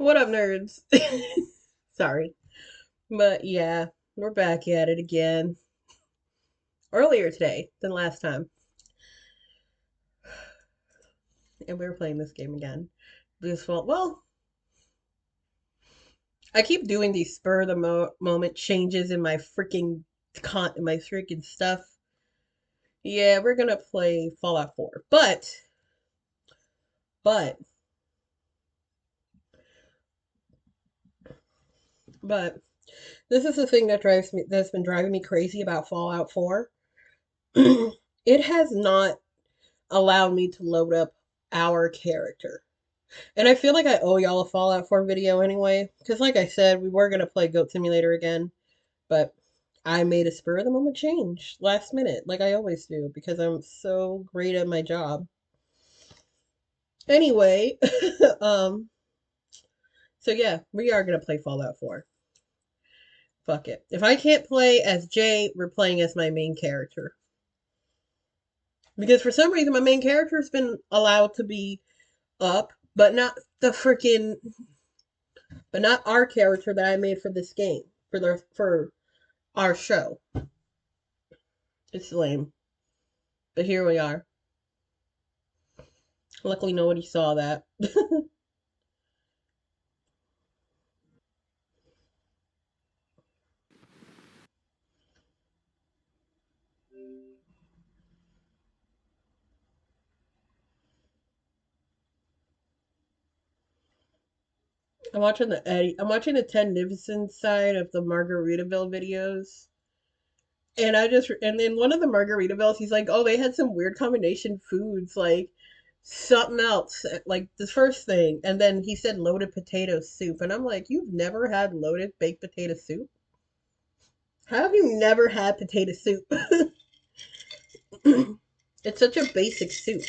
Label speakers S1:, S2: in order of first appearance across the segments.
S1: What up, nerds? Sorry. But yeah, we're back at it again. Earlier today than last time. And we were playing this game again. Well, I keep doing these spur of the moment changes in my my freaking stuff. Yeah, we're gonna play Fallout 4. But, but, this is the thing that's been driving me crazy about Fallout 4. It has not allowed me to load up our character. And I feel like I owe y'all a Fallout 4 video anyway, because like I said, we were gonna play Goat Simulator again, but I made a spur of the moment change last minute, like I always do, because I'm so great at my job. Anyway, um, so yeah, we are gonna play Fallout 4. Fuck it. If I can't play as Jay, we're playing as my main character. Because for some reason my main character's been allowed to be up, but not the freaking but not our character that I made for this game. For our show. It's lame. But here we are. Luckily, nobody saw that. I'm watching the Ted Nivison side of the Margaritaville videos. And then one of the Margaritavilles, he's like, oh, they had some weird combination foods, like something else, like the first thing. And then he said loaded potato soup. And I'm like, you've never had loaded baked potato soup? How have you never had potato soup? It's such a basic soup.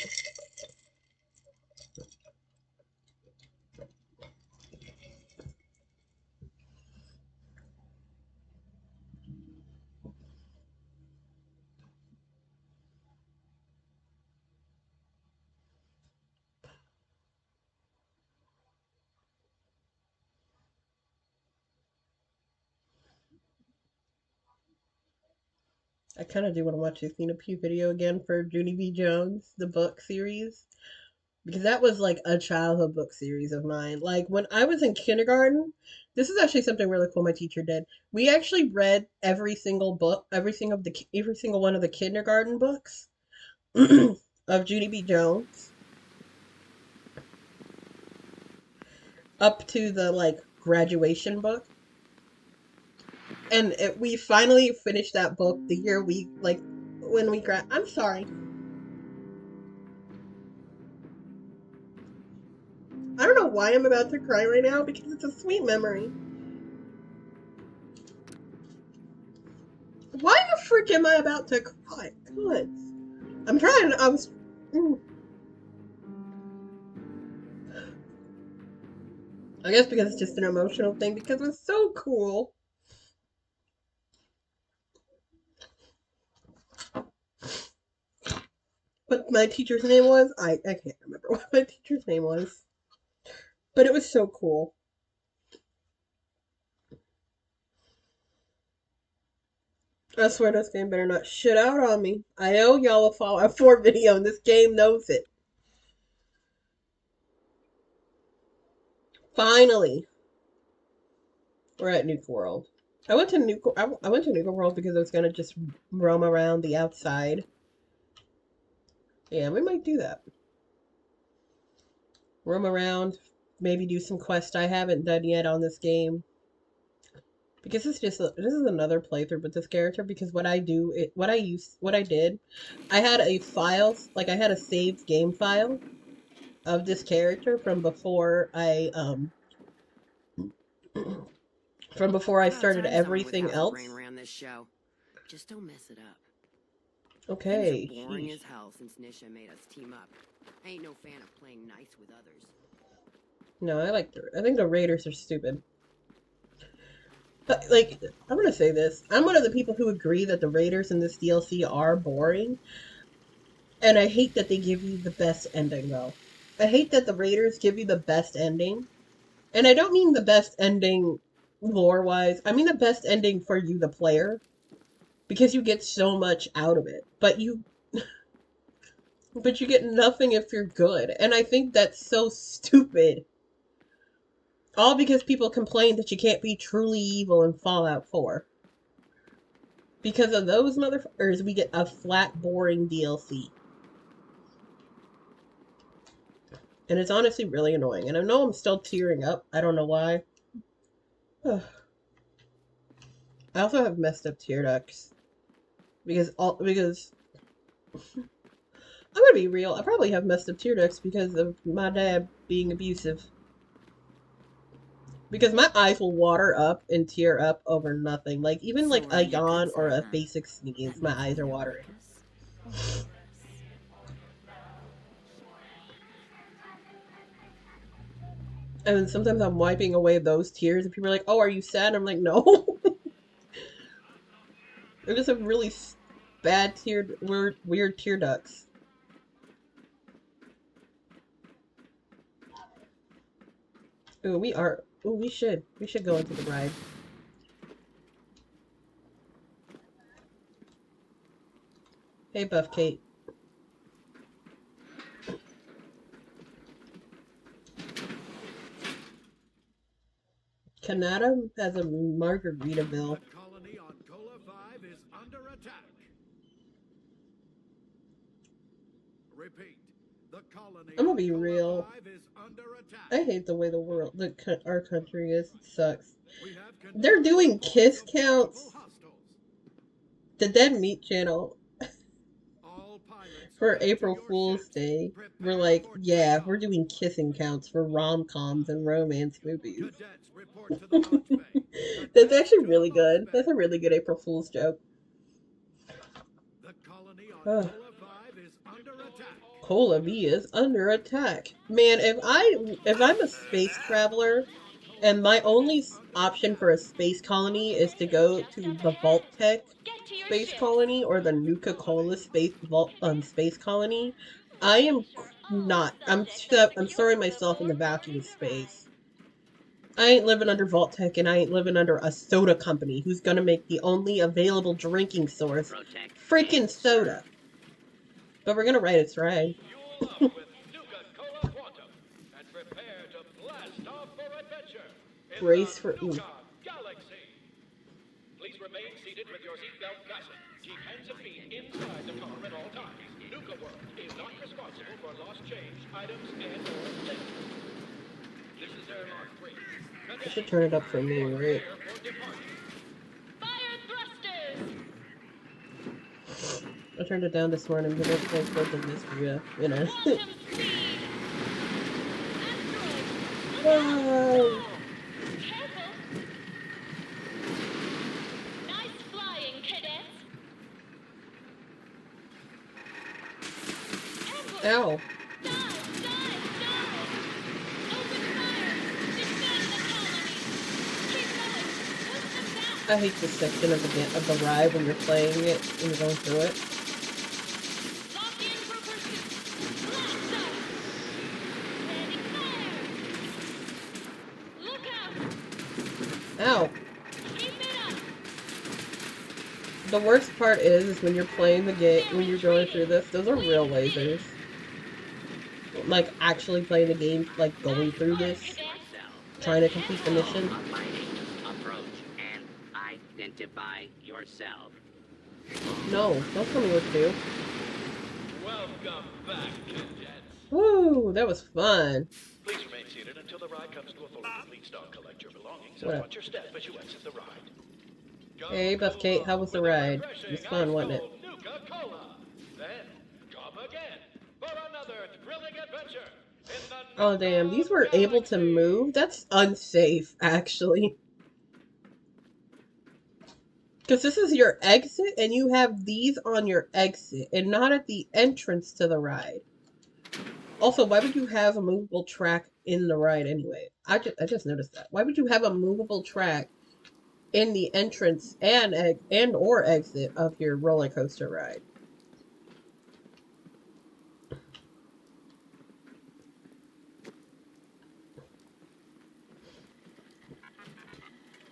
S1: I kind of do want to watch the Athena Pugh video again for Junie B. Jones, the book series, because that was like a childhood book series of mine. Like when I was in kindergarten, this is actually something really cool my teacher did. We actually read every single book, every single one of the kindergarten books of Junie B. Jones up to the like graduation book. We finally finished that book the year we like when we grad. I'm sorry. I don't know why I'm about to cry right now because it's a sweet memory. Why the frick am I about to cry? God. I'm trying. I was. I guess because it's just an emotional thing because it was so cool. What my teacher's name was? I can't remember what my teacher's name was. But it was so cool. I swear this game better not shit out on me. I owe y'all a Fallout 4 video and this game knows it. Finally. We're at Nuke World. I went to Nuke World because I was gonna just roam around the outside. Yeah, we might do that. Roam around, maybe do some quests I haven't done yet on this game. Because this is another playthrough with this character because what I did, I had a file, like I had a saved game file of this character from before I
S2: About
S1: started
S2: time someone with
S1: everything
S2: House
S1: else.
S2: brain ran this show. Just don't mess it up.
S1: Okay.
S2: Things are boring as hell since Nisha made us team up. I ain't no fan of playing nice with others.
S1: No, I think the Raiders are stupid. But like, I'm gonna say this. I'm one of the people who agree that the Raiders in this DLC are boring, and I hate that they give you the best ending though. I hate that the Raiders give you the best ending And I don't mean the best ending lore-wise. I mean the best ending for you, the player, because you get so much out of it. But you get nothing if you're good. And I think that's so stupid. All because people complain that you can't be truly evil in Fallout 4. Because of those motherfuckers, we get a flat, boring DLC. And it's honestly really annoying. And I know I'm still tearing up. I don't know why. I also have messed up tear ducts. Because I'm gonna be real, I probably have messed up tear ducts because of my dad being abusive. Because my eyes will water up and tear up over nothing. Like, even like
S2: So are
S1: a
S2: you
S1: yawn or
S2: concerned,
S1: a
S2: huh?
S1: basic sneeze,
S2: Have
S1: my
S2: you
S1: eyes are
S2: taken
S1: watering.
S2: notice? Or
S1: And then sometimes I'm wiping away those tears, and people are like, "Oh, are you sad?" I'm like, "No." I just have really bad weird tear ducts. Ooh, we should go into the ride. Hey, Buff Kate. Canada has a Margaritaville.
S3: The colony on Cola 5 is under attack. Repeat. The colony
S1: I'm gonna
S3: on
S1: be
S3: Cola
S1: real.
S3: 5 is under attack.
S1: I hate the way our country is. It sucks.
S3: We have
S1: They're
S3: continuing
S1: doing
S3: reports
S1: kiss
S3: of multiple
S1: counts.
S3: hostiles.
S1: The Dead Meat Channel
S3: All pilots
S1: for
S3: head to
S1: April
S3: your
S1: Fool's
S3: ships.
S1: Day. We're
S3: Prepare
S1: like,
S3: for
S1: yeah,
S3: takeoff.
S1: we're doing kissing counts for rom-coms and romance movies.
S3: Cadets report to the launch bay.
S1: That's
S3: Cadets
S1: actually
S3: to the
S1: really
S3: launch
S1: good.
S3: bay.
S1: That's a really good April Fool's joke.
S3: The colony on
S1: Ugh.
S3: Cola 5 is under attack.
S1: Cola V is under attack. Man, if I'm a space traveler and my only option for a space colony is to go to the Vault-Tec space colony or the Nuka-Cola space colony, I am not. I'm throwing myself in the vacuum of space. I ain't living under Vault-Tec and I ain't living under a soda company who's gonna make the only available drinking source freaking soda. But we're gonna ride its ride.
S4: Fuel up with Nuka-Cola Quantum and prepare to blast off for adventure in
S1: Brace
S4: the
S1: for
S4: Nuka Galaxy. Please remain seated with your seatbelt fastened. Keep hands and feet inside the car at all times. Nuka World is not responsible for lost change, items, and/or things. This is Airlock 3.
S1: I should turn it up for me, right?
S4: Prepare for departure.
S5: Fire thrusters!
S1: I turned it down this morning because I was playing Forza Mysteria, you know.
S5: Quantum speed! Asteroid! Look
S1: Whoa!
S5: out! Careful! Nice flying, cadets! Ambush!
S1: Ow!
S5: Dive! Dive! Dive! Open fire! Defend the colony! Keep going! Push them back!
S1: I hate this section of the ride when you're playing it and you're going through it.
S5: Lock in for pursuit! Blast off! Ready, fire! Look out!
S1: Ow!
S5: Keep it up!
S1: The worst part is when you're playing the game, when you're going through this, those are real lasers. Like, actually playing the game, like, going through this, trying to complete the mission.
S6: Approach and identify yourself.
S1: No, don't tell me what to do.
S4: Welcome back, cadets.
S1: Woo! That was fun.
S4: Please remain seated until the ride comes to a full and complete stop. Collect your belongings
S1: What
S4: and
S1: up?
S4: watch your step as you exit the ride. Go
S1: Hey, Buff Kate, how was the
S4: with a
S1: ride? It was
S4: refreshing
S1: fun, wasn't it?
S4: ice-cold Nuka-Cola. Then come again for another thrilling adventure in the
S1: Oh, damn, these were
S4: Nuka
S1: able to
S4: Galaxy.
S1: move? That's unsafe, actually. Because this is your exit, and you have these on your exit, and not at the entrance to the ride. Also, why would you have a movable track in the ride anyway? I just noticed that. Why would you have a movable track in the entrance and or exit of your roller coaster ride?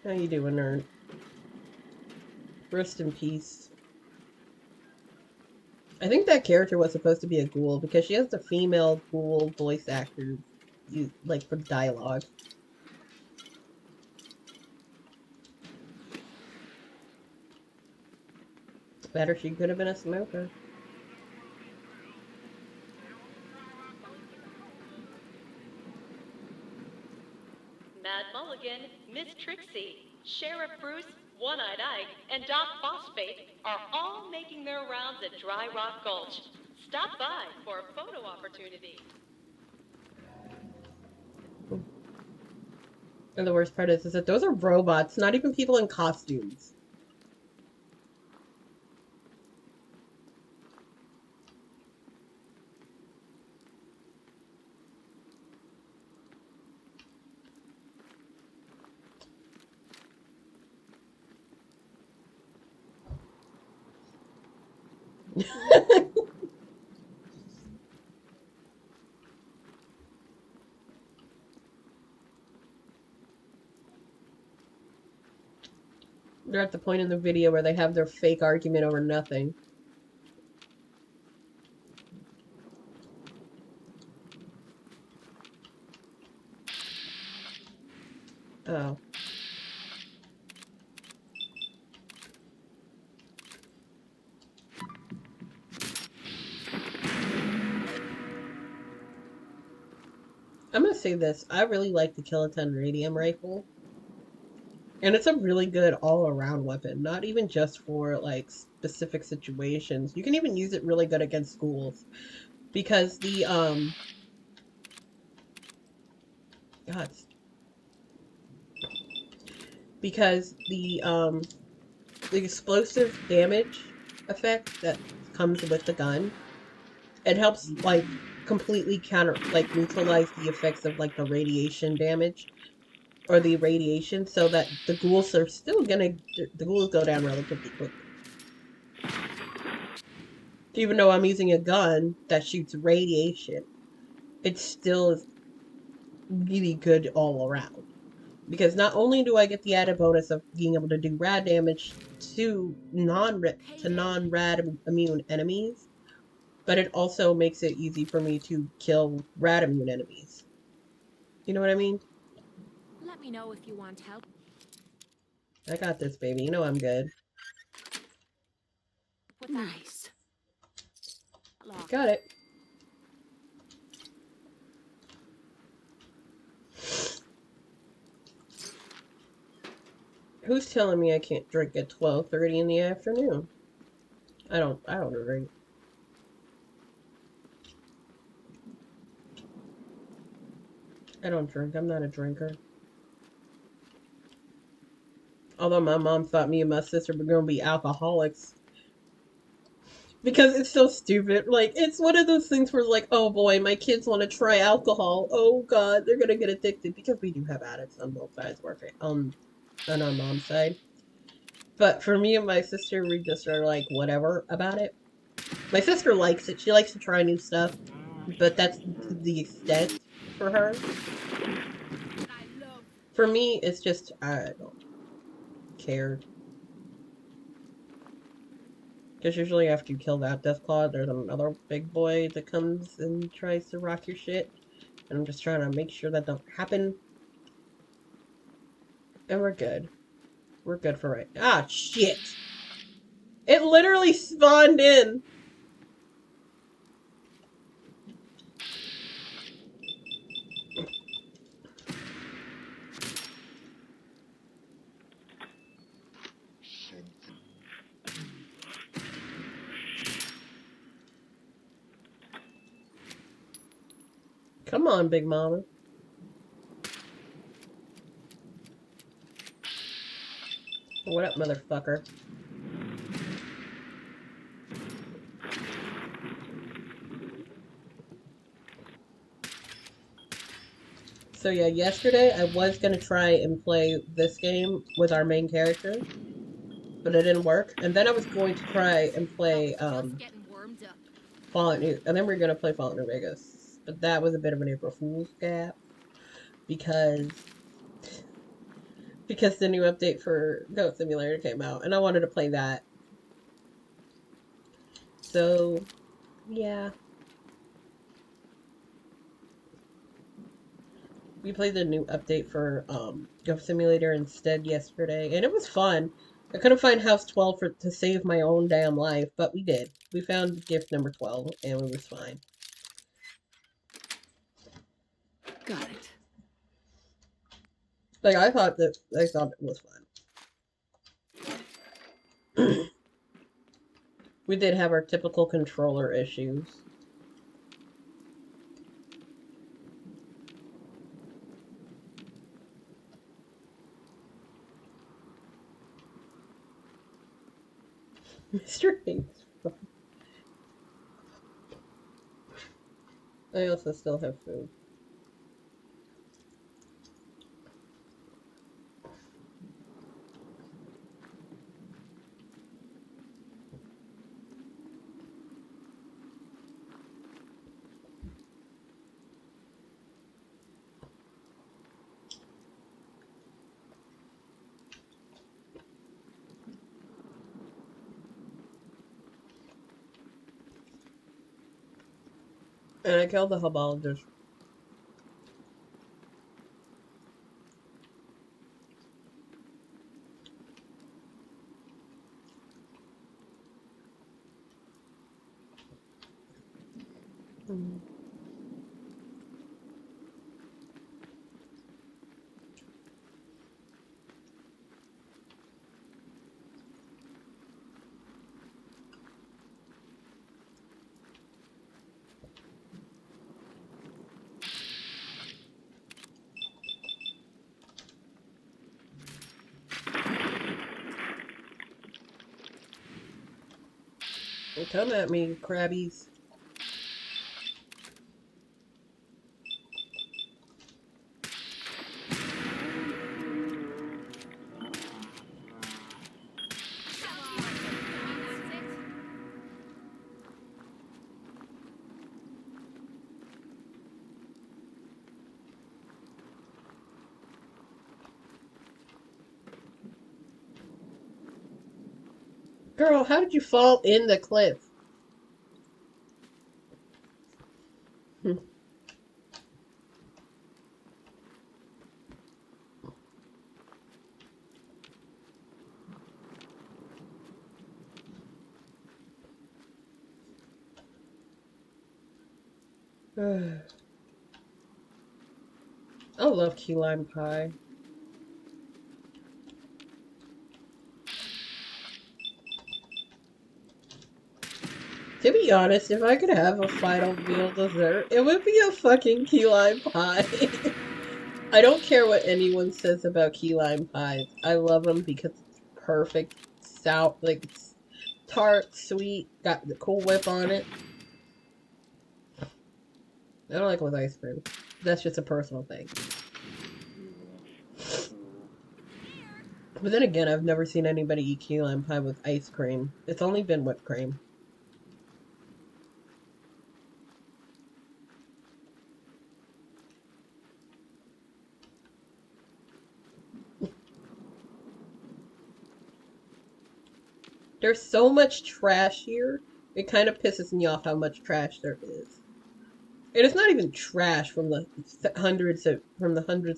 S1: How you doing, nerd? Rest in peace. I think that character was supposed to be a ghoul because she has the female ghoul voice actor, like for dialogue. Better she could have been a smoker.
S7: Mad Mulligan, Miss Trixie, Sheriff Bruce, One-Eyed Ike, and Doc Phosphate are all making their rounds at Dry Rock Gulch. Stop by for a photo opportunity.
S1: And the worst part is that those are robots, not even people in costumes. They're at the point in the video where they have their fake argument over nothing. Oh. I'm gonna say this. I really like the Kiloton Radium Rifle. And it's a really good all-around weapon, not even just for, like, specific situations. You can even use it really good against schools. Because the, God. Because the explosive damage effect that comes with the gun, it helps, like, completely neutralize the effects of, like, the radiation damage. Or the radiation, so that the ghouls are still gonna... The ghouls go down relatively quickly. Even though I'm using a gun that shoots radiation, it still is really good all around. Because not only do I get the added bonus of being able to do rad damage to non-rad immune enemies, but it also makes it easy for me to kill rad immune enemies. You know what I mean?
S2: Let me know if you want help.
S1: I got this, baby. You know I'm good.
S2: Nice.
S1: Got it. Who's telling me I can't drink at 12:30 in the afternoon? I don't drink. I don't drink. I'm not a drinker. Although my mom thought me and my sister were gonna be alcoholics. Because it's so stupid. Like, it's one of those things where, like, oh boy, my kids want to try alcohol. Oh god, they're gonna get addicted. Because we do have addicts on both sides of our on our mom's side. But for me and my sister, we just are like, whatever about it. My sister likes it. She likes to try new stuff. But that's the extent for her. For me, it's just, I don't care. Because usually after you kill that Deathclaw, there's another big boy that comes and tries to rock your shit. And I'm just trying to make sure that don't happen. And we're good. We're good for right now. Ah, shit! It literally spawned in! Come on, Big Mama. What up, motherfucker? So yeah, yesterday I was gonna try and play this game with our main character, but it didn't work. And then I was going to try and play Fallout New, and then we were gonna play Fallout New Vegas. But that was a bit of an April Fool's gap because because the new update for Goat Simulator came out, and I wanted to play that. So, yeah. We played the new update for Goat Simulator instead yesterday, and it was fun. I couldn't find House 12 to save my own damn life, but we did. We found gift number 12, and it was fine.
S2: Got it.
S1: Like, I thought it was fun. We did have our typical controller issues. Mr. Hanks. I also still have food. And I killed the hebologist. Come at me, crabbies. Girl, how did you fall in the cliff? I love key lime pie. To be honest, if I could have a final meal dessert, it would be a fucking key lime pie. I don't care what anyone says about key lime pies. I love them because it's perfect, sour, like it's tart, sweet, got the Cool Whip on it. I don't like it with ice cream. That's just a personal thing. But then again, I've never seen anybody eat key lime pie with ice cream. It's only been whipped cream. There's so much trash here. It kind of pisses me off how much trash there is. And it's not even trash from the hundreds of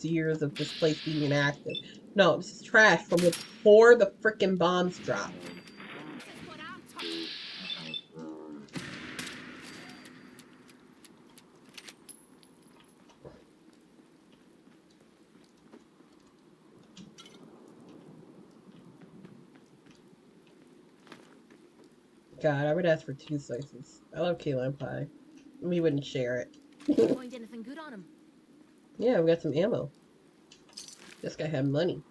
S1: years of this place being inactive. No, this is trash from before the frickin' bombs dropped. God, I would ask for 2 slices. I love key lime pie. We wouldn't share it.
S5: Find anything good on him?
S1: Yeah, we got some ammo. This guy had money.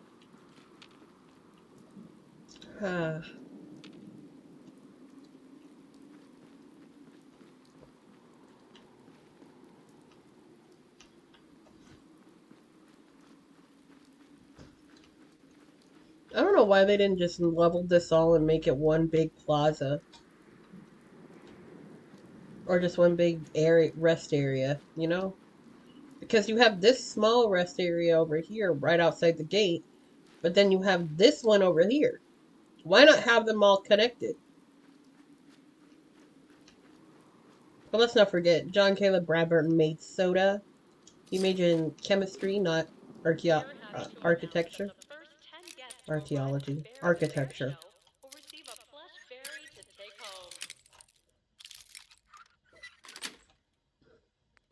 S1: Ah. I don't know why they didn't just level this all and make it one big plaza. Or just one big rest area, you know? Because you have this small rest area over here right outside the gate. But then you have this one over here. Why not have them all connected? But let's not forget, John Caleb Bradburn made soda. He majored in chemistry, not
S7: We're happy to announce
S1: architecture.
S7: that the first 10 guests to arrive at the
S1: Archaeology.
S7: Bear Bear
S1: Architecture.
S7: Show will receive a plush berry to take home.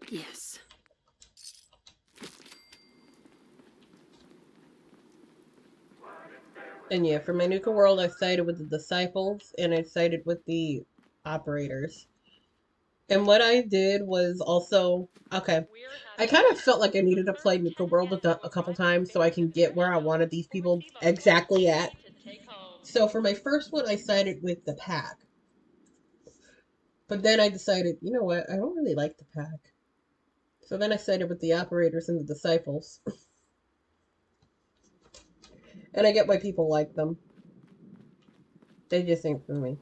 S2: Yes.
S1: And yeah, for my Nuka World, I sided with the disciples and I sided with the operators. And what I did was also, okay, I kind of felt like I needed to play Nuka World a couple times so I can get where I wanted these people exactly at. So for my first one, I sided with the pack. But then I decided, you know what, I don't really like the pack. So then I sided with the operators and the disciples. And I get why people like them. They just ain't for me.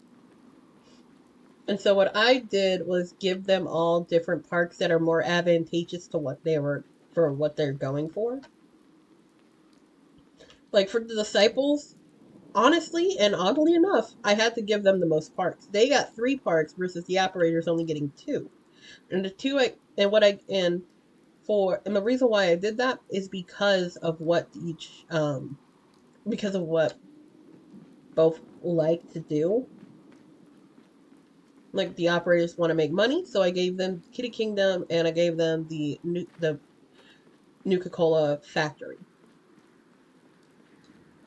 S1: And so what I did was give them all different parks that are more advantageous to what they're going for. Like for the disciples, honestly and oddly enough, I had to give them the most parks. They got 3 parks versus the operators only getting 2. And the the reason why I did that is because of what both like to do. Like the operators want to make money, so I gave them Kitty Kingdom and I gave them the Nuka-Cola factory.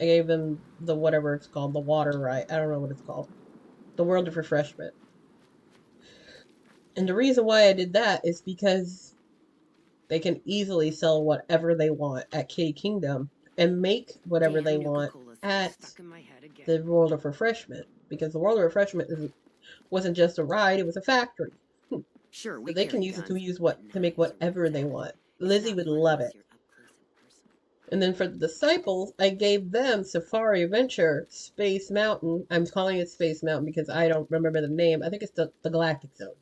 S1: I gave them the whatever it's called, the water ride. I don't know what it's called. The World of Refreshment. And the reason why I did that is because they can easily sell whatever they want at Kitty Kingdom and make whatever they want at the World of Refreshment. Because the World of Refreshment wasn't just a ride, it was a factory.
S2: Sure,
S1: so they can use it to make whatever they want. Lizzie would love it. And then for the disciples, I gave them Safari Adventure, Space Mountain. I'm calling it Space Mountain because I don't remember the name. I think it's the Galactic Zone.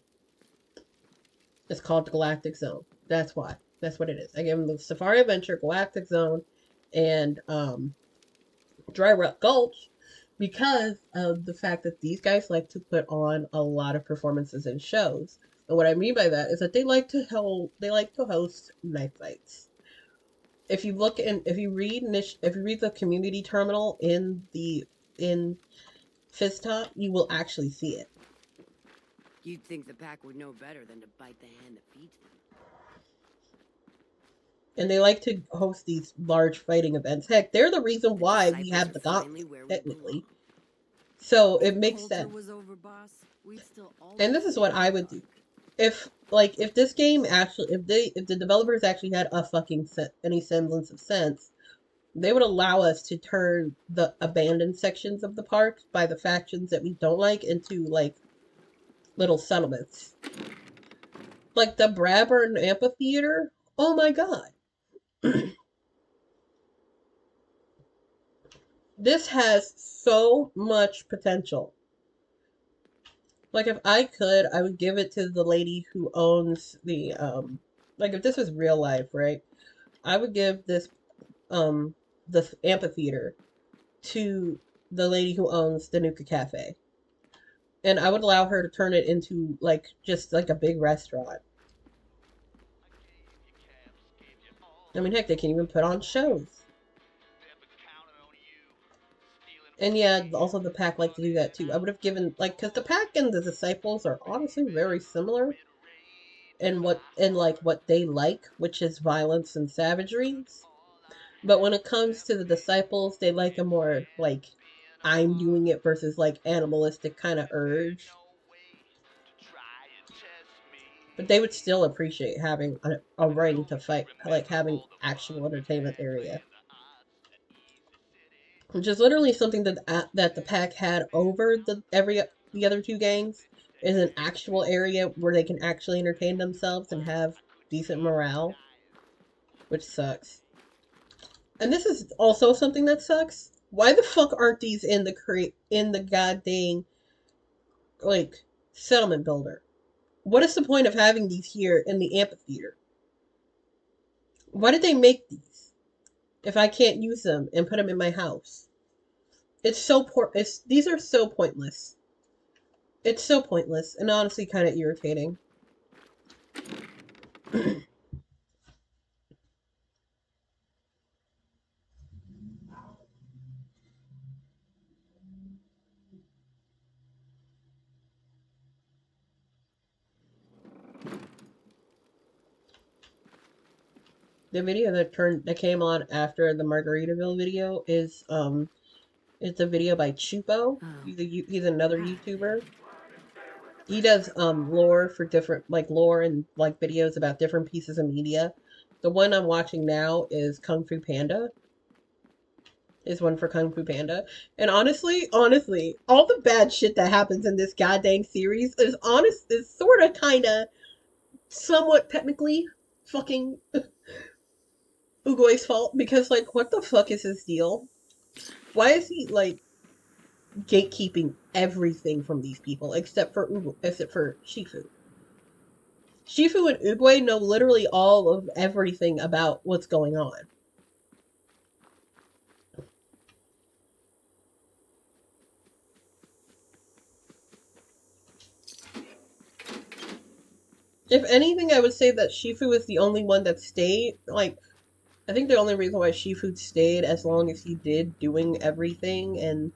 S1: It's called the Galactic Zone. That's why. That's what it is. I gave them the Safari Adventure, Galactic Zone, and Dry Rock Gulch because of the fact that these guys like to put on a lot of performances and shows. And what I mean by that is that they like to host night fights. If you read the community terminal in Fizztop, you will actually see it.
S2: You'd think the pack would know better than to bite the hand that feeds them.
S1: And they like to host these large fighting events. Heck, they're the reason why we have the Gauntlet, technically. So it makes sense. And this is what I would do. If this game actually, if the developers actually had any semblance of sense, they would allow us to turn the abandoned sections of the park by the factions that we don't like into like little settlements. Like the Bradburn Amphitheater. Oh my god. This has so much potential. Like, if I could, I would give it to the lady who owns the, like, if this was real life, right? I would give this amphitheater to the lady who owns the Nuka Cafe. And I would allow her to turn it into, like, just, like, a big restaurant. I mean, heck, they can even put on shows. And yeah, also the pack like to do that too. I would have given, like, because the pack and the disciples are honestly very similar in what they like, which is violence and savagery. But when it comes to the disciples, they like a more, like, I'm doing it versus, like, animalistic kind of urge. But they would still appreciate having a ring to fight, like having actual entertainment area. Which is literally something that the pack had over the other 2 gangs, is an actual area where they can actually entertain themselves and have decent morale, which sucks. And this is also something that sucks. Why the fuck aren't these in the goddamn, like, settlement builder? What is the point of having these here in the amphitheater? Why did they make these? if I can't use them and put them in my house? It's so these are so pointless. It's so pointless and honestly kind of irritating. The video that came on after the Margaritaville video is it's a video by Chupo. He's another YouTuber. He does lore for different lore and videos about different pieces of media. The one I'm watching now is Kung Fu Panda. Is one for Kung Fu Panda. And honestly, all the bad shit that happens in this goddamn series is sort of kind of somewhat technically fucking Ugoi's fault, because what the fuck is his deal? Why is he gatekeeping everything from these people except for Shifu? Shifu and Oogway know literally all of everything about what's going on. If anything, I would say that Shifu is the only one that stayed. I think the only reason why Shifu stayed as long as he did, doing everything and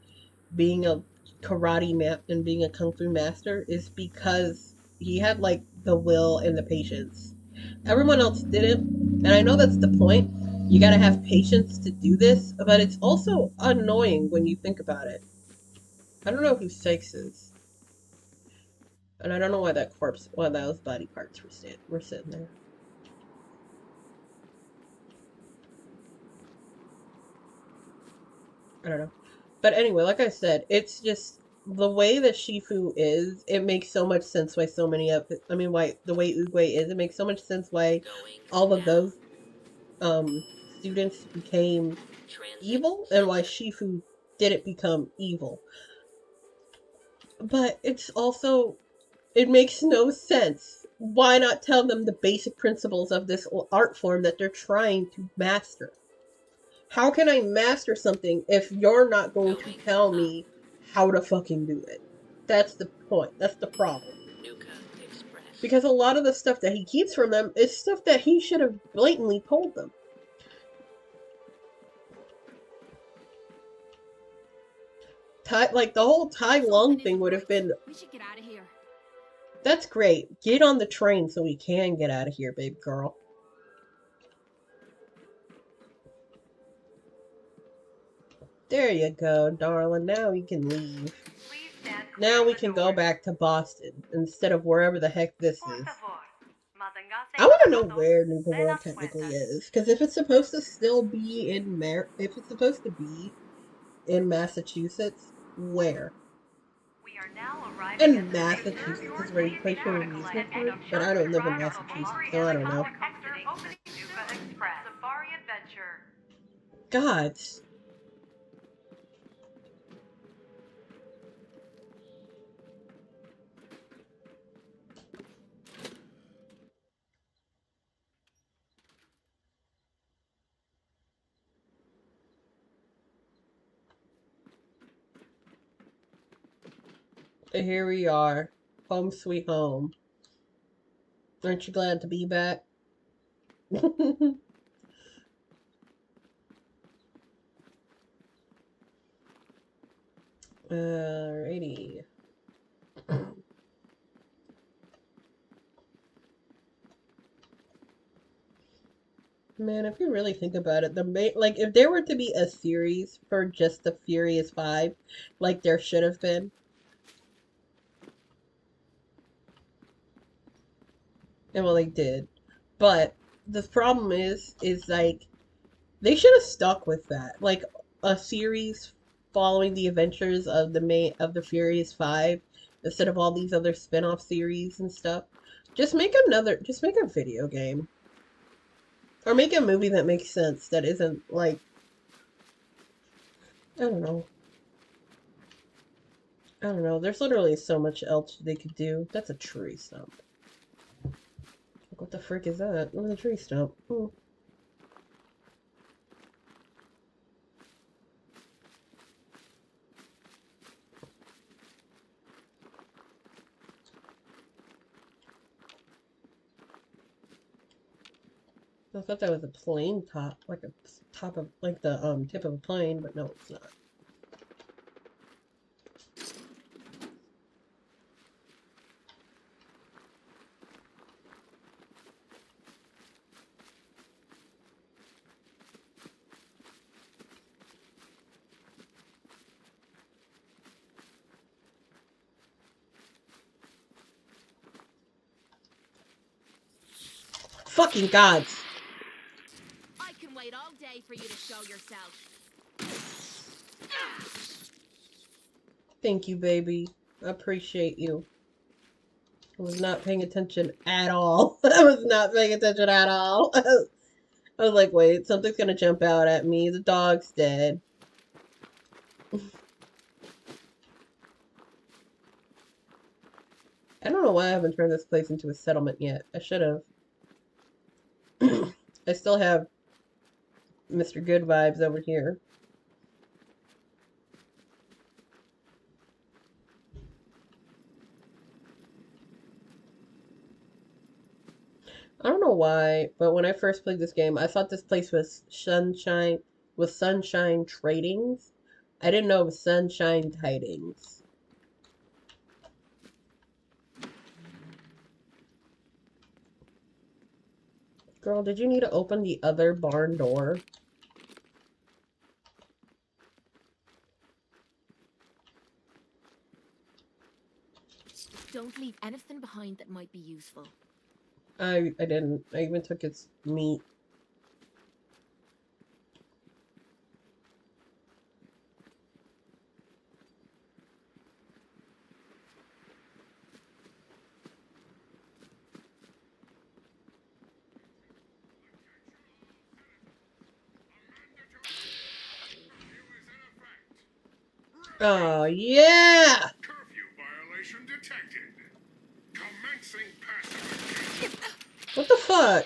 S1: being a karate and being a kung fu master, is because he had the will and the patience. Everyone else didn't, and I know that's the point. You gotta have patience to do this, but it's also annoying when you think about it. I don't know who Sykes is. And I don't know why those body parts were sitting there. I don't know. But anyway, like I said, it's just the way that Shifu is, it makes so much sense why the way Oogway is, it makes so much sense why all of those students became evil and why Shifu didn't become evil. But it's also, it makes no sense. Why not tell them the basic principles of this art form that they're trying to master? How can I master something if you're not going to tell me how to fucking do it? That's the point. That's the problem. Because a lot of the stuff that he keeps from them is stuff that he should have blatantly told them. The whole Tai Lung thing would have been...
S5: We should get out of here.
S1: That's great. Get on the train so we can get out of here, baby girl. There you go, darling. Now we can leave. Now we can go back to Boston instead of wherever the heck this is. I want to know where Nuka World technically is, because if it's supposed to still be in if it's supposed to be in Massachusetts, where? And Massachusetts is where you play for amusement park, but I don't live in Massachusetts, so I don't know. Gods. And here we are. Home sweet home. Aren't you glad to be back? Alrighty. Man, if you really think about it, if there were to be a series for just the Furious 5, like there should have been, and well, they did, but the problem is they should have stuck with that, a series following the adventures of the Furious 5 instead of all these other spin-off series and stuff. Just make a video game. Or make a movie that makes sense, that isn't I don't know. I don't know. There's literally so much else they could do. That's a tree stump. What the frick is that? What is a tree stump? I thought that was a plane top, like a top of, like the tip of a plane, but no, it's not. Fucking gods.
S5: I can wait all day for you to show yourself.
S1: Thank you, baby. I appreciate you. I was not paying attention at all. I was not paying attention at all. I was like, wait, something's gonna jump out at me. The dog's dead. I don't know why I haven't turned this place into a settlement yet. I should have. I still have Mr. Good Vibes over here. I don't know why, but when I first played this game, I thought this place was Sunshine Tradings. I didn't know it was Sunshine Tidings. Girl, did you need to open the other barn door?
S5: Don't leave anything behind that might be useful.
S1: I didn't. I even took its meat. Oh, yeah!
S3: Curfew violation detected. Commencing passive.
S1: What the fuck?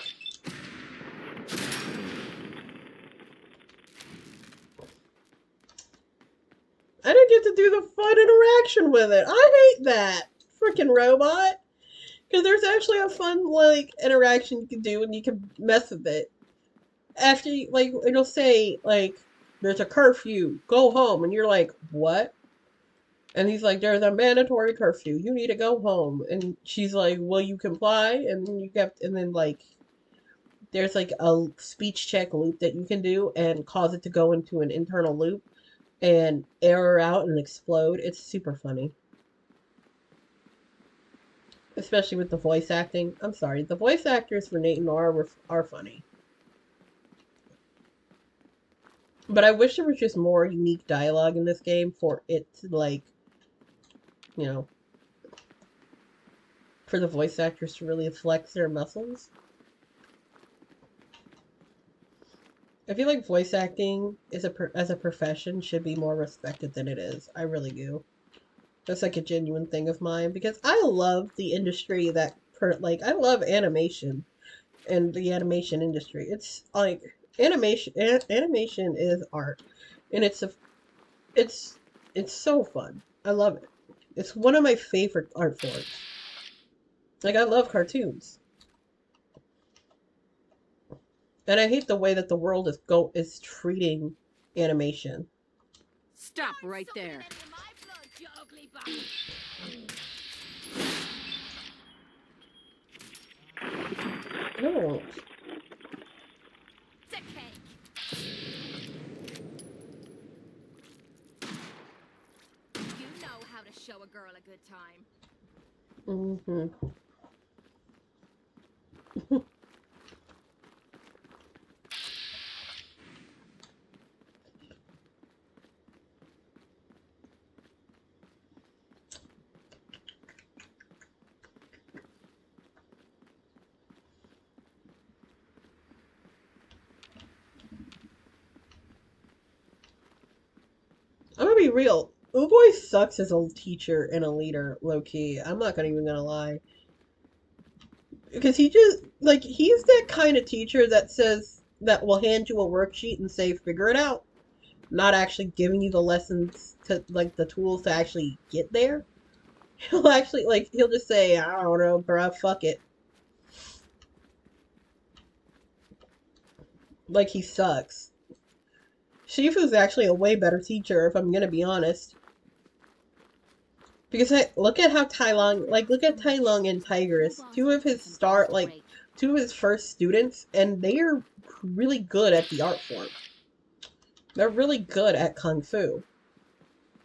S1: I didn't get to do the fun interaction with it. I hate that. Freaking robot. Because there's actually a fun, like, interaction you can do and you can mess with it. After, like, it'll say, like, there's a curfew, go home. And you're like, what? And he's like, there's a mandatory curfew. You need to go home. And she's like, will you comply? And then and then, like, there's, like, a speech check loop that you can do and cause it to go into an internal loop and error out and explode. It's super funny. Especially with the voice acting. I'm sorry, the voice actors for Nate and Nora are funny. But I wish there was just more unique dialogue in this game for it to, like, you know, for the voice actors to really flex their muscles. I feel like voice acting as a profession should be more respected than it is. I really do. That's like a genuine thing of mine because I love the industry that I love animation and the animation industry. It's like animation is art, and it's so fun. I love it. It's one of my favorite art forms. Like, I love cartoons. And I hate the way that the world is treating animation.
S2: Stop right there.
S1: No.
S5: You know how to show a girl a good time.
S1: Mm-hmm. I'm gonna be real. Uboy sucks as a teacher and a leader, low key. I'm not even gonna lie. Because he's that kind of teacher that will hand you a worksheet and say, figure it out. Not actually giving you the lessons to, like, the tools to actually get there. He'll just say, I don't know, bruh, fuck it. Like, he sucks. Shifu's actually a way better teacher, if I'm gonna be honest. Because look at how Tai Lung, look at Tai Lung and Tigress. Two of his first students, and they are really good at the art form. They're really good at Kung Fu.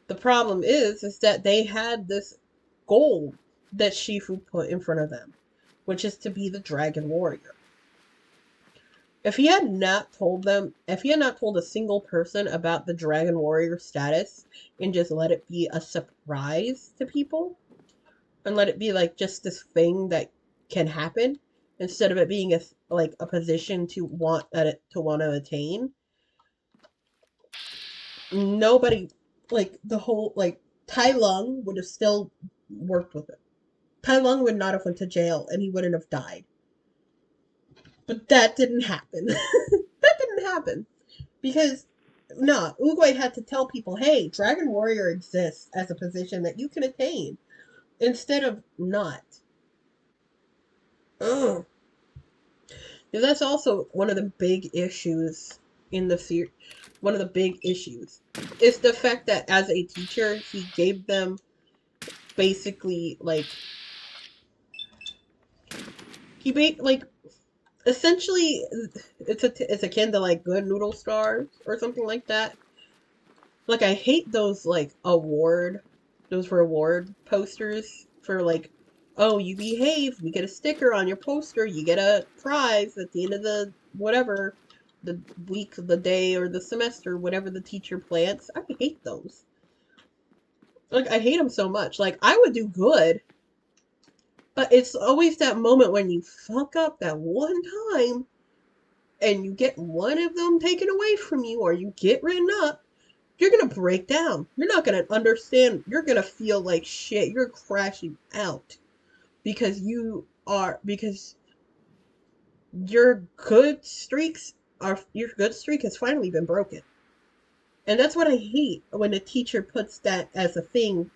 S1: The problem is that they had this goal that Shifu put in front of them, which is to be the Dragon Warrior. If he had not told a single person about the Dragon Warrior status and just let it be a surprise to people, and let it be like just this thing that can happen, instead of it being a position to want to attain, nobody, Tai Lung would have still worked with it. Tai Lung would not have went to jail, and he wouldn't have died. But that didn't happen. That didn't happen. Because, Oogway had to tell people, hey, Dragon Warrior exists as a position that you can attain. Instead of not. Ugh. That's also one of the big issues in the series. One of the big issues is the fact that as a teacher, he gave them basically, essentially, it's akin to Good Noodle Stars or something like that. I hate those those reward posters for oh, you behave, you get a sticker on your poster, you get a prize at the end of the whatever, the week, the day, or the semester, whatever the teacher plans. I hate those. I hate them so much. I would do good, but it's always that moment when you fuck up that one time and you get one of them taken away from you, or you get written up, you're gonna break down. You're not gonna understand. You're gonna feel like shit. You're crashing out because your good streak has finally been broken. And that's what I hate when a teacher puts that as a thing,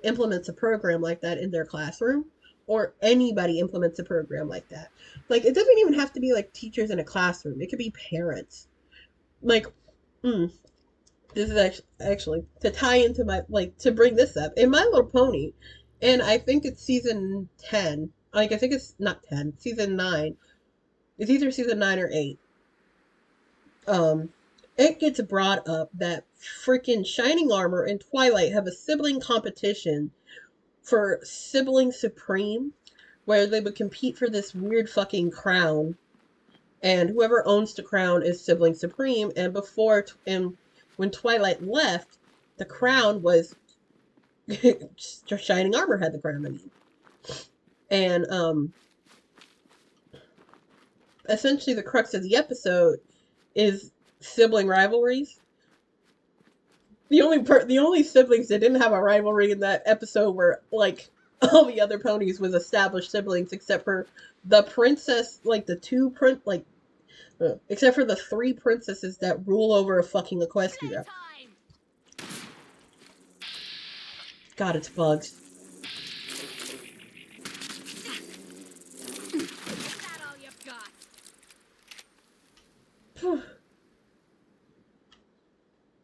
S1: implements a program like that in their classroom, or anybody implements a program like that. It doesn't even have to be teachers in a classroom. It could be parents. This is actually to tie into my to bring this up in My Little Pony, and I think it's season 10. I think it's not 10, season 9. It's either season 9 or 8. It gets brought up that freaking Shining Armor and Twilight have a sibling competition for Sibling Supreme, where they would compete for this weird fucking crown, and whoever owns the crown is Sibling Supreme. And when Twilight left, the crown was Shining Armor had the crown. I mean, and essentially the crux of the episode is sibling rivalries. The only siblings that didn't have a rivalry in that episode were all the other ponies with established siblings, except for the princess, except for the 3 princesses that rule over a fucking Equestria. God, it's bugs.
S2: Is that all you've got?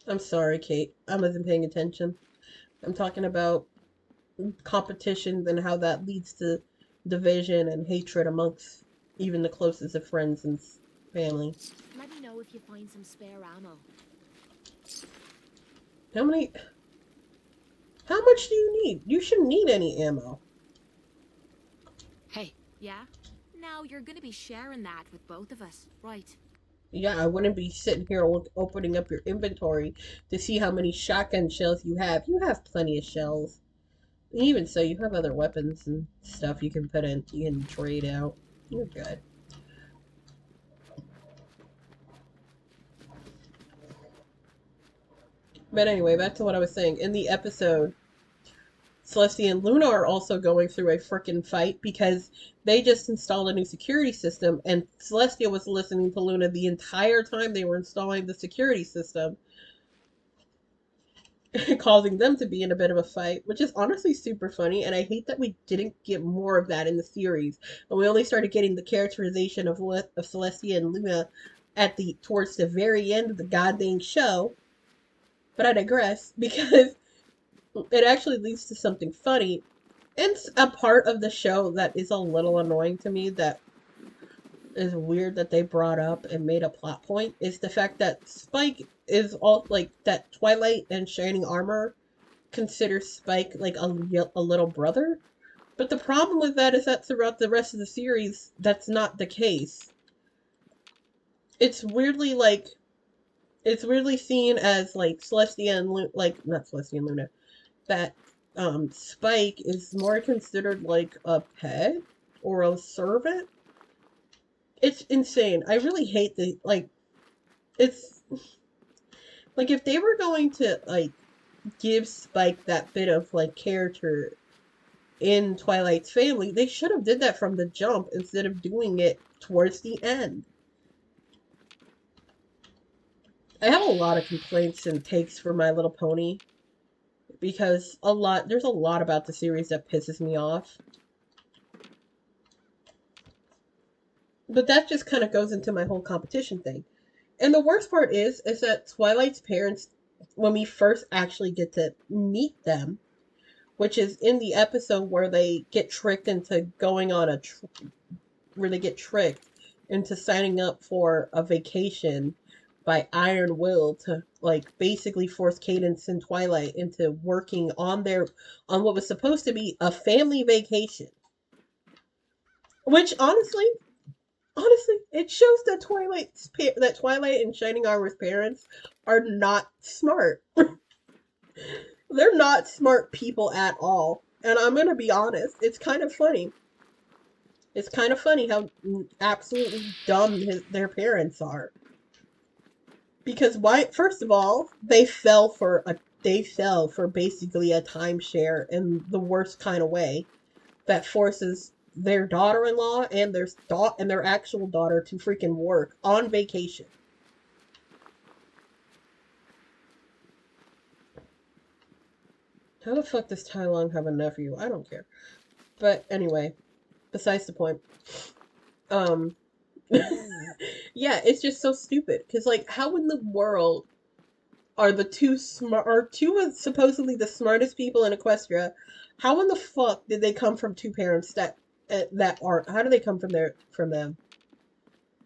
S1: I'm sorry, Kate. I wasn't paying attention. I'm talking about competitions and how that leads to division and hatred amongst even the closest of friends and family.
S5: Let me know if you find some spare ammo.
S1: How much do you need? You shouldn't need any ammo.
S5: Hey. Yeah? Now you're gonna be sharing that with both of us, right?
S1: Yeah, I wouldn't be sitting here opening up your inventory to see how many shotgun shells you have. You have plenty of shells. Even so, you have other weapons and stuff you can trade out. You're good. But anyway, back to what I was saying. In the episode, Celestia and Luna are also going through a frickin' fight because they just installed a new security system, and Celestia was listening to Luna the entire time they were installing the security system, causing them to be in a bit of a fight, which is honestly super funny, and I hate that we didn't get more of that in the series, and we only started getting the characterization of Celestia and Luna towards the very end of the goddamn show. But I digress, because it actually leads to something funny. And a part of the show that is a little annoying to me, that is weird that they brought up and made a plot point, is the fact that Spike is all like that. Twilight and Shining Armor consider Spike like a little brother. But the problem with that is that throughout the rest of the series, that's not the case. It's weirdly seen as like Celestia and not Celestia and Luna, that Spike is more considered like a pet or a servant. It's insane. I really hate it's like, if they were going to like give Spike that bit of like character in Twilight's family, they should have did that from the jump instead of doing it towards the end. I have a lot of complaints and takes for My Little Pony, because there's a lot about the series that pisses me off. But that just kind of goes into my whole competition thing. And the worst part is that Twilight's parents, when we first actually get to meet them, which is in the episode where they get tricked into going on where they get tricked into signing up for a vacation by Iron Will to like basically force Cadance and Twilight into working on what was supposed to be a family vacation. Which honestly, it shows that Twilight and Shining Armor's parents are not smart. They're not smart people at all. And I'm gonna be honest, it's kind of funny. It's kind of funny how absolutely dumb their parents are. Because first of all, they fell for basically a timeshare in the worst kind of way that forces their daughter-in-law and their actual daughter to freaking work on vacation. How the fuck does Tai Lung have a nephew? I don't care. But anyway, besides the point. Yeah, it's just so stupid. Because, like, how in the world are two of supposedly the smartest people in Equestria, how in the fuck did they come from two parents that aren't? How do they come from them?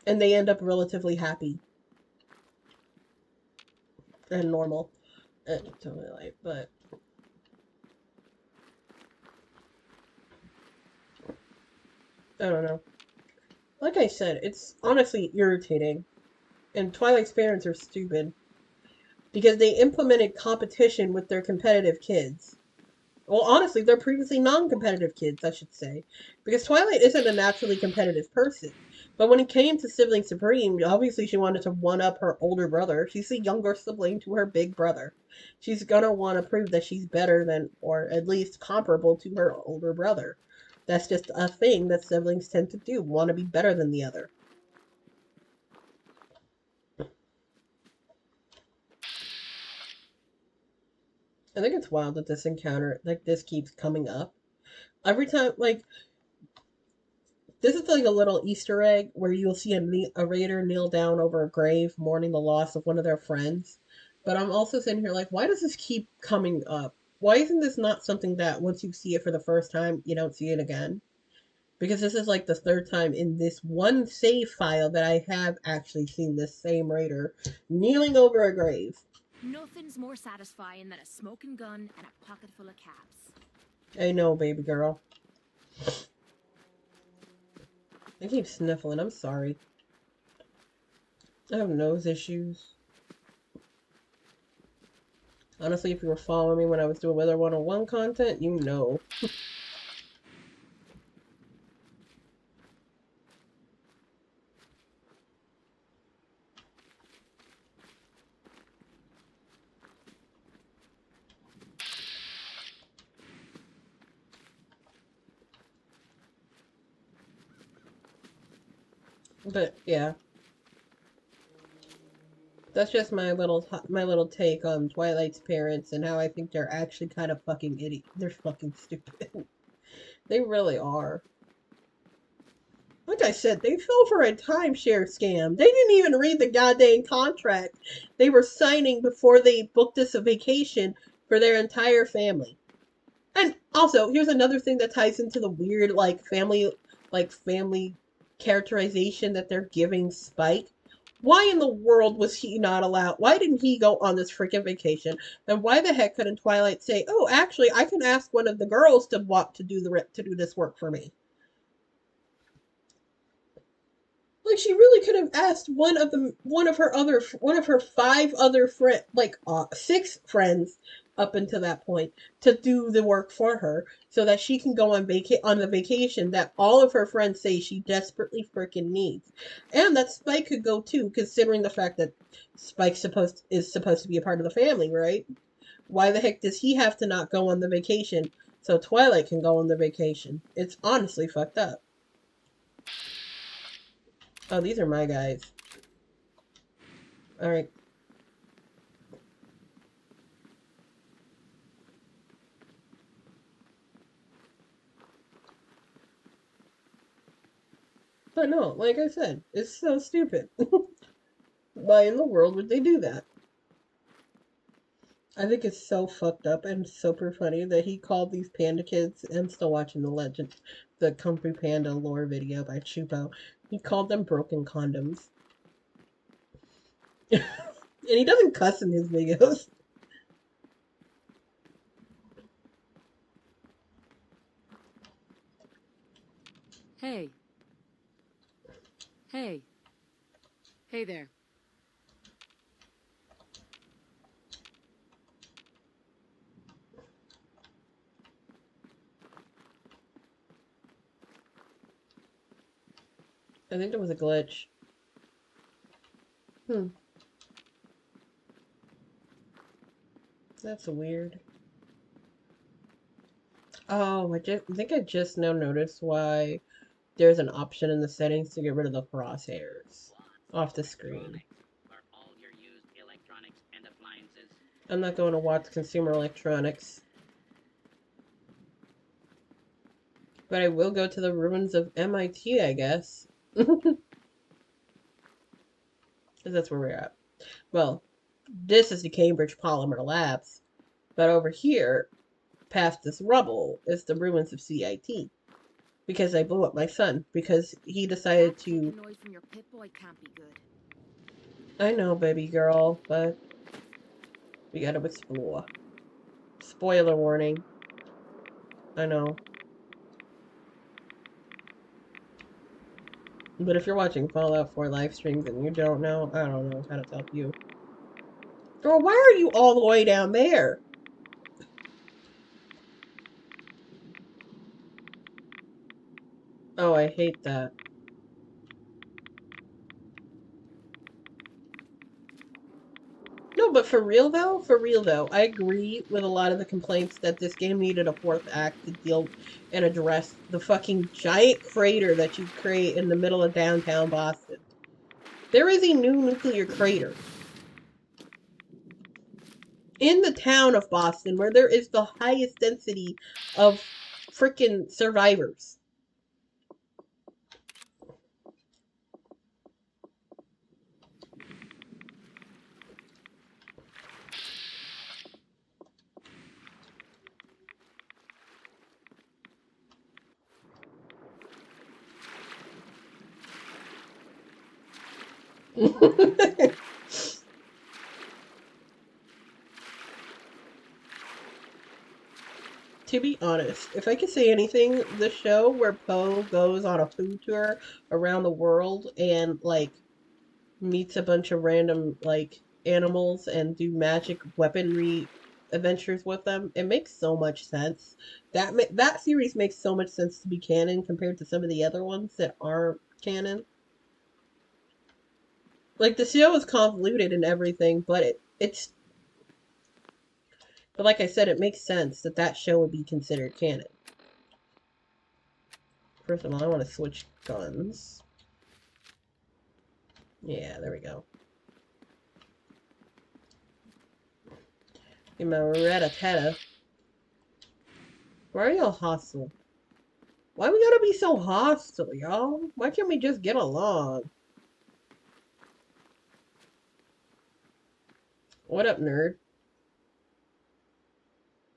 S1: And they end up relatively happy and normal. Totally like, but I don't know. Like I said, it's honestly irritating. And Twilight's parents are stupid. Because they implemented competition with their competitive kids. Well, honestly, they're previously non-competitive kids, I should say. Because Twilight isn't a naturally competitive person. But when it came to Sibling Supreme, obviously she wanted to one-up her older brother. She's the younger sibling to her big brother. She's gonna want to prove that she's better than, or at least comparable to, her older brother. That's just a thing that siblings tend to do, want to be better than the other. I think it's wild that this encounter, like, this keeps coming up. Every time, like, this is like a little Easter egg where you'll see a raider kneel down over a grave mourning the loss of one of their friends. But I'm also sitting here like, why does this keep coming up? Why isn't this not something that once you see it for the first time, you don't see it again? Because this is like the third time in this one save file that I have actually seen this same raider kneeling over a grave.
S5: Nothing's more satisfying than a smoking gun and a pocket full of caps.
S1: I know, baby girl. I keep sniffling, I'm sorry. I have nose issues. Honestly, if you were following me when I was doing Weather 101 content, you know. But yeah, that's just my little take on Twilight's parents and how I think they're actually kind of fucking idiots. They're fucking stupid. They really are. Like I said, they fell for a timeshare scam. They didn't even read the goddamn contract they were signing before they booked us a vacation for their entire family. And also, here's another thing that ties into the weird, family characterization that they're giving Spike. Why in the world was he not allowed? Why didn't he go on this freaking vacation? And why the heck couldn't Twilight say, "Oh, actually, I can ask one of the girls to do this work for me"? Like she really could have asked one of her five other six friends up until that point to do the work for her so that she can go on the vacation that all of her friends say she desperately freaking needs. And that Spike could go too, considering the fact that is supposed to be a part of the family, right? Why the heck does he have to not go on the vacation so Twilight can go on the vacation? It's honestly fucked up. Oh, these are my guys. Alright. But no, like I said, it's so stupid. Why in the world would they do that? I think it's so fucked up and super funny that he called these panda kids. I'm still watching the Kung Fu Panda lore video by Chupo. He called them broken condoms. And he doesn't cuss in his videos.
S2: Hey. Hey. Hey there.
S1: I think there was a glitch. That's weird. Oh, I think I just now noticed why there's an option in the settings to get rid of the crosshairs off the screen.
S6: For all your used electronics and appliances.
S1: I'm not going to watch Consumer Electronics. But I will go to the ruins of MIT, I guess. Because that's where we're at. Well, this is the Cambridge Polymer Labs. But over here, past this rubble, is the ruins of CIT. Because I blew up my son. Because he decided
S2: That
S1: to...
S2: making noise from your Pip-Boy can't be good.
S1: I know, baby girl, but... we gotta explore. Spoiler warning. I know. But if you're watching Fallout 4 live streams and you don't know, I don't know how to tell you. Girl, why are you all the way down there? Oh, I hate that. No, but for real though, I agree with a lot of the complaints that this game needed a fourth act to deal and address the fucking giant crater that you create in the middle of downtown Boston. There is a new nuclear crater in the town of Boston where there is the highest density of freaking survivors. To be honest, if I could say anything, the show where Poe goes on a food tour around the world and meets a bunch of random animals and do magic weaponry adventures with them, it makes so much sense. That series makes so much sense to be canon compared to some of the other ones that aren't canon. Like the show is convoluted and everything, but but like I said, it makes sense that that show would be considered canon. First of all, I want to switch guns. Yeah, there we go. Get my rat-a-tat-ta. Why are y'all hostile? Why we gotta be so hostile, y'all? Why can't we just get along? What up, nerd?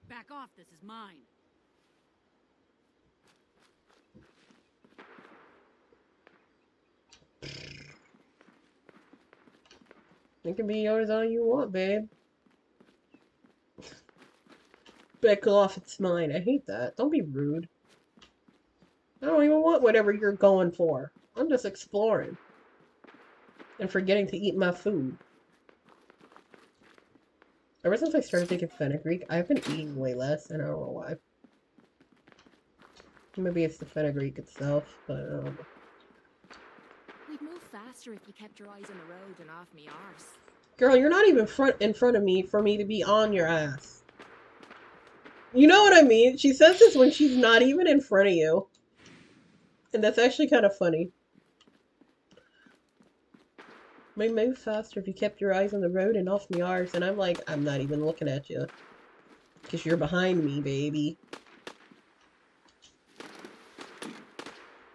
S8: Back off, this is mine.
S1: It can be yours all you want, babe. Back off, it's mine. I hate that. Don't be rude. I don't even want whatever you're going for. I'm just exploring. And forgetting to eat my food. Ever since I started taking fenugreek, I've been eating way less, and I don't know why. Maybe it's the fenugreek itself, but I don't know.
S9: We'd move faster if you kept your eyes on the road and off me arse.
S1: Girl, you're not even in front of me for me to be on your ass. You know what I mean? She says this when she's not even in front of you. And that's actually kind of funny. May move faster if you kept your eyes on the road and off me arse. And I'm like, I'm not even looking at you. Because you're behind me, baby.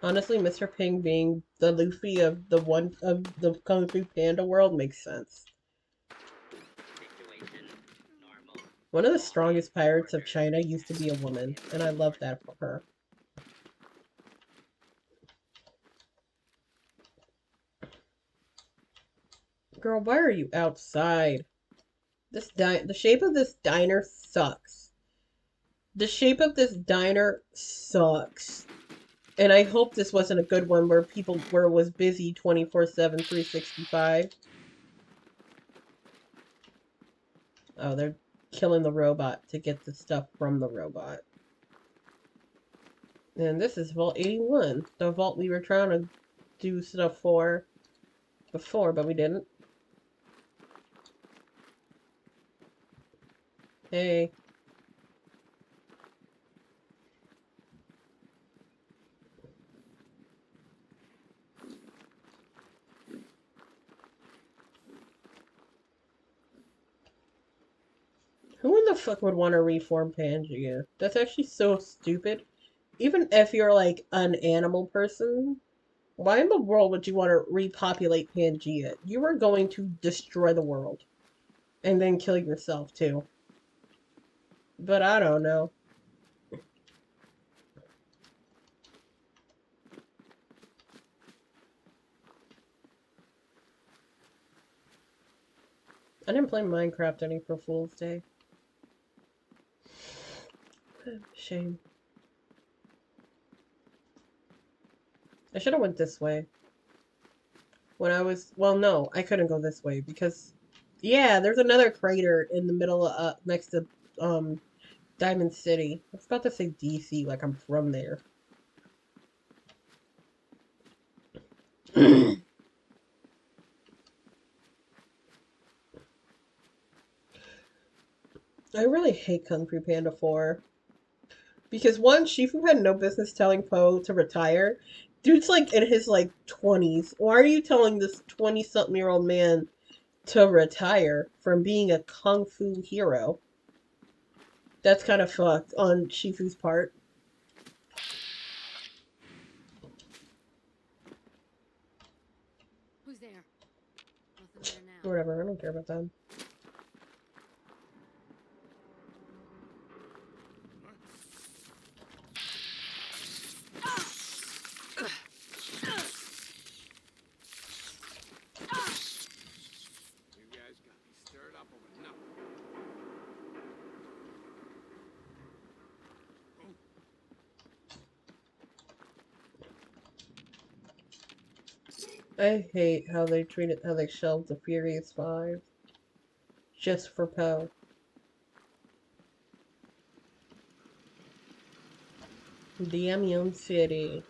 S1: Honestly, Mr. Ping being the Luffy of the Kung Fu Panda world makes sense.
S6: Situation normal.
S1: One of the strongest pirates of China used to be a woman, and I love that for her. Girl, why are you outside? The shape of this diner sucks. The shape of this diner sucks. And I hope this wasn't a good one where it was busy 24/7, 365. Oh, they're killing the robot to get the stuff from the robot. And this is Vault 81, the vault we were trying to do stuff for before, but we didn't. Hey. Who in the fuck would want to reform Pangea? That's actually so stupid. Even if you're like an animal person, why in the world would you want to repopulate Pangea? You are going to destroy the world. And then kill yourself too. But I don't know. I didn't play Minecraft any for Fool's Day. Shame. I should have went this way. When I was... Well, no, I couldn't go this way because... Yeah, there's another crater in the middle of... next to, Diamond City. I was about to say DC, like I'm from there. I really hate Kung Fu Panda 4. Because one, Shifu had no business telling Po to retire. Dude's like in his like 20s. Why are you telling this 20-something-year-old man to retire from being a Kung Fu hero? That's kind of fucked on Shifu's part.
S9: Who's there? Nothing there now.
S1: Whatever, I don't care about them.
S3: You guys got me stirred up over nothing.
S1: I hate how they shelved the Furious 5. Just for Po. Diamond City.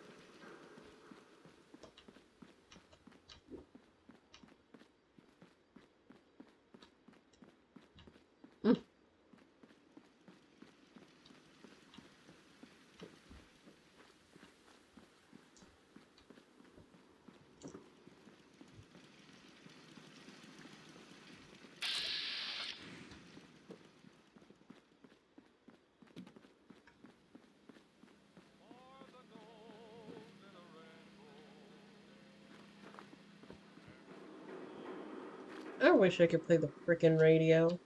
S1: I wish I could play the frickin' radio.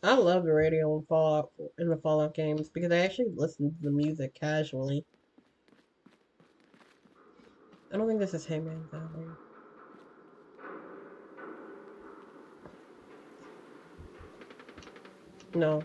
S1: I love the radio in the Fallout games because I actually listen to the music casually. I don't think this is Hangman Valley. No.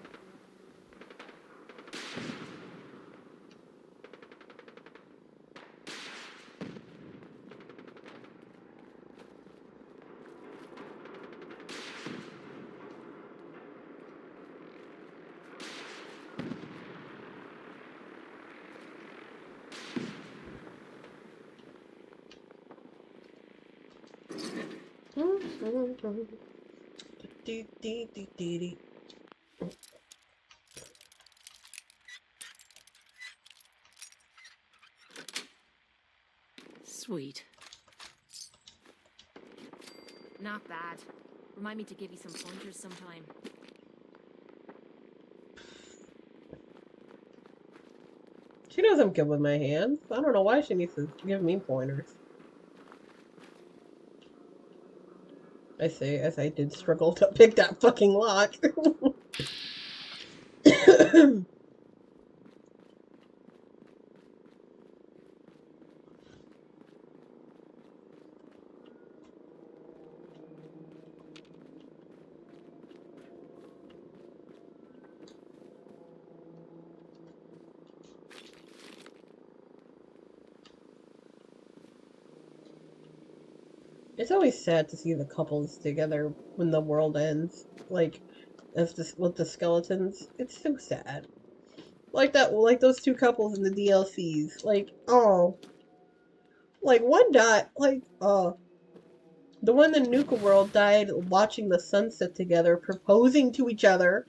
S8: Sweet.
S9: Not bad. Remind me to give you some pointers sometime.
S1: She knows I'm good with my hands. I don't know why she needs to give me pointers. I say as I did struggle to pick that fucking lock. It's always sad to see the couples together when the world ends. Like, as this with the skeletons. It's so sad. Like those two couples in the DLCs. Like, oh. Like, one died, the one in Nuka World died watching the sunset together, proposing to each other.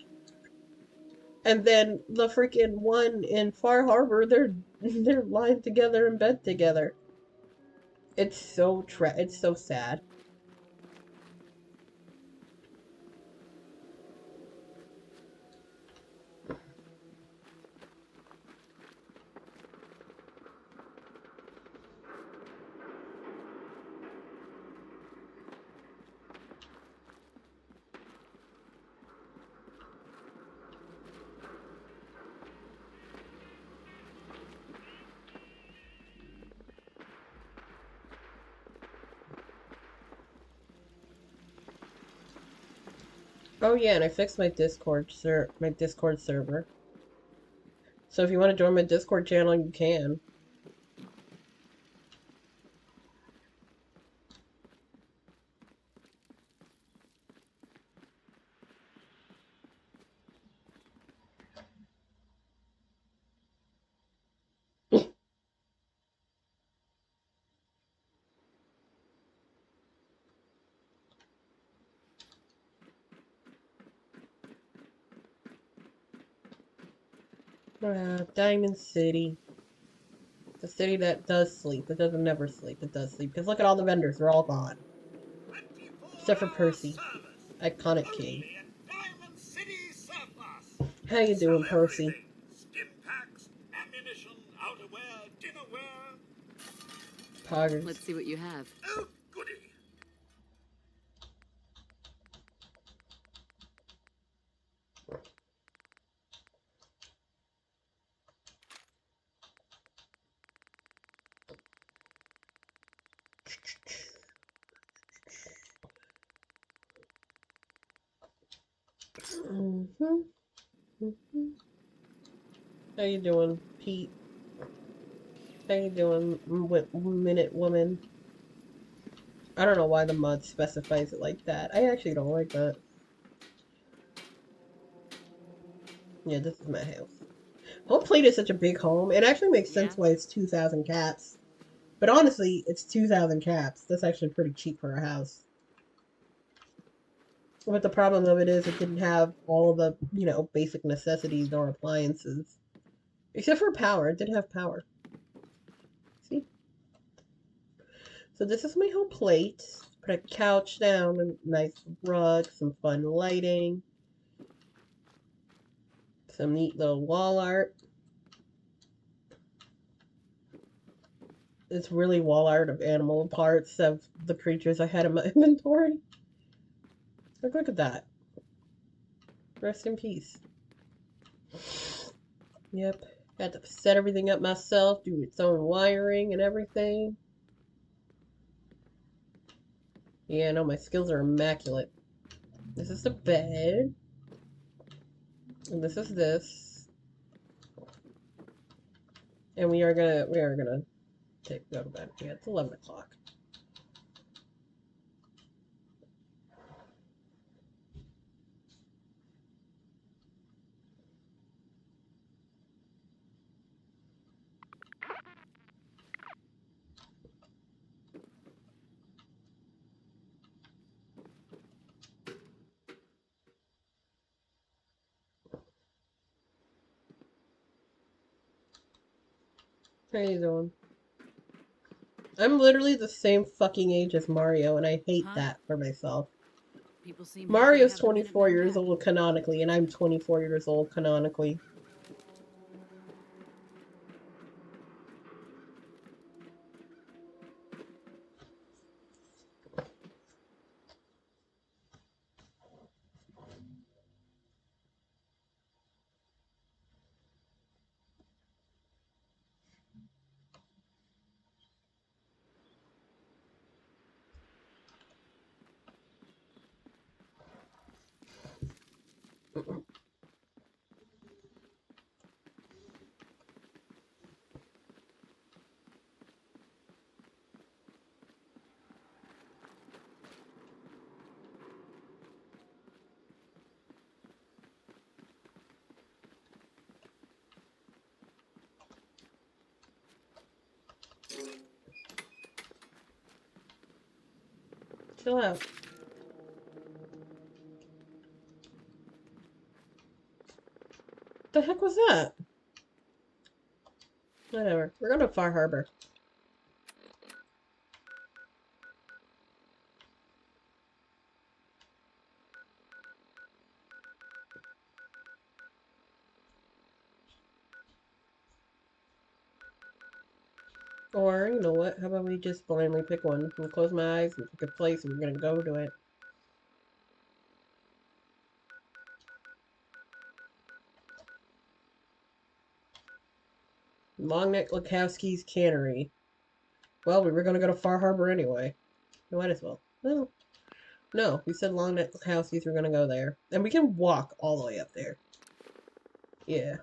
S1: And then the freaking one in Far Harbor, they're lying together in bed together. It's it's so sad. Oh yeah, and I fixed my Discord server. So if you want to join my Discord channel, you can. Diamond City. The city that does sleep. It doesn't never sleep. It does sleep. Because look at all the vendors. They're all gone. Except for Percy. Iconic King. How you doing, Percy?
S4: Stim packs, ammunition, outerwear, dinnerware.
S1: Poggers.
S2: Let's see what you have.
S4: Oh, goody.
S1: How you doing, Pete? How you doing, Minute Woman? I don't know why the mod specifies it like that. I actually don't like that. Yeah, this is my house. Home Plate is such a big home. It actually makes sense why it's 2,000 caps. But honestly, it's 2,000 caps. That's actually pretty cheap for a house. But the problem of it is it didn't have all of the, basic necessities or appliances. Except for power. It did have power. See? So this is my home plate. Put a couch down, a nice rug, some fun lighting. Some neat little wall art. It's really wall art of animal parts of the creatures I had in my inventory. Look at that. Rest in peace. Yep. Had to set everything up myself, do its own wiring and everything. Yeah, no, my skills are immaculate. This is the bed. And this is this. And we are gonna go to bed. Yeah, it's 11 o'clock. How you doing? I'm literally the same fucking age as Mario, and I hate
S8: Huh?
S1: that for myself.
S8: People seem
S1: Mario's
S8: happy to have the
S1: 24
S8: Minutemen
S1: years
S8: back.
S1: old canonically, and I'm 24 years old canonically. Chill out. The heck was that? Whatever. We're going to Far Harbor. Or, you know what? How about we just blindly pick one? We'll close my eyes and pick a place and we're going to go to it. Longneck Lakowski's Cannery. Well, we were going to go to Far Harbor anyway. We might as well. Well, no, we said Longneck Lakowski's, we're going to go there. And we can walk all the way up there. Yeah.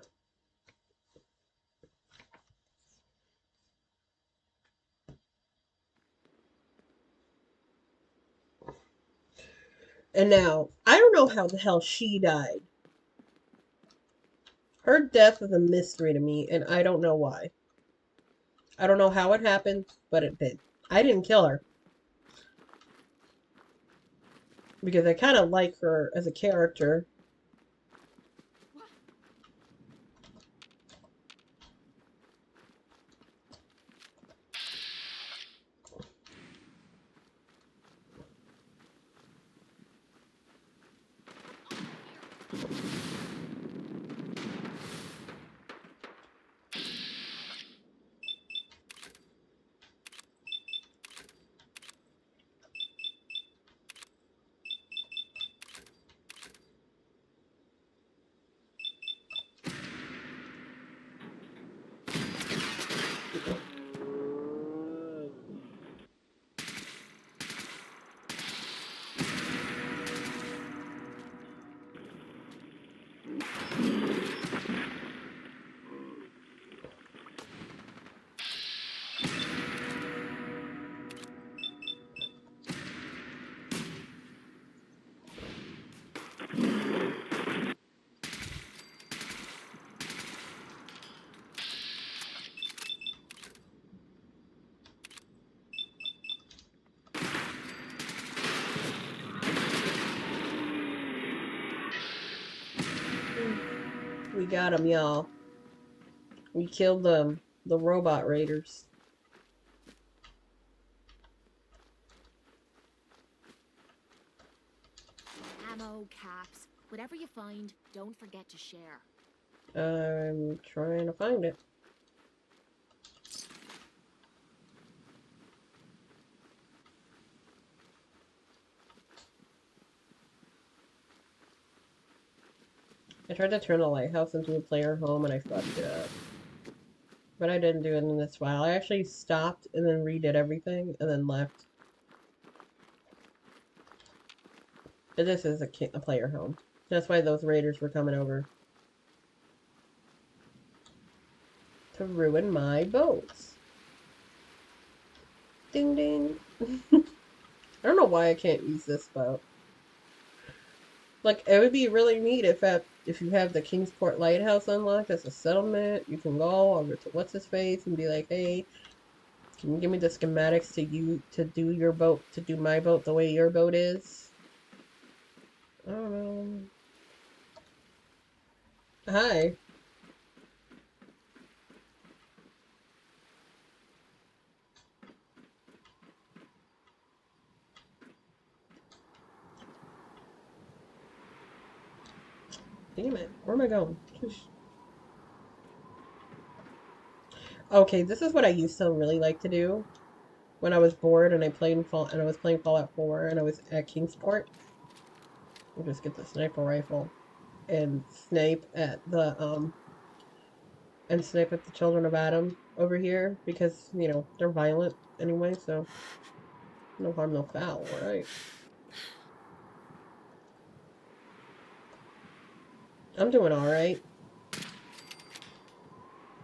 S1: And now, I don't know how the hell she died. Her death is a mystery to me, and I don't know why. I don't know how it happened, but it did. I didn't kill her. Because I kind of like her as a character. We got them, y'all. We killed them. The robot raiders.
S9: Ammo, caps, whatever you find, don't forget to share.
S1: I'm trying to find it. I tried to turn the lighthouse into a player home and I fucked it up. But I didn't do it in this file. I actually stopped and then redid everything and then left. But this is a player home. That's why those raiders were coming over. To ruin my boats. Ding ding. I don't know why I can't use this boat. Like, it would be really neat if you have the Kingsport Lighthouse unlocked as a settlement. You can go over to what's-his-face and be like, hey, can you give me the schematics to do your boat, to do my boat the way your boat is? I don't know. Hi. Damn it. Where am I going? Okay, this is what I used to really like to do when I was bored and I was playing Fallout 4 and I was at Kingsport. I'll just get the sniper rifle and snipe at the children of Adam over here because, you know, they're violent anyway, so no harm, no foul, right? I'm doing alright.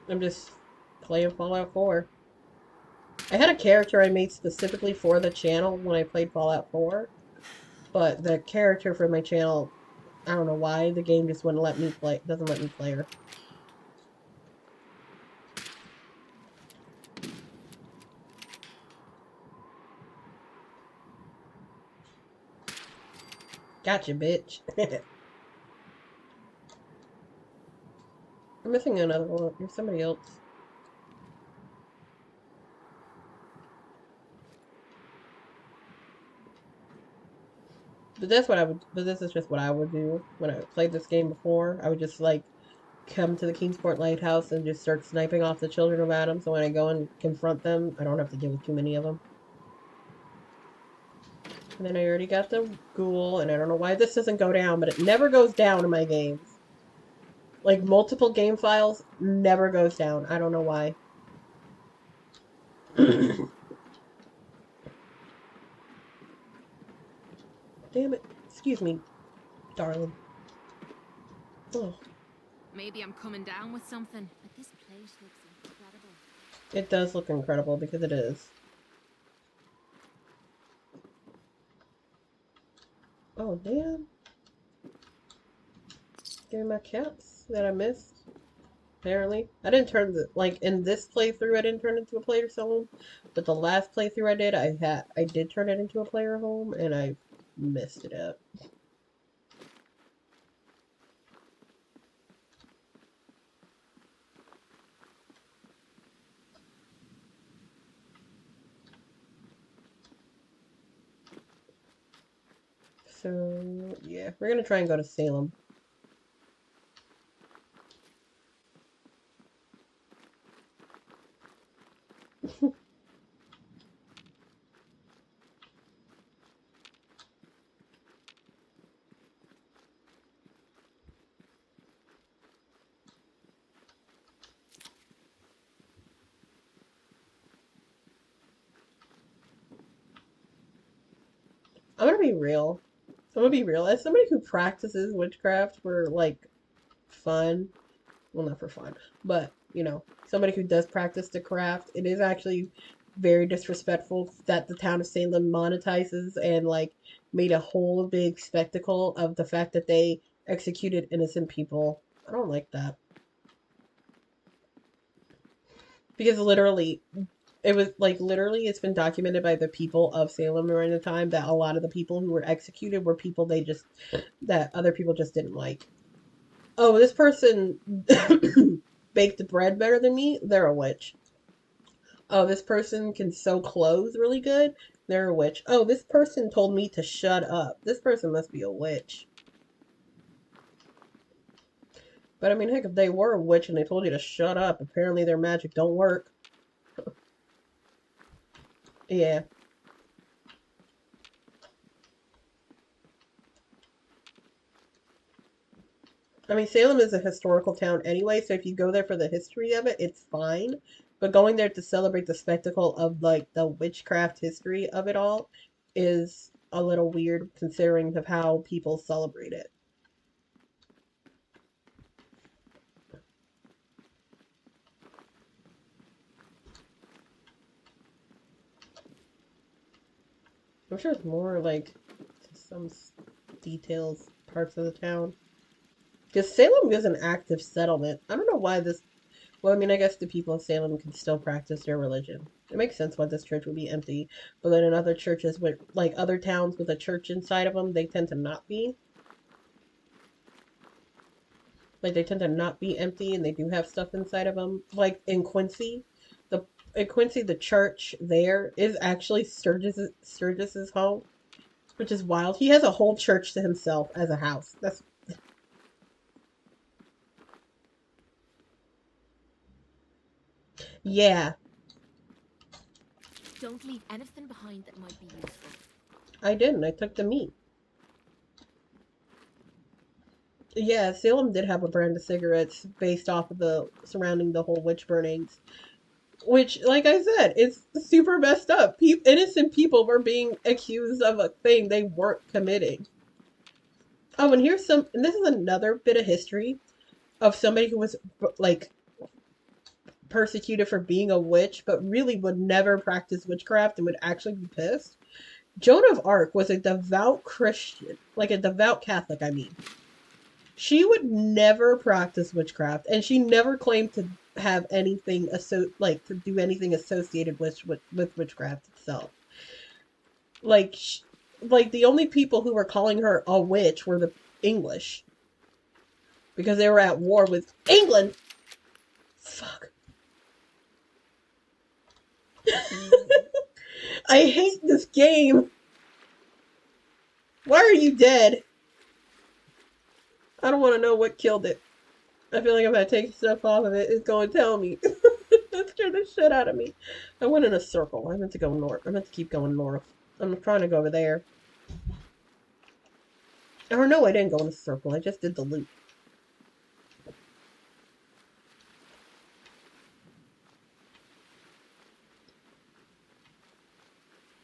S1: I'm just playing Fallout 4. I had a character I made specifically for the channel when I played Fallout 4, but the character for my channel, I don't know why, the game just wouldn't let me play, doesn't let me play her. Gotcha, bitch. I'm missing another one. There's somebody else. But this is just what I would do when I played this game before. I would just like come to the Kingsport Lighthouse and just start sniping off the children of Adam, so when I go and confront them, I don't have to deal with too many of them. And then I already got the ghoul, and I don't know why this doesn't go down, but it never goes down in my games. Like, multiple game files never goes down. I don't know why. Damn it. Excuse me, darling. Oh.
S9: Maybe I'm coming down with something, but this place looks incredible.
S1: It does look incredible, because it is. Oh, damn. Give me my caps that I missed. Apparently. I didn't turn like, in this playthrough, I didn't turn it into a player home. But the last playthrough I did, I did turn it into a player home, and I messed it up. So, yeah. We're gonna try and go to Salem. I'm gonna be real. I'm gonna be real. As somebody who practices witchcraft for, like, fun, well, not for fun, but, you know, somebody who does practice the craft, it is actually very disrespectful that the town of Salem monetizes and, like, made a whole big spectacle of the fact that they executed innocent people. I don't like that. Because literally, it was, like, literally, it's been documented by the people of Salem during the time that a lot of the people who were executed were people that other people just didn't like. Oh, this person baked the bread better than me? They're a witch. Oh, this person can sew clothes really good? They're a witch. Oh, this person told me to shut up. This person must be a witch. But I mean, heck, if they were a witch and they told you to shut up, apparently their magic don't work. Yeah. I mean, Salem is a historical town anyway, so if you go there for the history of it, it's fine. But going there to celebrate the spectacle of like the witchcraft history of it all is a little weird considering of how people celebrate it. I'm sure it's more like some details, parts of the town. Because Salem is an active settlement. I don't know why this. Well, I mean, I guess the people of Salem can still practice their religion. It makes sense why this church would be empty. But then in other churches, with like other towns with a church inside of them, they tend to not be. Like they tend to not be empty, and they do have stuff inside of them. Like in Quincy, the church there is actually Sturgis's home, which is wild. He has a whole church to himself as a house. That's yeah.
S9: Don't leave anything behind that might be useful.
S1: I didn't. I took the meat. Yeah, Salem did have a brand of cigarettes based off of the surrounding the whole witch burnings. Which, like I said, it's super messed up. Innocent people were being accused of a thing they weren't committing. Oh, and and this is another bit of history of somebody who was, like, persecuted for being a witch, but really would never practice witchcraft and would actually be pissed. Joan of Arc was a devout Christian, like a devout Catholic, I mean. She would never practice witchcraft, and she never claimed to have anything to do anything associated with witchcraft itself. Like, like the only people who were calling her a witch were the English, because they were at war with England. Fuck. I hate this game. Why are you dead? I don't want to know what killed it. I feel like if I take stuff off of it, it's going to tell me. That scared the shit out of me. I went in a circle. I meant to go north. I meant to keep going north. I'm trying to go over there. Or no, I didn't go in a circle. I just did the loop.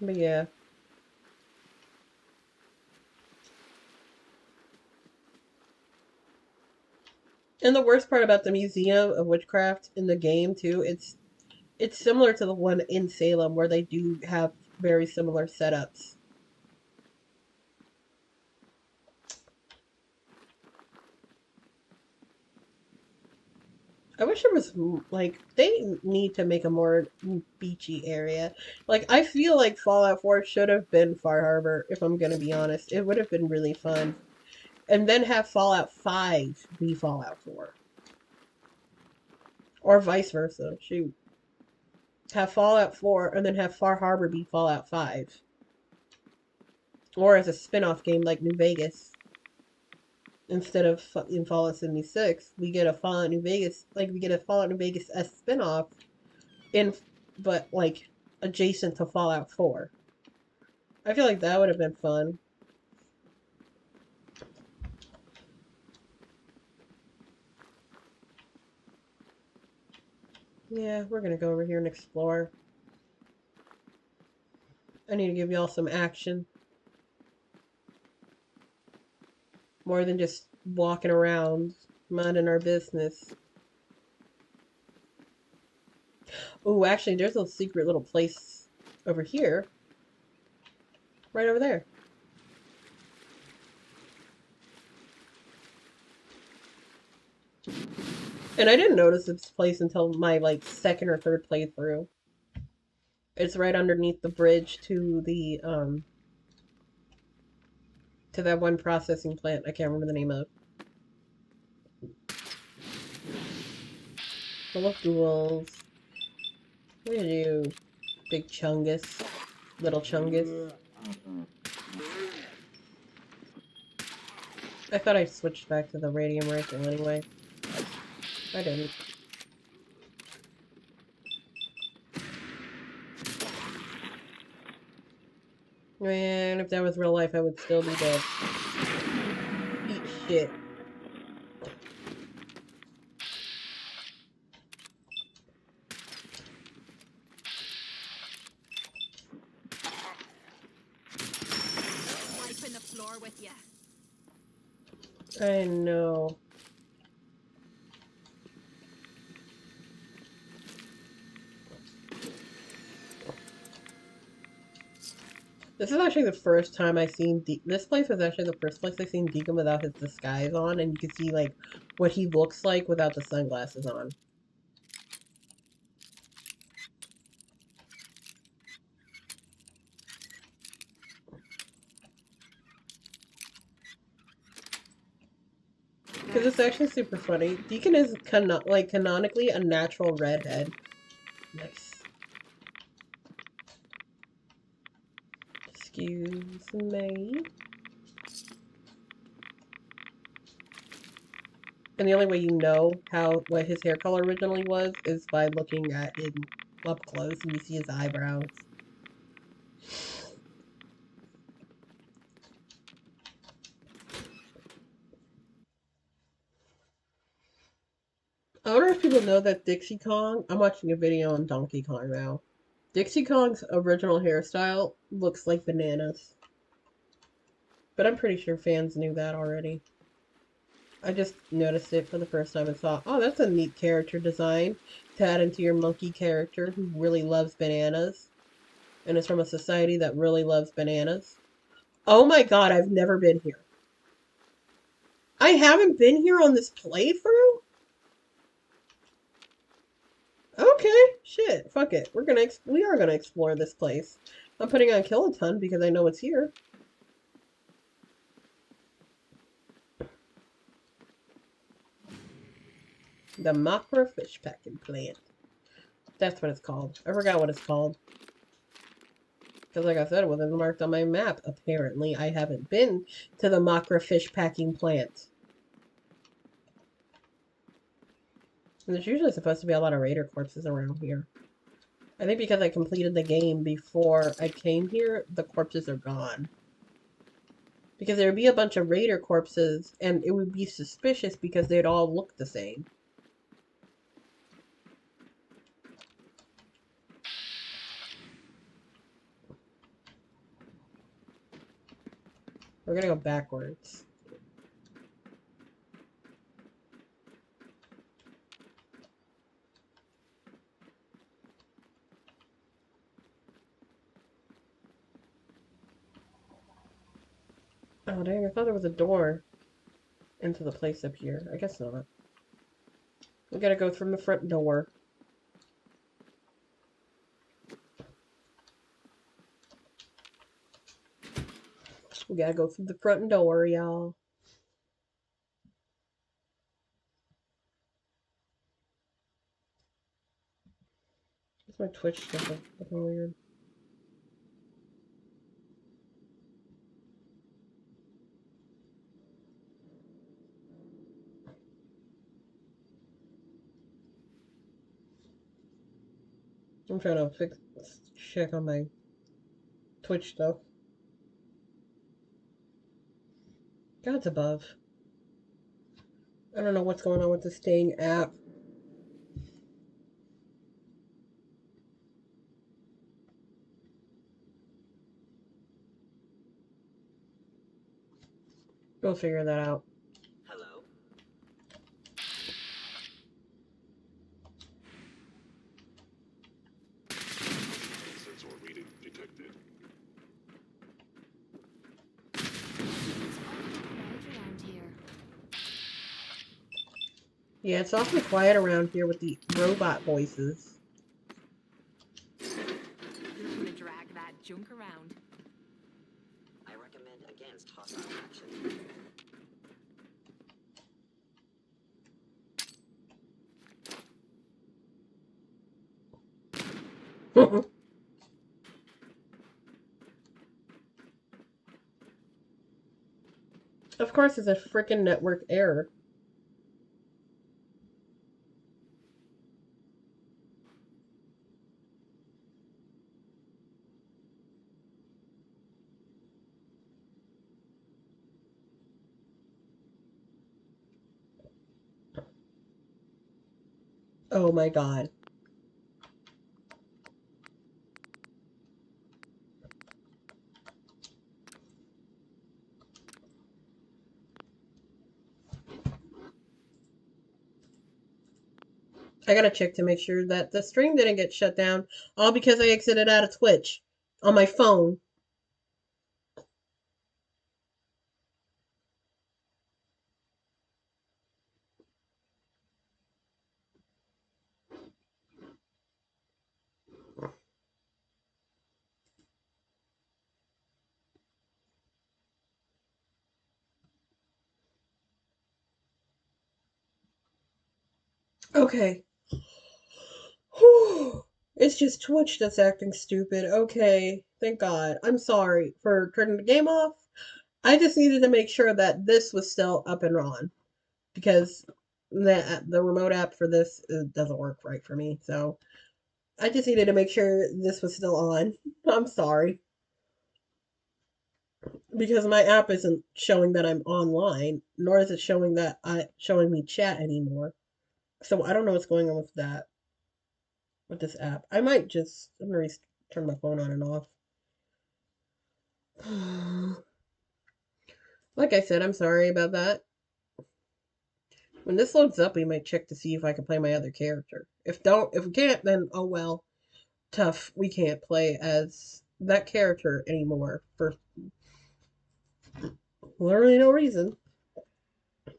S1: But yeah. And the worst part about the Museum of Witchcraft in the game too, it's similar to the one in Salem where they do have very similar setups. I wish there was, like, they need to make a more beachy area. Like, I feel like Fallout 4 should have been Far Harbor, if I'm gonna be honest. It would have been really fun. And then have Fallout 5 be Fallout 4. Or vice versa. Shoot. Have Fallout 4 and then have Far Harbor be Fallout 5. Or as a spin-off game like New Vegas. Instead of in Fallout 76, we get a Fallout New Vegas, like we get a Fallout New Vegas S spin-off but like adjacent to Fallout 4. I feel like that would have been fun. Yeah, we're gonna go over here and explore. I need to give y'all some action. More than just walking around, minding our business. Oh, actually, there's a secret little place over here. Right over there. And I didn't notice this place until my, like, second or third playthrough. It's right underneath the bridge to the, to that one processing plant I can't remember the name of. Full of ghouls. Look at you, big chungus. Little chungus. I thought I switched back to the radium rifle anyway. I didn't. Man, if that was real life, I would still be dead. Eat shit. I know. This is actually the first time I've seen this place was actually the first place I've seen Deacon without his disguise on, and you can see like what he looks like without the sunglasses on. Because it's actually super funny. Deacon is canonically a natural redhead. Nice. Excuse me. And the only way you know what his hair color originally was is by looking at him up close and you see his eyebrows. I wonder if people know that Dixie Kong, I'm watching a video on Donkey Kong now. Dixie Kong's original hairstyle looks like bananas. But I'm pretty sure fans knew that already. I just noticed it for the first time and thought, oh, that's a neat character design to add into your monkey character who really loves bananas and is from a society that really loves bananas. Oh my god, I've never been here. I haven't been here on this playthrough? Okay, shit, fuck it. We are gonna explore this place. I'm putting on Kiloton because I know it's here. The Macro Fish Packing Plant. That's what it's called. I forgot what it's called. Because like I said, it wasn't marked on my map. Apparently, I haven't been to the Macro Fish Packing Plant. And there's usually supposed to be a lot of raider corpses around here. I think because I completed the game before I came here, the corpses are gone. Because there would be a bunch of raider corpses, and it would be suspicious because they'd all look the same. We're gonna go backwards. Oh dang, I thought there was a door into the place up here. I guess not. We gotta go from the front door. We gotta go through the front door, y'all. What's my Twitch stuff looking weird? I'm trying to check on my Twitch stuff. God's above. I don't know what's going on with this dang app. We'll figure that out.
S6: Hello?
S10: Sensor reading detected.
S1: Yeah, it's awfully quiet around here with the robot voices.
S9: You're gonna drag that junk around.
S6: I recommend against hostile action.
S1: Of course, it's a freaking network error. Oh my god. I gotta check to make sure that the stream didn't get shut down, all because I exited out of Twitch on my phone. Okay. Whew. It's just Twitch that's acting stupid. Okay. Thank God. I'm sorry for turning the game off. I just needed to make sure that this was still up and on because the remote app for this doesn't work right for me. So I just needed to make sure this was still on. I'm sorry. Because my app isn't showing that I'm online, nor is it showing that showing me chat anymore. So I don't know what's going on with that, with this app. I'm gonna turn my phone on and off. Like I said, I'm sorry about that. When this loads up, we might check to see if I can play my other character. If we can't, then oh well. Tough. We can't play as that character anymore for literally no reason.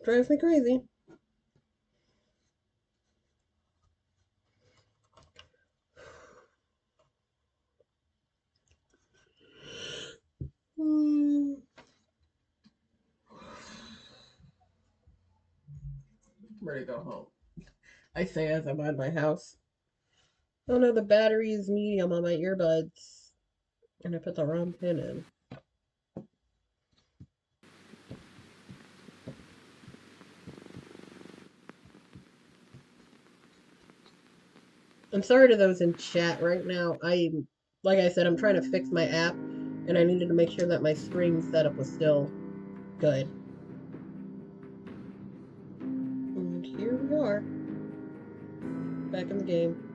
S1: Drives me crazy. Ready to go home. I say as I'm at my house. Oh no, the battery is medium on my earbuds. And I put the wrong pin in. I'm sorry to those in chat right now. Like I said, I'm trying to fix my app, and I needed to make sure that my stream setup was still good. And here we are. Back in the game.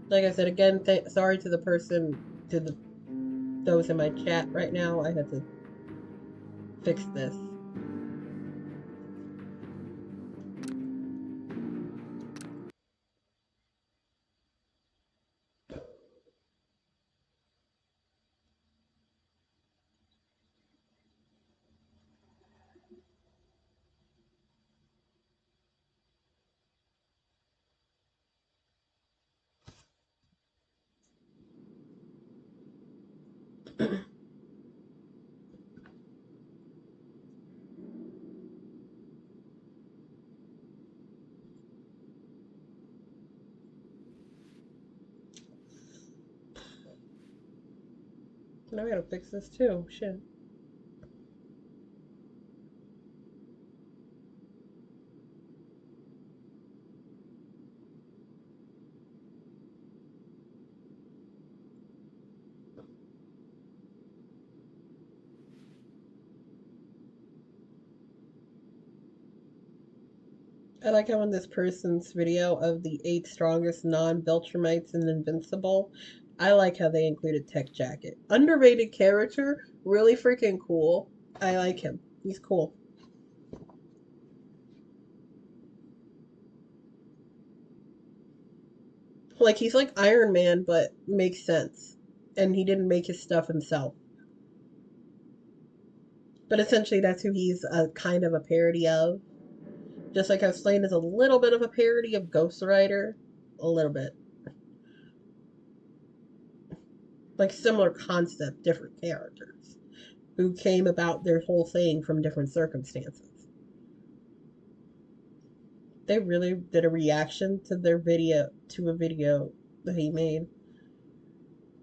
S1: Like I said, again, sorry to the person, to those in my chat right now. I had to fix this. Now I gotta fix this too. Shit. I like how in this person's video of the 8 strongest non-Beltramites in Invincible, I like how they included Tech Jacket. Underrated character, really freaking cool. I like him. He's cool. Like, he's like Iron Man, but makes sense. And he didn't make his stuff himself. But essentially, that's who he's a kind of a parody of. Just like how Slane is a little bit of a parody of Ghost Rider. A little bit. Like, similar concept, different characters. Who came about their whole thing from different circumstances. They really did a reaction to their video, to a video that he made.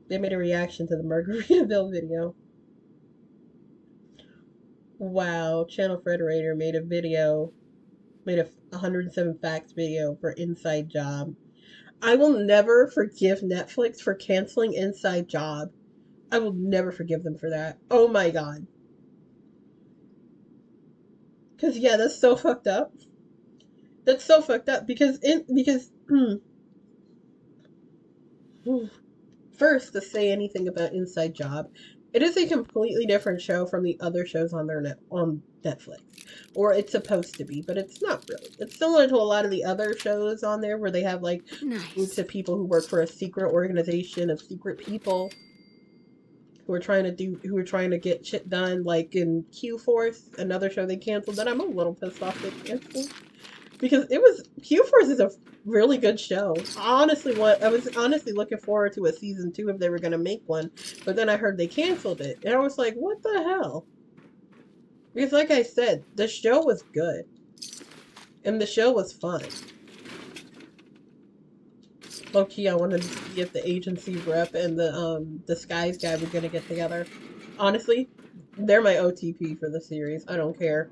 S1: They made a reaction to the Margaritaville video. Wow, Channel Frederator made a video, made a 107 Facts video for Inside Job. I will never forgive Netflix for canceling Inside Job. I will never forgive them for that. Oh my god. Because, yeah, that's so fucked up. That's so fucked up because first, to say anything about Inside Job, It is a completely different show from the other shows on on Netflix, or it's supposed to be, but it's not really. It's similar to a lot of the other shows on there where they have like groups of people who work for a secret organization of secret people who are trying to get shit done. Like in Q Force, another show they canceled that I'm a little pissed off they canceled because Q Force is a really good show. I was honestly looking forward to a season 2 if they were gonna make one, but then I heard they canceled it, and I was like, what the hell? Because like I said, the show was good, and the show was fun. Low key, I wanted to see if the agency rep and the Disguise guy were gonna get together. Honestly, they're my OTP for the series. I don't care.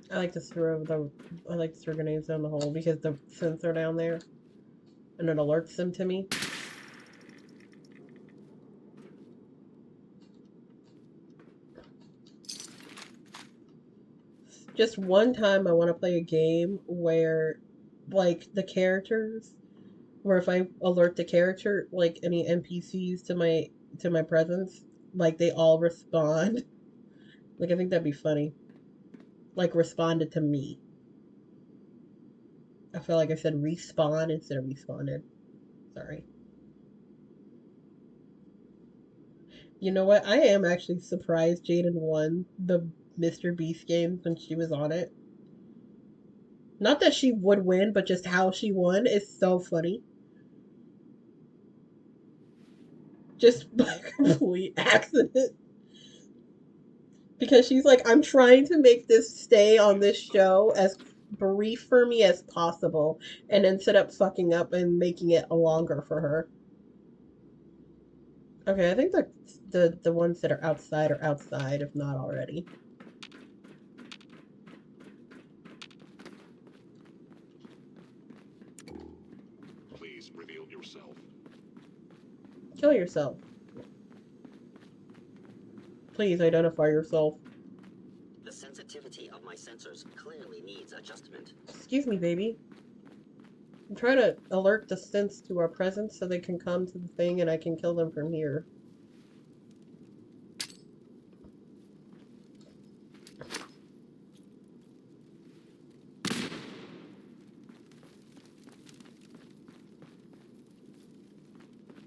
S1: I like to throw grenades down the hole because the synths are down there, and it alerts them to me. Just one time I want to play a game where, like, the characters, where if I alert the character, like, any NPCs to my presence, like, they all respond. Like, I think that'd be funny. Like, responded to me. I feel like I said respawn instead of responded. Sorry. You know what? I am actually surprised Jaden won the Mr. Beast games when she was on it. Not that she would win, but just how she won is so funny. Just by complete accident. Because she's like, I'm trying to make this stay on this show as brief for me as possible, and ended up fucking up and making it longer for her. Okay, I think the ones that are outside, if not already.
S10: Please reveal yourself.
S1: Kill yourself. Please identify yourself.
S11: The sensitivity of my sensors clearly needs adjustment.
S1: Excuse me, baby. I'm trying to alert the synths to our presence so they can come to the thing and I can kill them from here.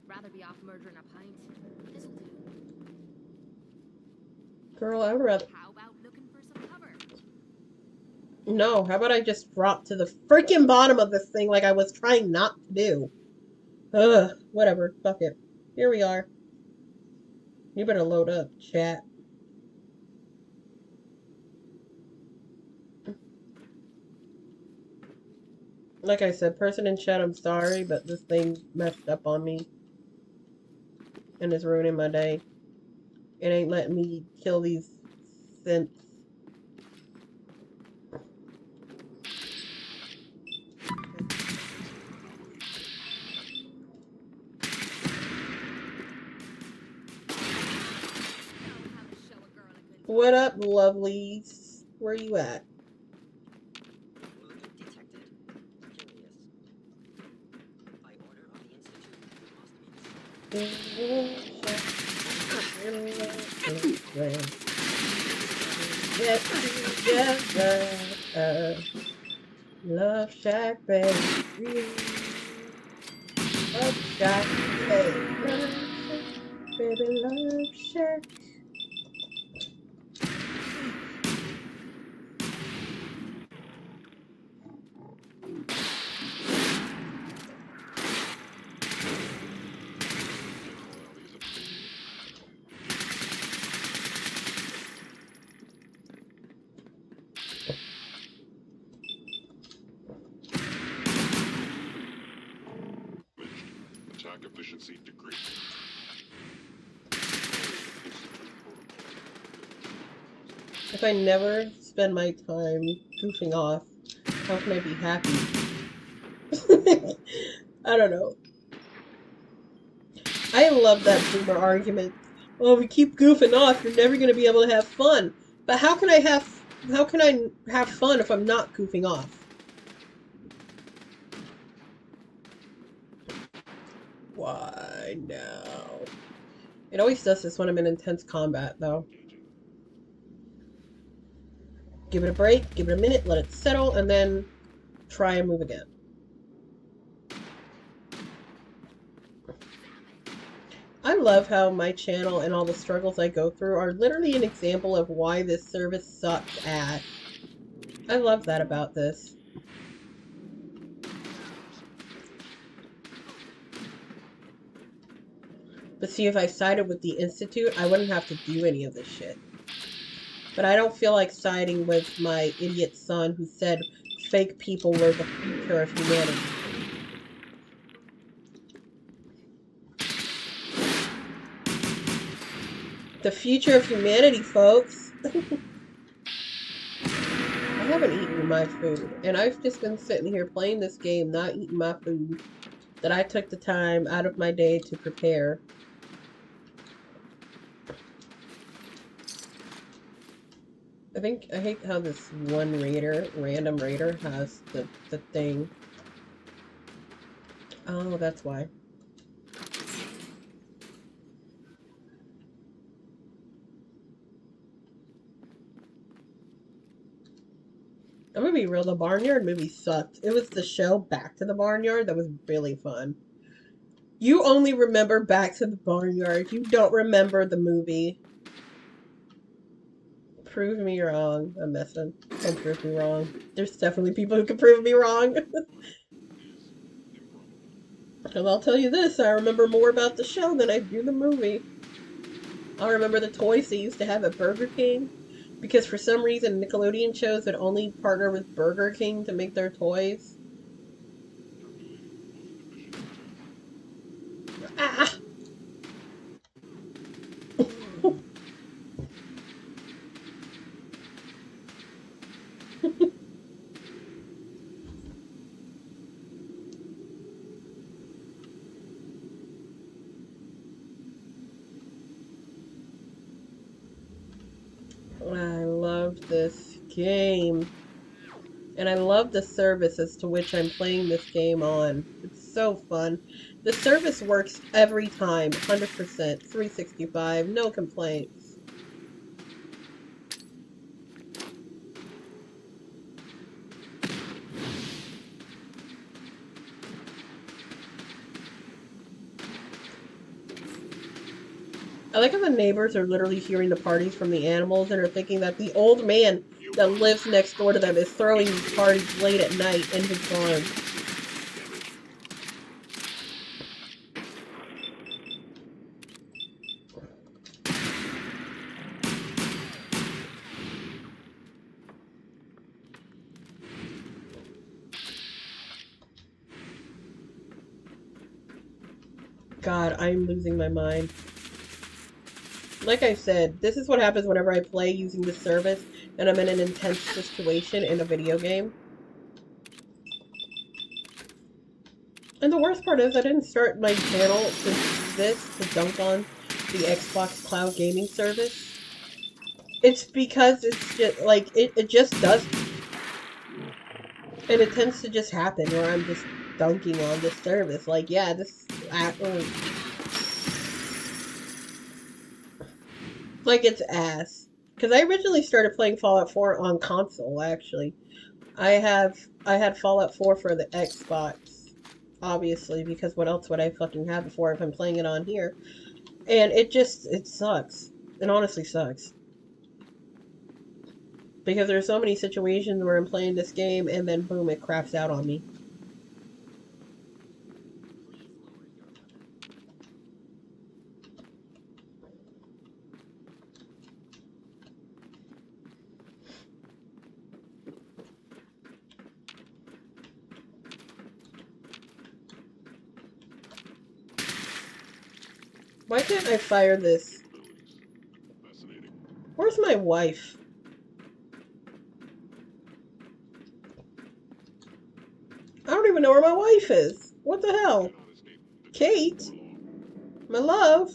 S9: Rather be off murdering a pint. This'll do.
S1: Girl, I would rather...
S9: How about looking for some cover?
S1: No, how about I just drop to the freaking bottom of this thing like I was trying not to do? Ugh, whatever. Fuck it. Here we are. You better load up, chat. Like I said, person in chat, I'm sorry, but this thing messed up on me. And it's ruining my day. It ain't letting me kill these synths. What up, lovelies? Where you at?
S11: Detected. Curious. By order of the Institute,
S1: Get together, Love Shack, baby. Love Shack, baby, Love Shack.
S10: Attack efficiency decreased.
S1: If I never spend my time goofing off, how can I be happy? I don't know. I love that boomer argument. oh, if we keep goofing off, you're never gonna be able to have fun. But how can I have fun if I'm not goofing off? Why no? It always does this when I'm in intense combat, though. Give it a break, give it a minute, let it settle, and then try and move again. I love how my channel and all the struggles I go through are literally an example of why this service sucks ass. I love that about this. But see, if I sided with the Institute, I wouldn't have to do any of this shit. But I don't feel like siding with my idiot son who said fake people were the future of humanity. The future of humanity, folks. I haven't eaten my food, and I've just been sitting here playing this game, not eating my food that I took the time out of my day to prepare. I hate how this one random raider, has the thing. Oh, that's why. I'm gonna be real, the Barnyard movie sucked. It was the show Back to the Barnyard that was really fun. You only remember Back to the Barnyard. You don't remember the movie. Prove me wrong. I'm messing. Don't prove me wrong. There's definitely people who can prove me wrong. And I'll tell you this, I remember more about the show than I do the movie. I remember the toys they used to have at Burger King. Because for some reason, Nickelodeon shows would only partner with Burger King to make their toys. Ah! I love this game. And I love the service as to which I'm playing this game on. It's so fun. The service works every time, 100%, 365, no complaints. I like how the neighbors are literally hearing the parties from the animals and are thinking that the old man that lives next door to them is throwing these parties late at night in his barn. God, I'm losing my mind. Like I said, this is what happens whenever I play using the service and I'm in an intense situation in a video game. And the worst part is I didn't start my channel to dunk on the Xbox Cloud Gaming service. It's because it's just, like, it just does. And it tends to just happen where I'm just dunking on this service. Like, yeah, this... like, it's ass. Because I originally started playing Fallout 4 on console, actually. I had Fallout 4 for the Xbox, obviously, because what else would I fucking have it for if I'm playing it on here? And it sucks. It honestly sucks. Because there's so many situations where I'm playing this game and then boom, it craps out on me. Why can't I fire this? Where's my wife? I don't even know where my wife is. What the hell? Kate? My love?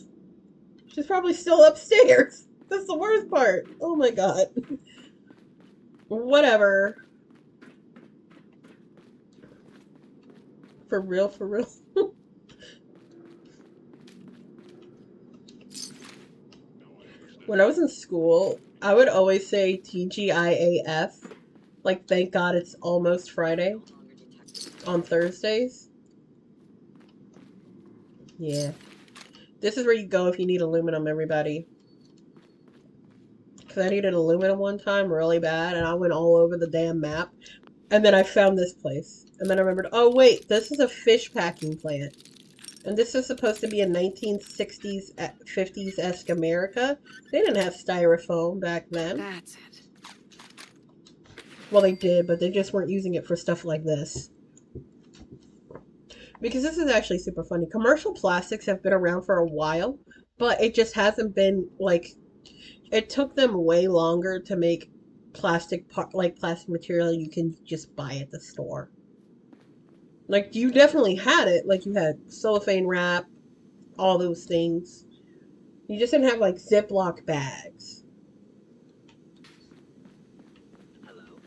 S1: She's probably still upstairs. That's the worst part. Oh my god. Whatever. For real, for real. When I was in school, I would always say TGIAF. Like, thank God it's almost Friday. On Thursdays. Yeah. This is where you go if you need aluminum, everybody. Because I needed aluminum one time really bad, and I went all over the damn map. And then I found this place. And then I remembered, oh wait, this is a fish packing plant. And this is supposed to be a 1960s, 50s-esque America. They didn't have styrofoam back then.
S2: That's it.
S1: Well, they did, but they just weren't using it for stuff like this. Because this is actually super funny. Commercial plastics have been around for a while, but it just hasn't been, like... It took them way longer to make plastic material you can just buy at the store. Like, you definitely had it. Like, you had cellophane wrap, all those things. You just didn't have, like, Ziploc bags.
S11: Hello?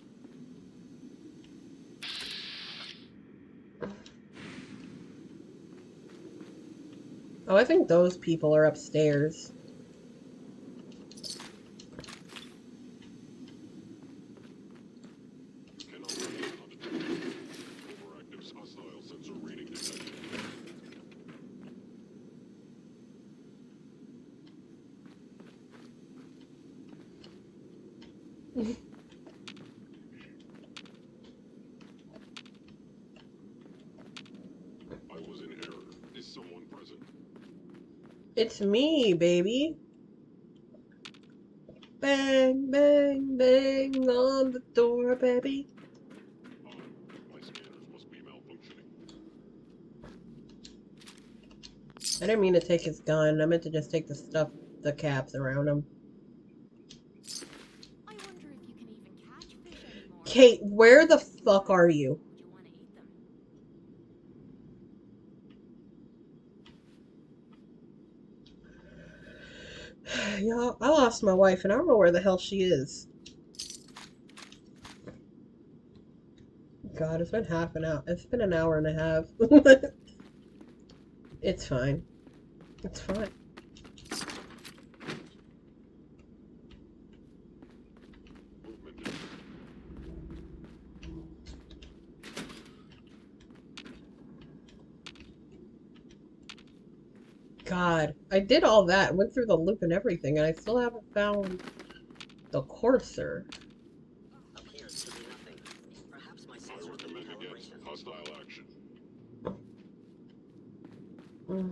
S1: Oh, I think those people are upstairs.
S10: Overactive hostile sensor reading detected. I was in error. Is someone present?
S1: It's me, baby. Bang, bang, bang on the door, baby.
S10: My scanners must be malfunctioning.
S1: I didn't mean to take his gun. I meant to just take the stuff, the caps around him.
S9: I wonder if you can even catch fish anymore.
S1: Kate, where the fuck are you?
S9: Do you want to eat them?
S1: Yeah, I lost my wife and I don't know where the hell she is. God, it's been half an hour. It's been an hour and a half. It's fine. It's fine.
S10: Movement.
S1: God, I did all that, went through the loop and everything, and I still haven't found the courser.
S11: Appears to be nothing. Perhaps my
S10: I
S11: sensors need
S10: recommend against
S11: calibration.
S10: hostile action.
S1: Mm.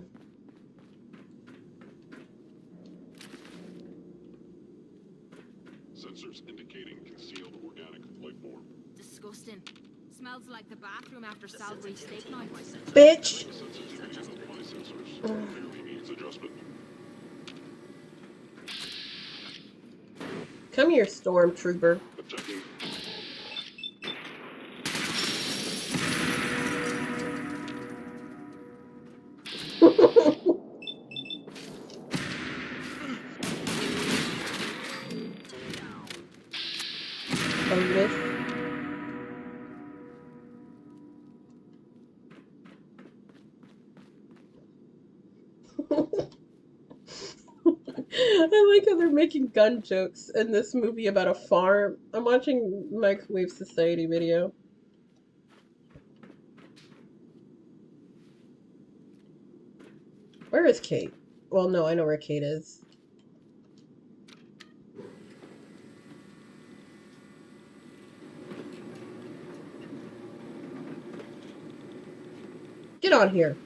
S10: Sensors indicating concealed organic life form.
S9: Disgusting. Smells like the bathroom after Salisbury steak night.
S1: Bitch!
S10: The sensitivity of my sensors clearly needs adjustment.
S1: Come here, Stormtrooper.
S10: Attacking.
S1: Bonus. I like how they're making gun jokes in this movie about a farm. I'm watching Microwave Society video. Where is Kate? Well, no, I know where Kate is. Get on here.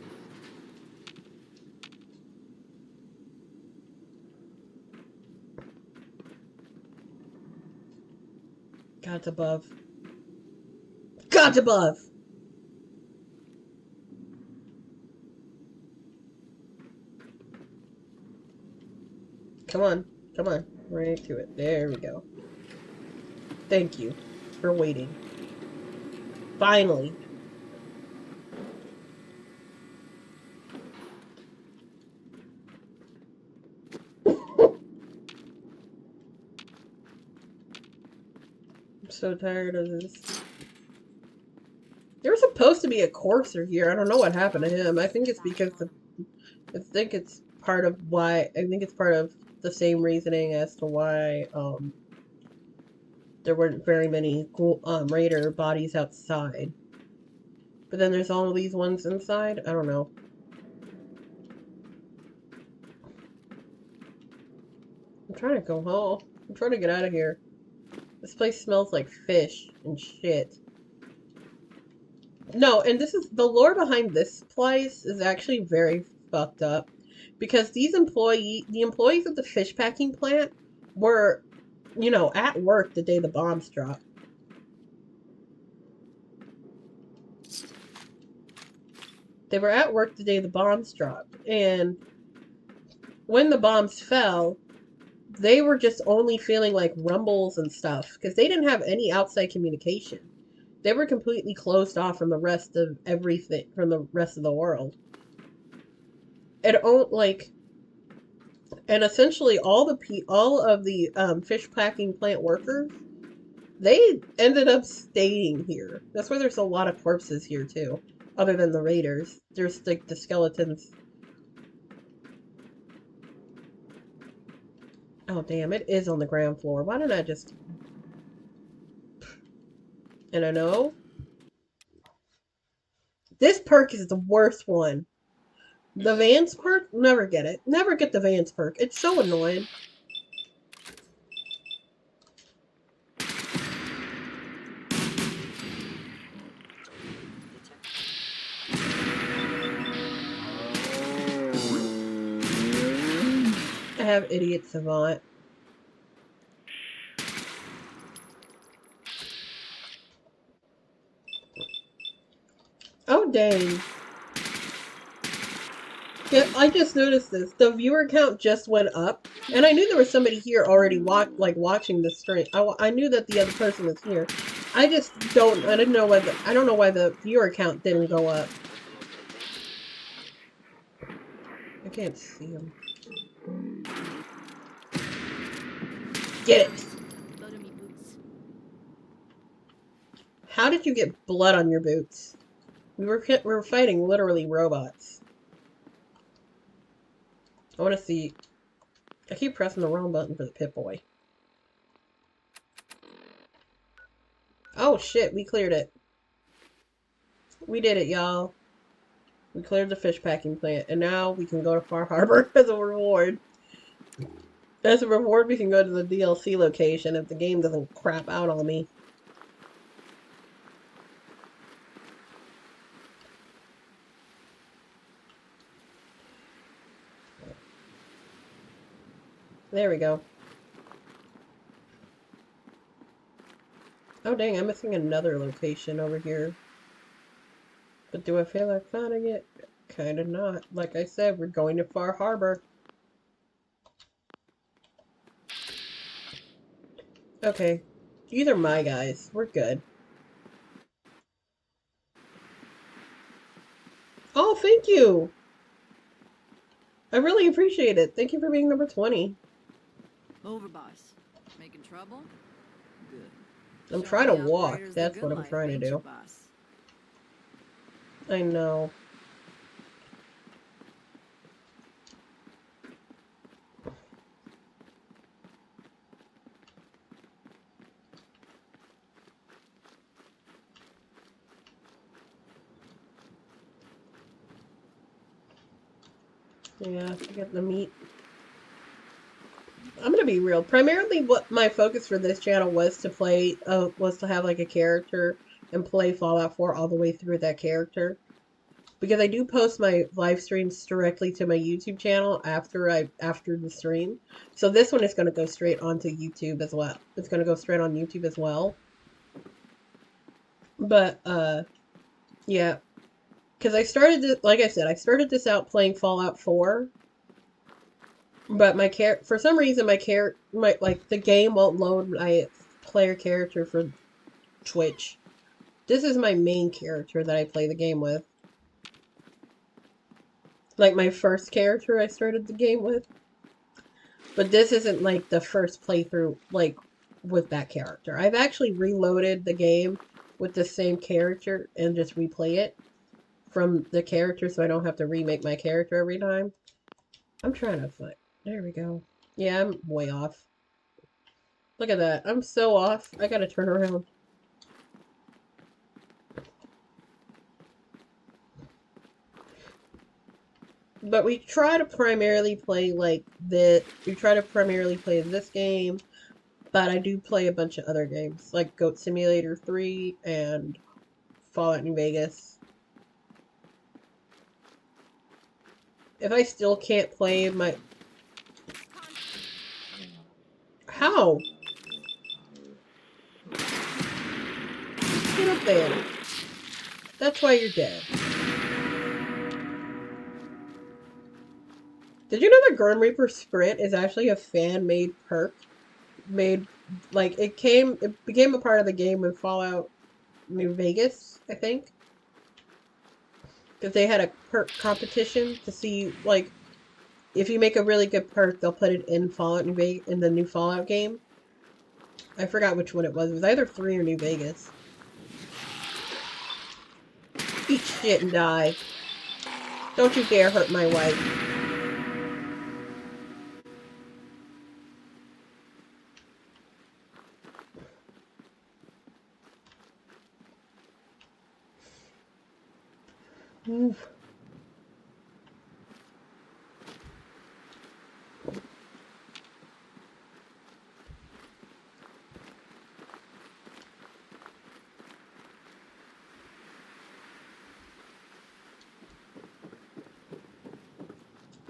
S1: God's above. God's above! Come on. Come on. Right to it. There we go. Thank you for waiting. Finally. so tired of this. There was supposed to be a courser here. I don't know what happened to him. I think it's because I think it's part of why. I think it's part of the same reasoning as to why there weren't very many raider bodies outside. But then there's all these ones inside. I don't know. I'm trying to go home. I'm trying to get out of here. This place smells like fish and shit. No, and this is the lore behind this place is actually very fucked up. Because the employees of the fish packing plant were, you know, at work the day the bombs dropped. They were at work the day the bombs dropped. And when the bombs fell, they were just only feeling like rumbles and stuff. Because they didn't have any outside communication. They were completely closed off from the rest of everything, from the rest of the world. And essentially all of the fish packing plant workers, they ended up staying here. That's why there's a lot of corpses here too, other than the raiders. There's like the skeletons. Oh damn, it is on the ground floor. Why didn't I just... And I know this perk is the worst one. The Vance perk? Never get it. Never get the Vance perk. It's so annoying. I have Idiot Savant. Oh dang. Yeah, I just noticed this. The viewer count just went up, and I knew there was somebody here already watching the stream. I knew that the other person was here. I don't know why the viewer count didn't go up. I can't see him. Get it. How did you get blood on your boots? We were fighting literally robots. I want to see. I keep pressing the wrong button for the Pip-Boy. Oh shit, we cleared it. We did it, y'all. We cleared the fish packing plant, and now we can go to Far Harbor as a reward. As a reward, we can go to the DLC location if the game doesn't crap out on me. There we go. Oh dang, I'm missing another location over here. But do I feel like finding it? Kinda not. Like I said, we're going to Far Harbor. Okay. These are my guys. We're good. Oh, thank you! I really appreciate it. Thank you for being number 20.
S2: Over, boss. Making trouble? Good.
S1: I'm trying to walk. That's what I'm trying to do. I know. Yeah, I get the meat. I'm gonna be real. Primarily, what my focus for this channel was to have like a character and play Fallout 4 all the way through that character. Because I do post my live streams directly to my YouTube channel after the stream. So this one is gonna go straight onto YouTube as well. It's gonna go straight on YouTube as well. But yeah. Because I started this, like I said, I started this out playing Fallout 4. But for some reason, the game won't load my player character for Twitch. This is my main character that I play the game with. Like my first character I started the game with. But this isn't like the first playthrough, like with that character. I've actually reloaded the game with the same character and just replay it from the character so I don't have to remake my character every time. I'm trying to find. There we go. Yeah, I'm way off. Look at that. I'm so off. I gotta turn around. But we try to primarily play like this. We try to primarily play this game, but I do play a bunch of other games like Goat Simulator 3 and Fallout New Vegas. If I still can't play my... How? Get up there. That's why you're dead. Did you know that Grim Reaper Sprint is actually a fan-made perk? Made, like, it became a part of the game in Fallout New Vegas, I think. Because they had a perk competition to see, like, if you make a really good perk, they'll put it in Fallout New Vegas, in the new Fallout game. I forgot which one it was. It was either 3 or New Vegas. Eat shit and die. Don't you dare hurt my wife. Oof.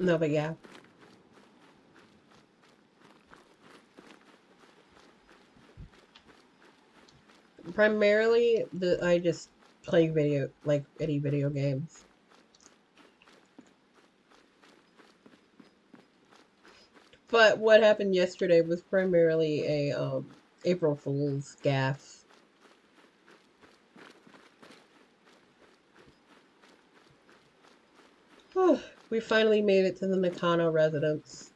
S1: No, but yeah. Primarily, I just play any video games. But what happened yesterday was primarily a April Fool's gaffe. We finally made it to the Nakano residence.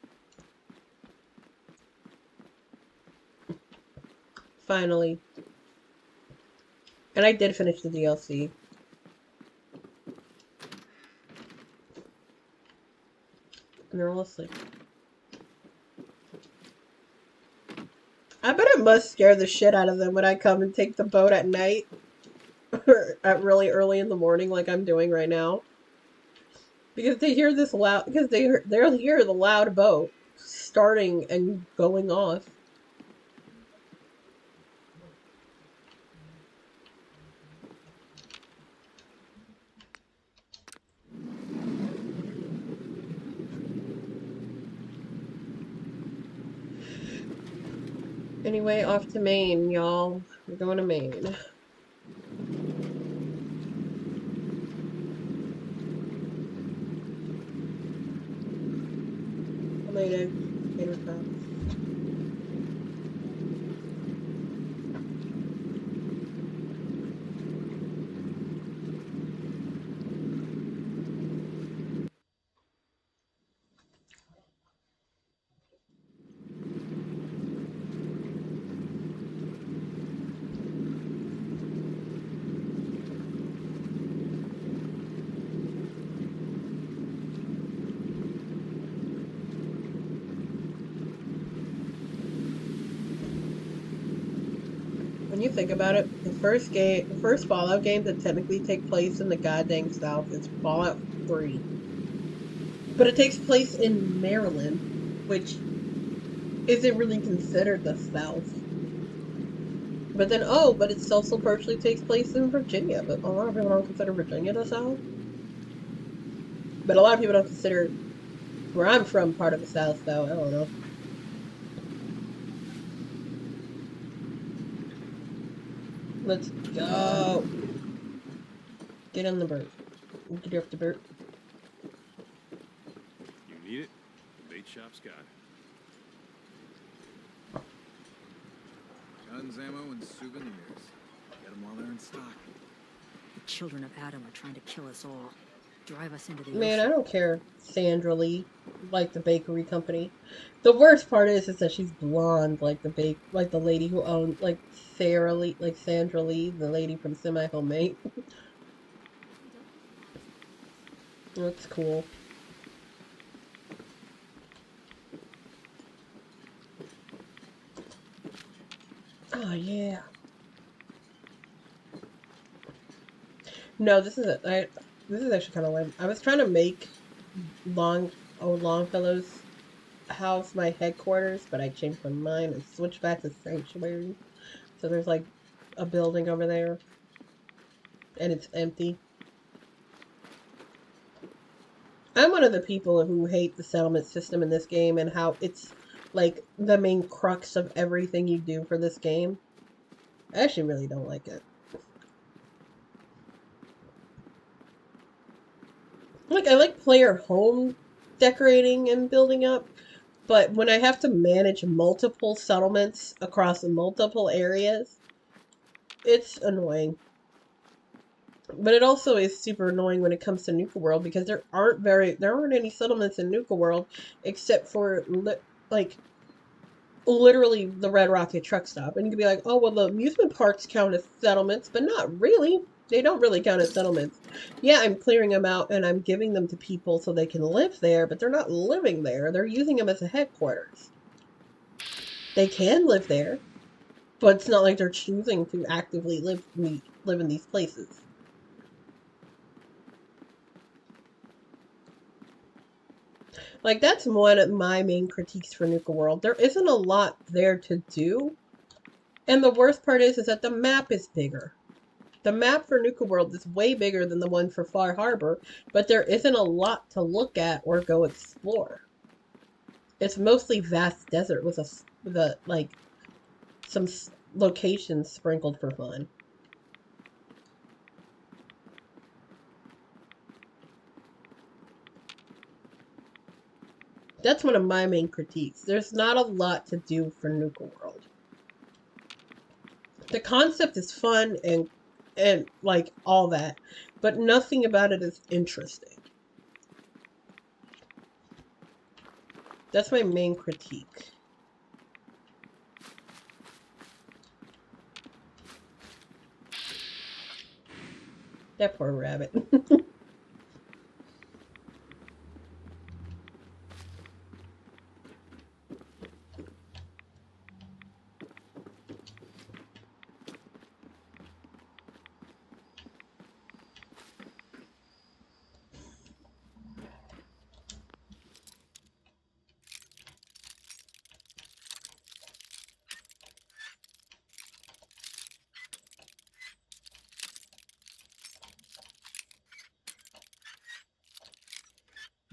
S1: Finally. And I did finish the DLC. And they're all asleep. I bet it must scare the shit out of them when I come and take the boat at night. Or at really early in the morning like I'm doing right now. Because they hear this loud, because they'll hear the loud boat starting and going off. Anyway, off to Maine, y'all. We're going to Maine. Later. Later, pal. When you think about it, the first Fallout game that technically take place in the goddamn South is Fallout 3. But it takes place in Maryland, which isn't really considered the South. But then, but it also partially takes place in Virginia, but a lot of people don't consider Virginia the South. But a lot of people don't consider where I'm from part of the South, though. I don't know. Let's go. Get on the bird. Get off the bird.
S10: You need it? The bait shop's got it.
S3: Guns, ammo, and souvenirs. Get them while they're in stock.
S8: The children of Adam are trying to kill us all.
S9: drive us into the
S1: Man, I
S9: ocean.
S1: don't care, Sandra Lee, like the bakery company. The worst part is that she's blonde, like like the lady who owned, like Sarah Lee, like Sandra Lee, the lady from Semi Homemade. That's cool. Oh yeah. No, this is actually kind of lame. I was trying to make Longfellow's house my headquarters, but I changed my mind and switched back to Sanctuary. So there's like a building over there, and it's empty. I'm one of the people who hate the settlement system in this game and how it's like the main crux of everything you do for this game. I actually really don't like it. Like, I like player home decorating and building up, but when I have to manage multiple settlements across multiple areas, it's annoying. But it also is super annoying when it comes to Nuka World because there aren't any settlements in Nuka World except for like literally the Red Rocket truck stop. And you could be like, oh well, the amusement parks count as settlements, but not really. They don't really count as settlements. Yeah, I'm clearing them out and I'm giving them to people so they can live there, but they're not living there. They're using them as a headquarters. They can live there, but it's not like they're choosing to actively live in these places. Like, that's one of my main critiques for Nuka World. There isn't a lot there to do. And the worst part is that the map is bigger. The map for Nuka World is way bigger than the one for Far Harbor, but there isn't a lot to look at or go explore. It's mostly vast desert with like some locations sprinkled for fun. That's one of my main critiques. There's not a lot to do for Nuka World. The concept is fun and like all that, but nothing about it is interesting. That's my main critique. That poor rabbit.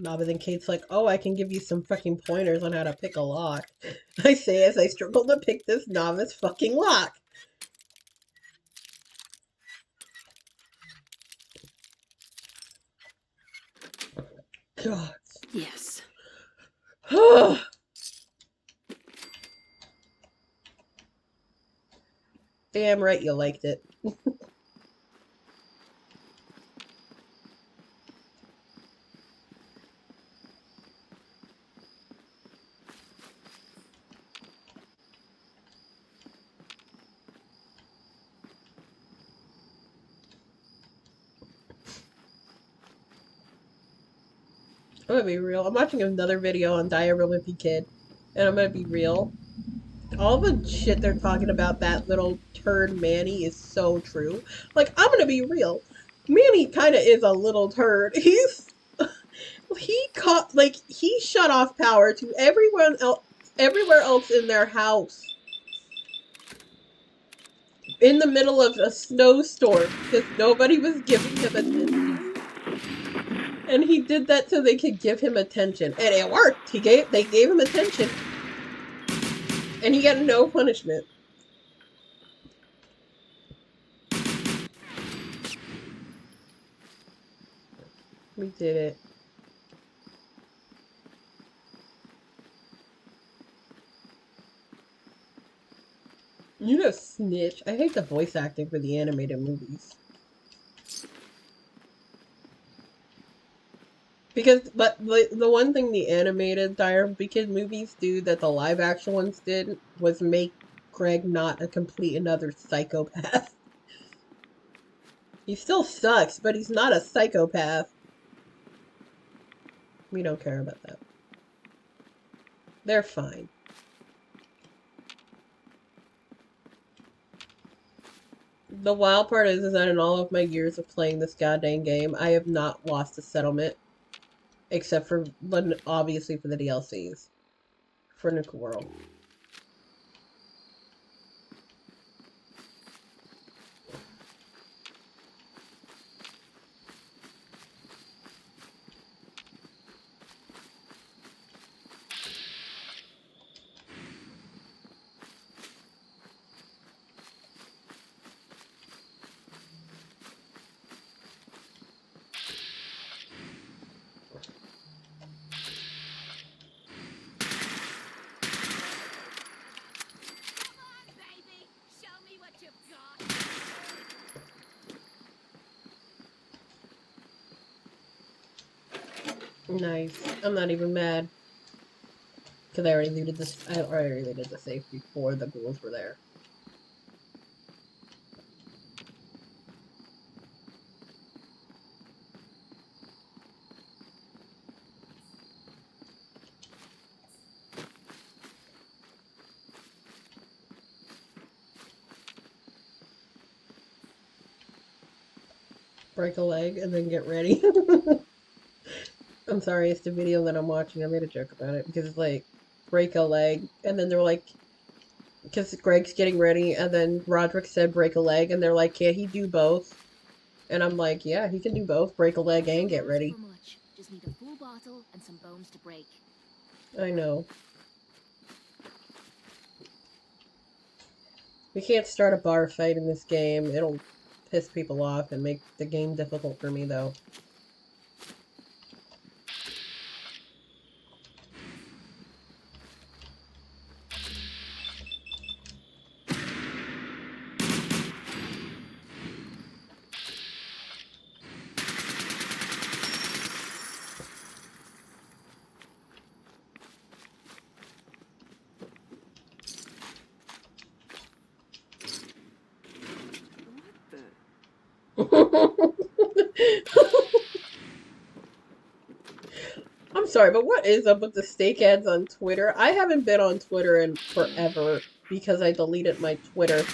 S1: No, but then Kate's like, oh, I can give you some fucking pointers on how to pick a lock. I say as I struggle to pick this novice fucking lock. God.
S8: Yes.
S1: Damn right you liked it. I'm gonna be real. I'm watching another video on Diary of a Wimpy Kid, and I'm gonna be real. All the shit they're talking about that little turd Manny is so true. Like, I'm gonna be real. Manny kind of is a little turd. He shut off power to everywhere else in their house in the middle of a snowstorm because nobody was giving him attention. And he did that so they could give him attention. And it worked. They gave him attention. And he got no punishment. We did it. You know, snitch. I hate the voice acting for the animated movies. But the one thing the animated Diary movies do that the live action ones did was make Greg not a complete another psychopath. He still sucks, but he's not a psychopath. We don't care about that. They're fine. The wild part is that in all of my years of playing this goddamn game, I have not lost a settlement. Except for, obviously, for the DLCs. For Nuka World. Nice. I'm not even mad. Because I already looted this. I already looted the safe before the ghouls were there. Break a leg and then get ready. I'm sorry, it's the video that I'm watching. I made a joke about it because it's like break a leg, and then they're like, because Greg's getting ready, and then Roderick said break a leg, and they're like, can't he do both? And I'm like, yeah, he can do both, break a leg and get ready.
S9: Just need a full bottle and some bones to break.
S1: I know. We can't start a bar fight in this game. It'll piss people off and make the game difficult for me, though. I'm sorry, but what is up with the steak ads on Twitter? I haven't been on Twitter in forever because I deleted my Twitter.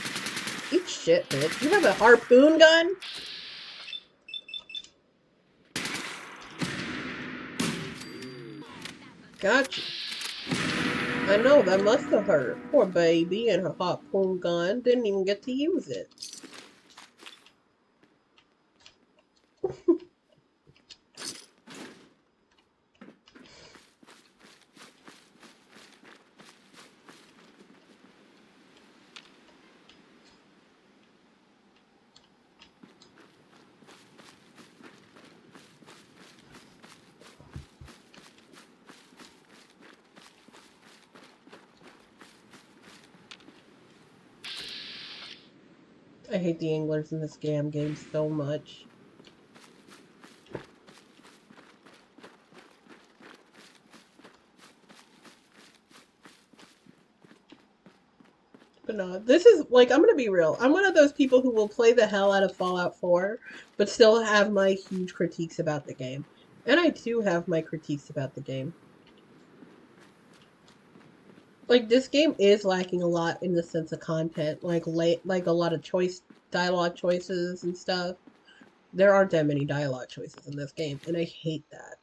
S1: Eat shit, bitch. You have a harpoon gun? Gotcha. I know, that must have hurt. Poor baby and her harpoon gun. Didn't even get to use it. I hate the anglers in this damn game so much. But no, this is, like, I'm gonna be real. I'm one of those people who will play the hell out of Fallout 4, but still have my huge critiques about the game. And I do have my critiques about the game. Like, this game is lacking a lot in the sense of content, like a lot of dialogue choices and stuff. There aren't that many dialogue choices in this game, and I hate that.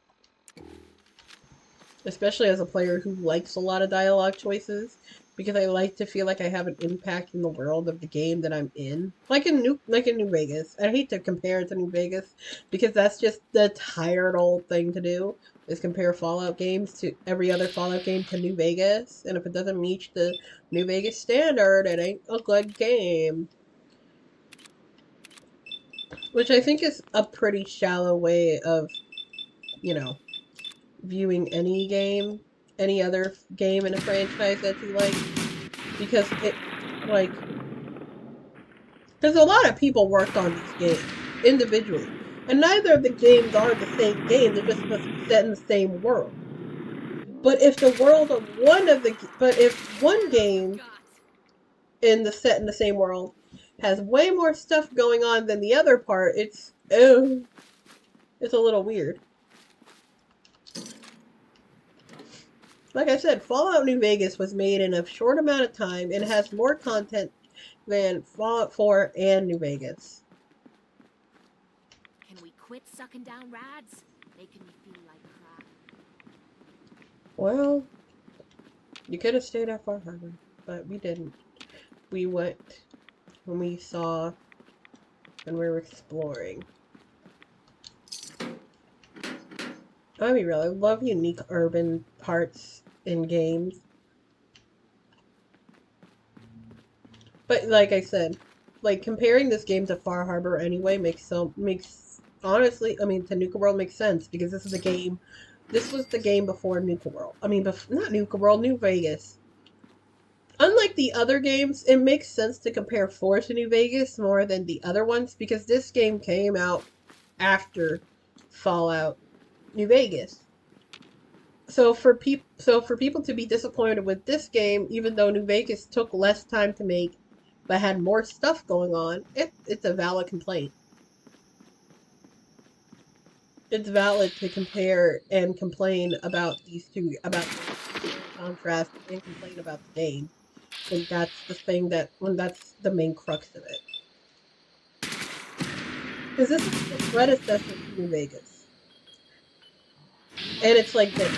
S1: Especially as a player who likes a lot of dialogue choices, because I like to feel like I have an impact in the world of the game that I'm in. Like in New Vegas. I hate to compare it to New Vegas, because that's just the tired old thing to do, is compare Fallout games to every other Fallout game to New Vegas, and if it doesn't meet the New Vegas standard, it ain't a good game. Which I think is a pretty shallow way of, you know, viewing any game, any other game in a franchise that you like, because it, like, because a lot of people worked on this game individually. And neither of the games are the same game. They're just supposed to be set in the same world. But if the world of but if one game in the set in the same world has way more stuff going on than the other part, it's a little weird. Like I said, Fallout New Vegas was made in a short amount of time and has more content than Fallout 4 and New Vegas.
S9: Can we quit sucking down rads? Making me feel like crap.
S1: Well, you could have stayed at Far Harbor, but we didn't. We went when we saw when we were exploring. I'll be real, I love unique urban parts in games. But like I said, like comparing this game to Far Harbor anyway honestly, I mean to Nuka World makes sense because this was the game before Nuka World. I mean, not Nuka World, New Vegas. Unlike the other games, it makes sense to compare 4 to New Vegas more than the other ones because this game came out after Fallout New Vegas. So for people to be disappointed with this game, even though New Vegas took less time to make but had more stuff going on, it's a valid complaint. It's valid to compare and complain about these two, about contrast and complain about the game. I think that's that's the main crux of it. Because this is the predecessor to New Vegas. And it's like this.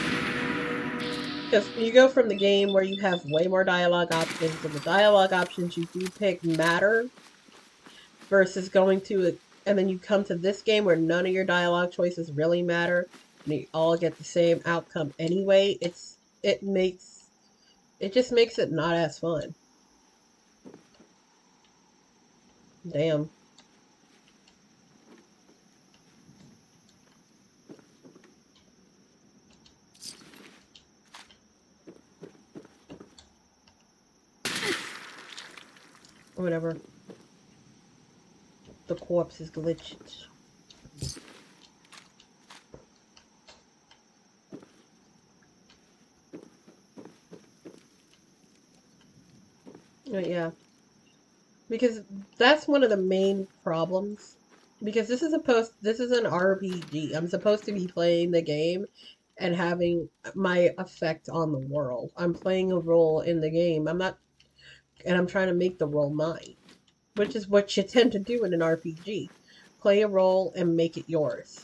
S1: Because you go from the game where you have way more dialogue options, and the dialogue options you do pick matter, versus going to it, and then you come to this game where none of your dialogue choices really matter, and you all get the same outcome anyway. It just makes it not as fun. Damn. Whatever. The corpse is glitched. Yeah. Because that's one of the main problems. Because this is an RPG. I'm supposed to be playing the game and having my effect on the world. I'm playing a role in the game. I'm trying to make the role mine, which is what you tend to do in an RPG. Play a role and make it yours.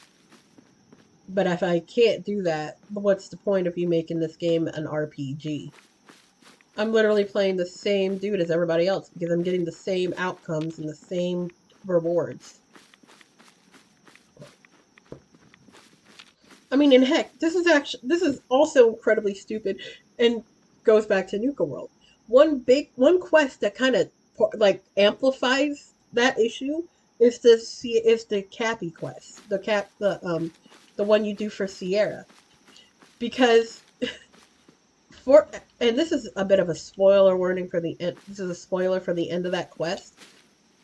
S1: But if I can't do that, what's the point of you making this game an RPG? I'm literally playing the same dude as everybody else because I'm getting the same outcomes and the same rewards. I mean, and heck, this is also incredibly stupid and goes back to Nuka World. One quest that kind of like amplifies that issue is the Cappy quest, the one you do for Sierra, because and this is a bit of a spoiler warning for the end. This is a spoiler for the end of that quest.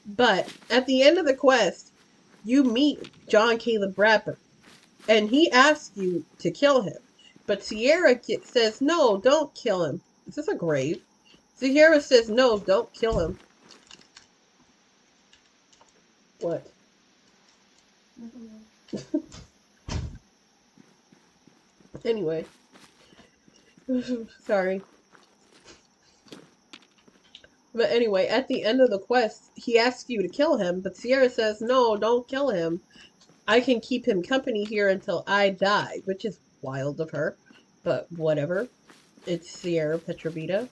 S1: But at the end of the quest, you meet John Caleb Bradford, and he asks you to kill him. But Sierra says, "No, don't kill him." Is this a grave? Sierra says, "No, don't kill him." What? Anyway. Sorry. But anyway, at the end of the quest, he asks you to kill him, but Sierra says, "No, don't kill him. I can keep him company here until I die," which is wild of her. But whatever. It's Sierra Petrovita.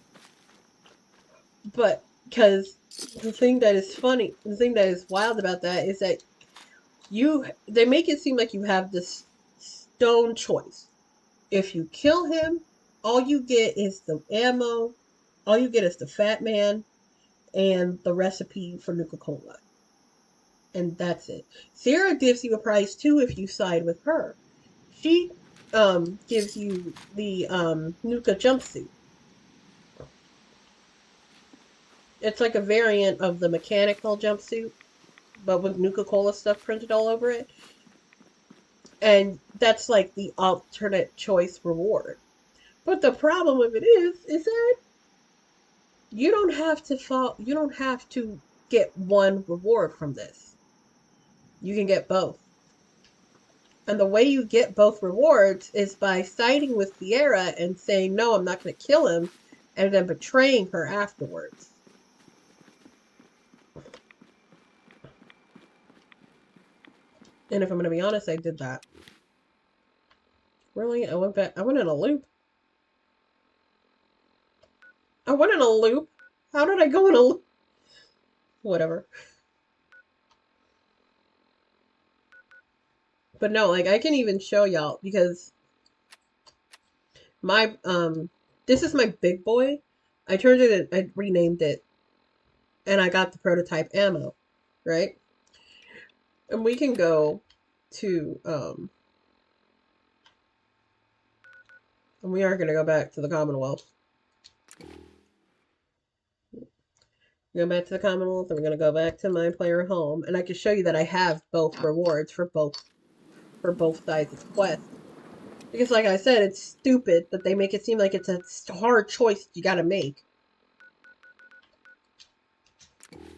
S1: But, because the thing that is wild about that is that they make it seem like you have this stone choice. If you kill him, all you get is the ammo, all you get is the Fat Man, and the recipe for Nuka-Cola. And that's it. Sierra gives you a prize too if you side with her. She gives you the Nuka jumpsuit. It's like a variant of the mechanical jumpsuit, but with Nuka-Cola stuff printed all over it. And that's like the alternate choice reward. But the problem with it is that you don't have to get one reward from this. You can get both. And the way you get both rewards is by siding with Sierra and saying, no, I'm not going to kill him, and then betraying her afterwards. And if I'm going to be honest, I did that. Really? I went in a loop. I went in a loop? How did I go in a loop? Whatever. But no, like, I can even show y'all, because my, this is my big boy. I renamed it, and I got the prototype ammo, right? And we can go to, and we are going to go back to the Commonwealth. Go back to the Commonwealth, and we're going to go back to my player home, and I can show you that I have both rewards for both sides of the quest. Because like I said, it's stupid that they make it seem like it's a hard choice you gotta make.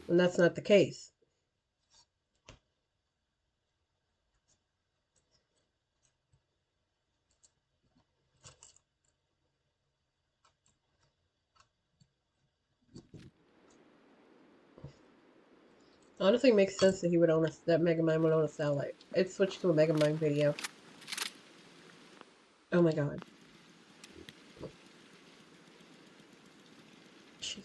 S1: And that's not the case. Honestly, it makes sense that that Megamind would own a satellite. It switched to a Megamind video. Oh my god. Jeez.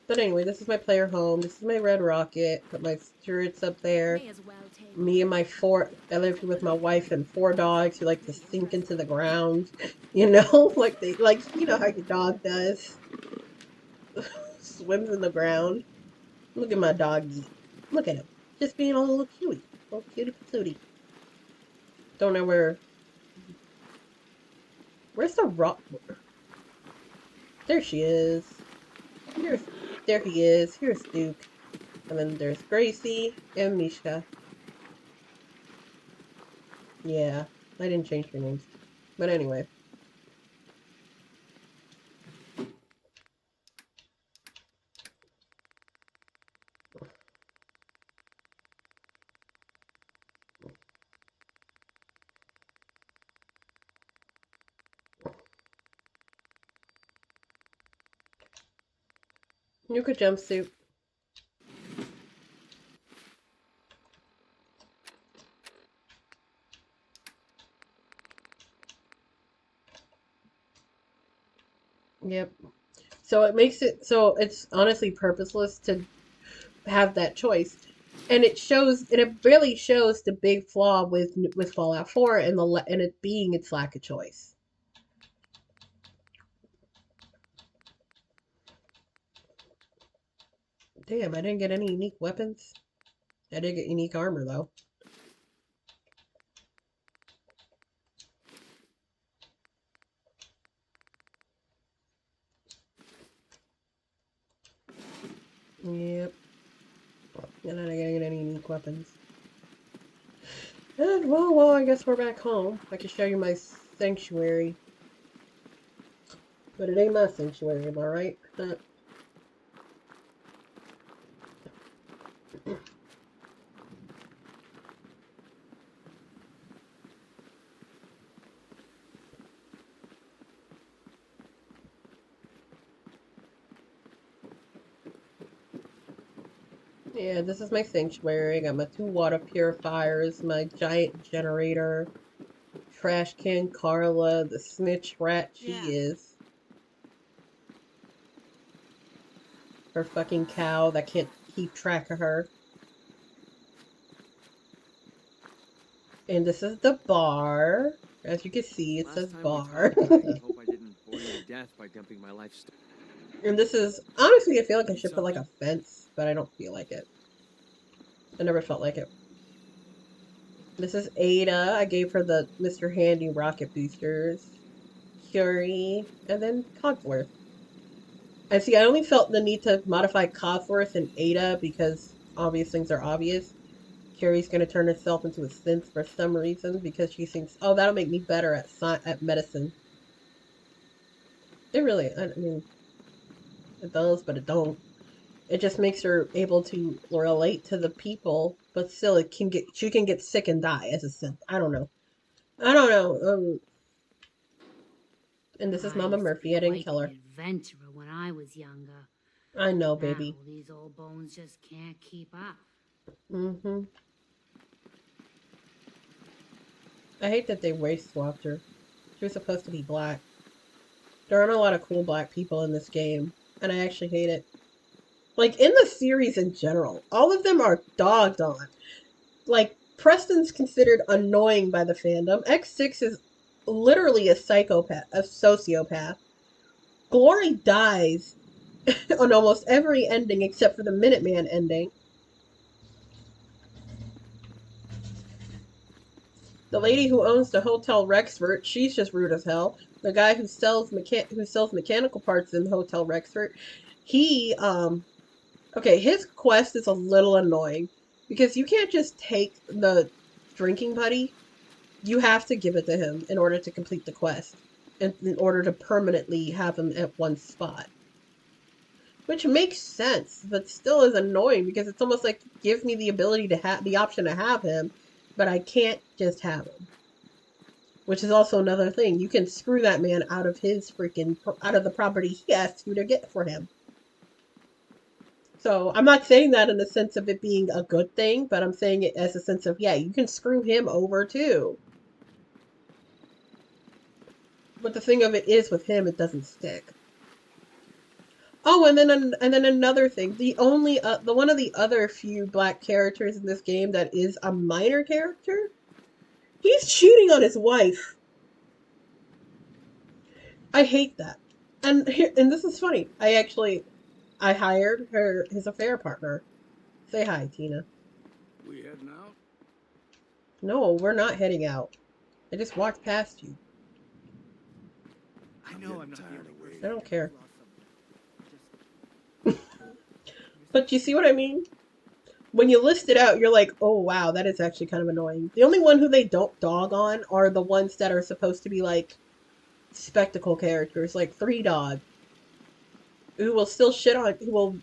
S1: But anyway, this is my player home. This is my red rocket. Put my turrets up there. Me and I live with my wife and 4 dogs who like to sink into the ground. You know, you know how your dog does. Swims in the ground. Look at my doggy. Look at him. Just being a little cutie. Little cutie patootie. Don't know where's the rock? There she is. There he is. Here's Duke. And then there's Gracie and Mishka. Yeah, I didn't change their names. But anyway. Nuka jumpsuit. Yep. So it makes it so it's honestly purposeless to have that choice. And it really shows the big flaw with Fallout 4 and it being its lack of choice. Damn, I didn't get any unique weapons. I did get unique armor, though. Yep. And I didn't get any unique weapons. And, well, I guess we're back home. I can show you my sanctuary. But it ain't my sanctuary, am I right? Yeah, this is my sanctuary. I got my 2 water purifiers, my giant generator, trash can Carla, the snitch rat she is. Her fucking cow that can't keep track of her. And this is the bar. As you can see, it says bar.
S12: I hope I didn't bore you to death by dumping my life story.
S1: And this is, honestly, I feel like I should put like a fence, but I don't feel like it. I never felt like it. This is Ada. I gave her the Mr. Handy rocket boosters. Curie, and then Cogsworth. And see, I only felt the need to modify Cogsworth and Ada because obvious things are obvious. Carrie's gonna turn herself into a synth for some reason because she thinks, oh, that'll make me better at medicine. It really, I mean, it does, but it don't. It just makes her able to relate to the people, but still, she can get sick and die as a synth. I don't know. I don't know. And this is Mama Murphy. I didn't kill her.
S13: Adventurer when I was younger.
S1: I know, baby.
S13: Now, these old bones just can't keep up.
S1: Mm-hmm. I hate that they race swapped her. She was supposed to be black. There aren't a lot of cool black people in this game, and I actually hate it. Like, in the series in general, all of them are dogged on. Like, Preston's considered annoying by the fandom. X6 is literally a psychopath, a sociopath. Glory dies on almost every ending except for the Minuteman ending. The lady who owns the Hotel Rexford, she's just rude as hell. The guy who sells mechanical parts in Hotel Rexford, he okay, his quest is a little annoying because you can't just take the drinking buddy. You have to give it to him in order to complete the quest, in order to permanently have him at one spot. Which makes sense, but still is annoying because it's almost like give me the ability to have the option to have him, but I can't just have him. Which is also another thing. You can screw that man out of the property he asked you to get for him. So I'm not saying that in the sense of it being a good thing, but I'm saying it as a sense of, yeah, you can screw him over too. But the thing of it is, with him, it doesn't stick. Oh, and then another thing. The one of the other few black characters in this game that is a minor character, he's cheating on his wife. I hate that. And this is funny. I hired his affair partner. Say hi, Tina.
S3: We heading out?
S1: No, we're not heading out. I just walked past you.
S12: I know I'm not the only person.
S1: I don't care. But you see what I mean? When you list it out, you're like, oh wow, that is actually kind of annoying. The only one who they don't dog on are the ones that are supposed to be like spectacle characters, like Three Dog, who will still who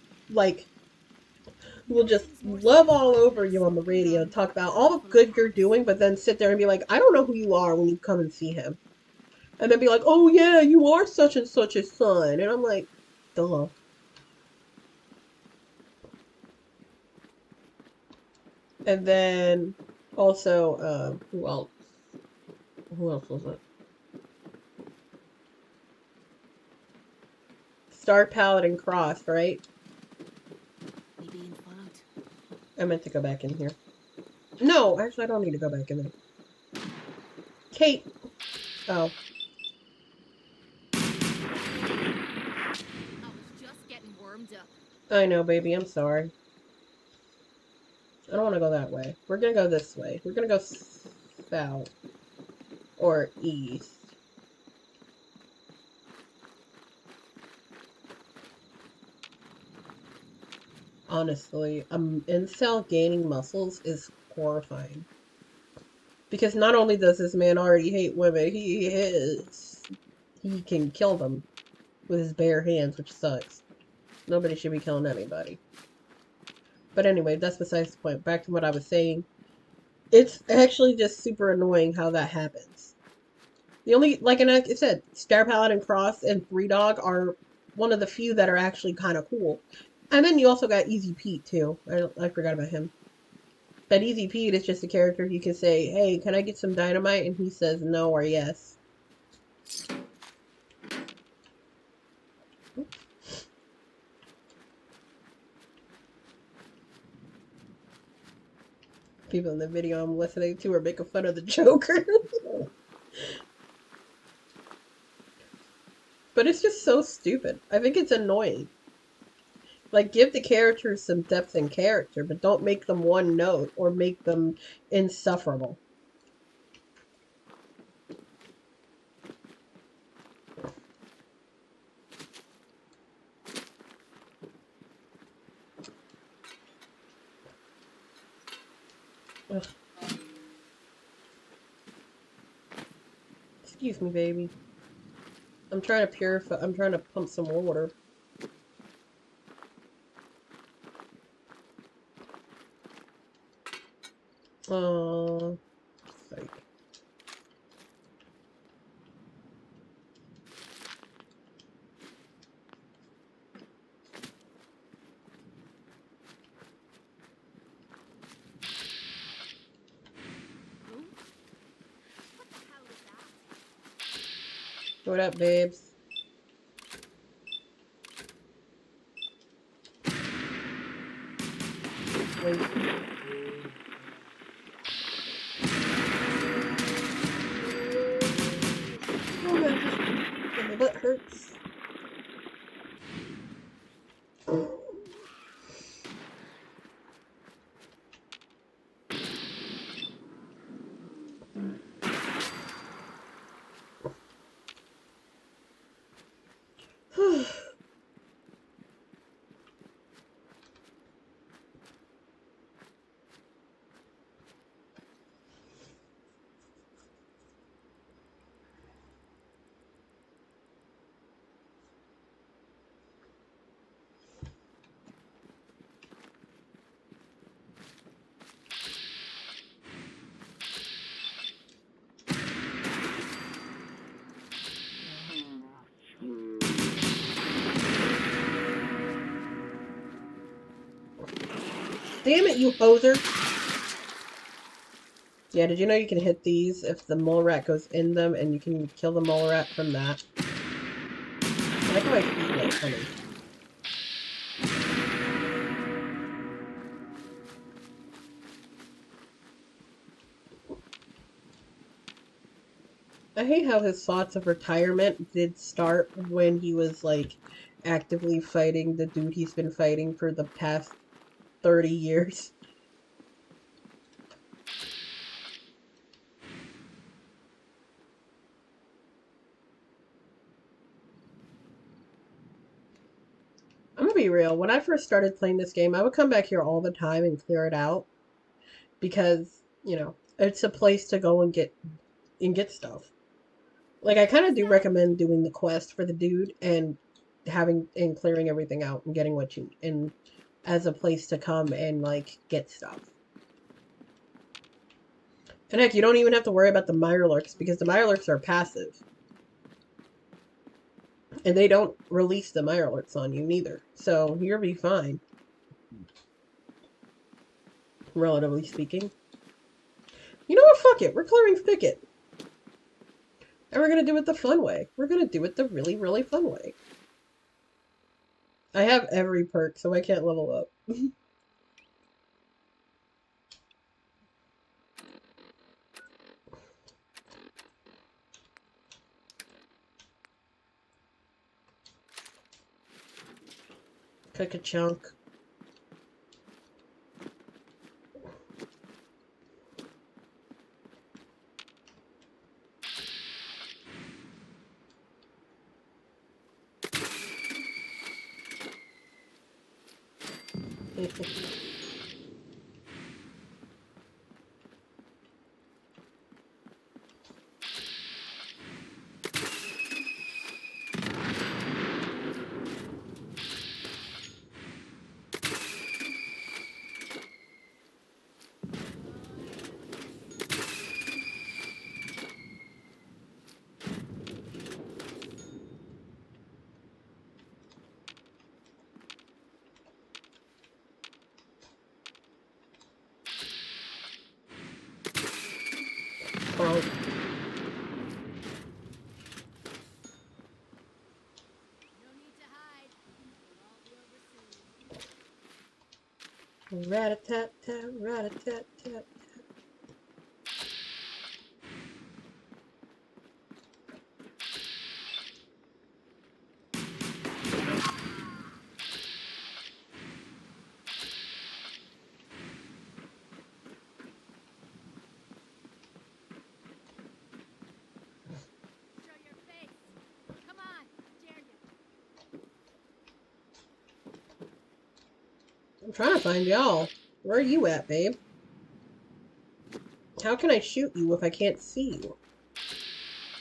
S1: will just love all over you on the radio and talk about all the good you're doing, but then sit there and be like, I don't know who you are when you come and see him. And then be like, oh yeah, you are such and such a son. And I'm like, duh. And then also, who else was it? Star Paladin Cross, right? I meant to go back in here. No, actually, I don't need to go back in there. Kate! Oh.
S9: I was just getting warmed up.
S1: I know, baby. I'm sorry. I don't want to go that way. We're gonna go this way. We're gonna go south. Or east. Honestly, incel gaining muscles is horrifying. Because not only does this man already hate women, he can kill them with his bare hands, which sucks. Nobody should be killing anybody. But anyway, that's besides the point. Back to what I was saying. It's actually just super annoying how that happens. The only, like I said, Star Paladin Cross and Three Dog are one of the few that are actually kind of cool. And then you also got Easy Pete, too. I forgot about him. But Easy Pete is just a character you can say, hey, can I get some dynamite? And he says no or yes. People in the video I'm listening to are making fun of the Joker. But it's just so stupid. I think it's annoying. Like, give the characters some depth and character, but don't make them one note or make them insufferable. Ugh. Excuse me, baby. I'm trying to purify. I'm trying to pump some water. Sake. What up, babes? Wait. Oh my butt hurts. Damn it, you hoser! Yeah, did you know you can hit these if the mole rat goes in them and you can kill the mole rat from that? I like how I feel like coming. I hate how his thoughts of retirement did start when he was, like, actively fighting the dude he's been fighting for the past 30 years. I'm gonna be real, when I first started playing this game, I would come back here all the time and clear it out. Because, you know, it's a place to go and get stuff. Like, I kind of do recommend doing the quest for the dude and clearing everything out and getting what you, and as a place to come and, like, get stuff. And heck, you don't even have to worry about the Mirelurks because the Mirelurks are passive. And they don't release the Mirelurks on you neither. So you'll be fine. Relatively speaking. You know what? Fuck it. We're clearing Thicket. And we're gonna do it the fun way. We're gonna do it the really, really fun way. I have every perk, so I can't level up. Cook a chunk. Oh. Rat-a-tat-tat, rat-a-tat-tat. I'm trying to find y'all. Where are you at, babe? How can I shoot you if I can't see you?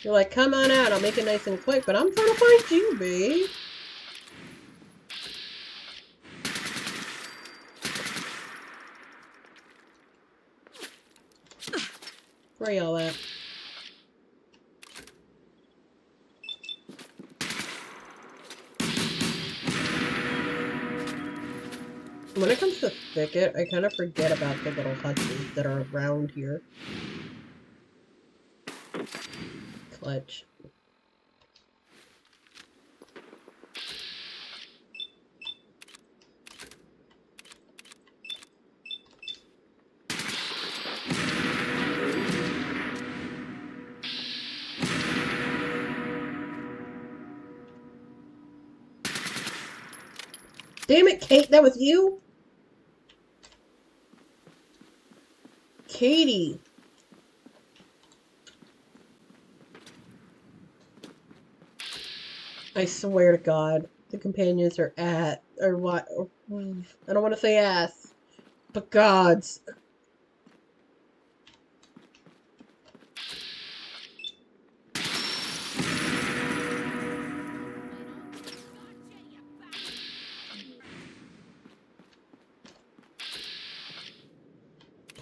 S1: You're like, come on out, I'll make it nice and quick, but I'm trying to find you, babe. Where y'all at? When it comes to Thicket, I kind of forget about the little hutches that are around here. Clutch. Damn it, Kate, that was you? Katie. I swear to God, the companions are or what, I don't want to say ass, but gods.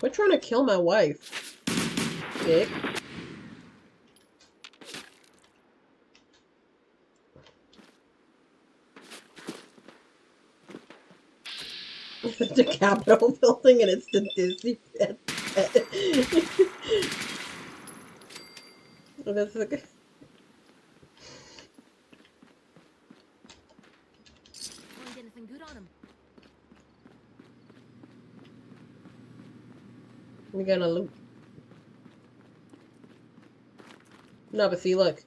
S1: Quit trying to kill my wife, dick. The Capitol building and it's the Disney pet. Oh, that's a good.
S9: Find anything good on him?
S1: We're gonna loot. No, but see, look.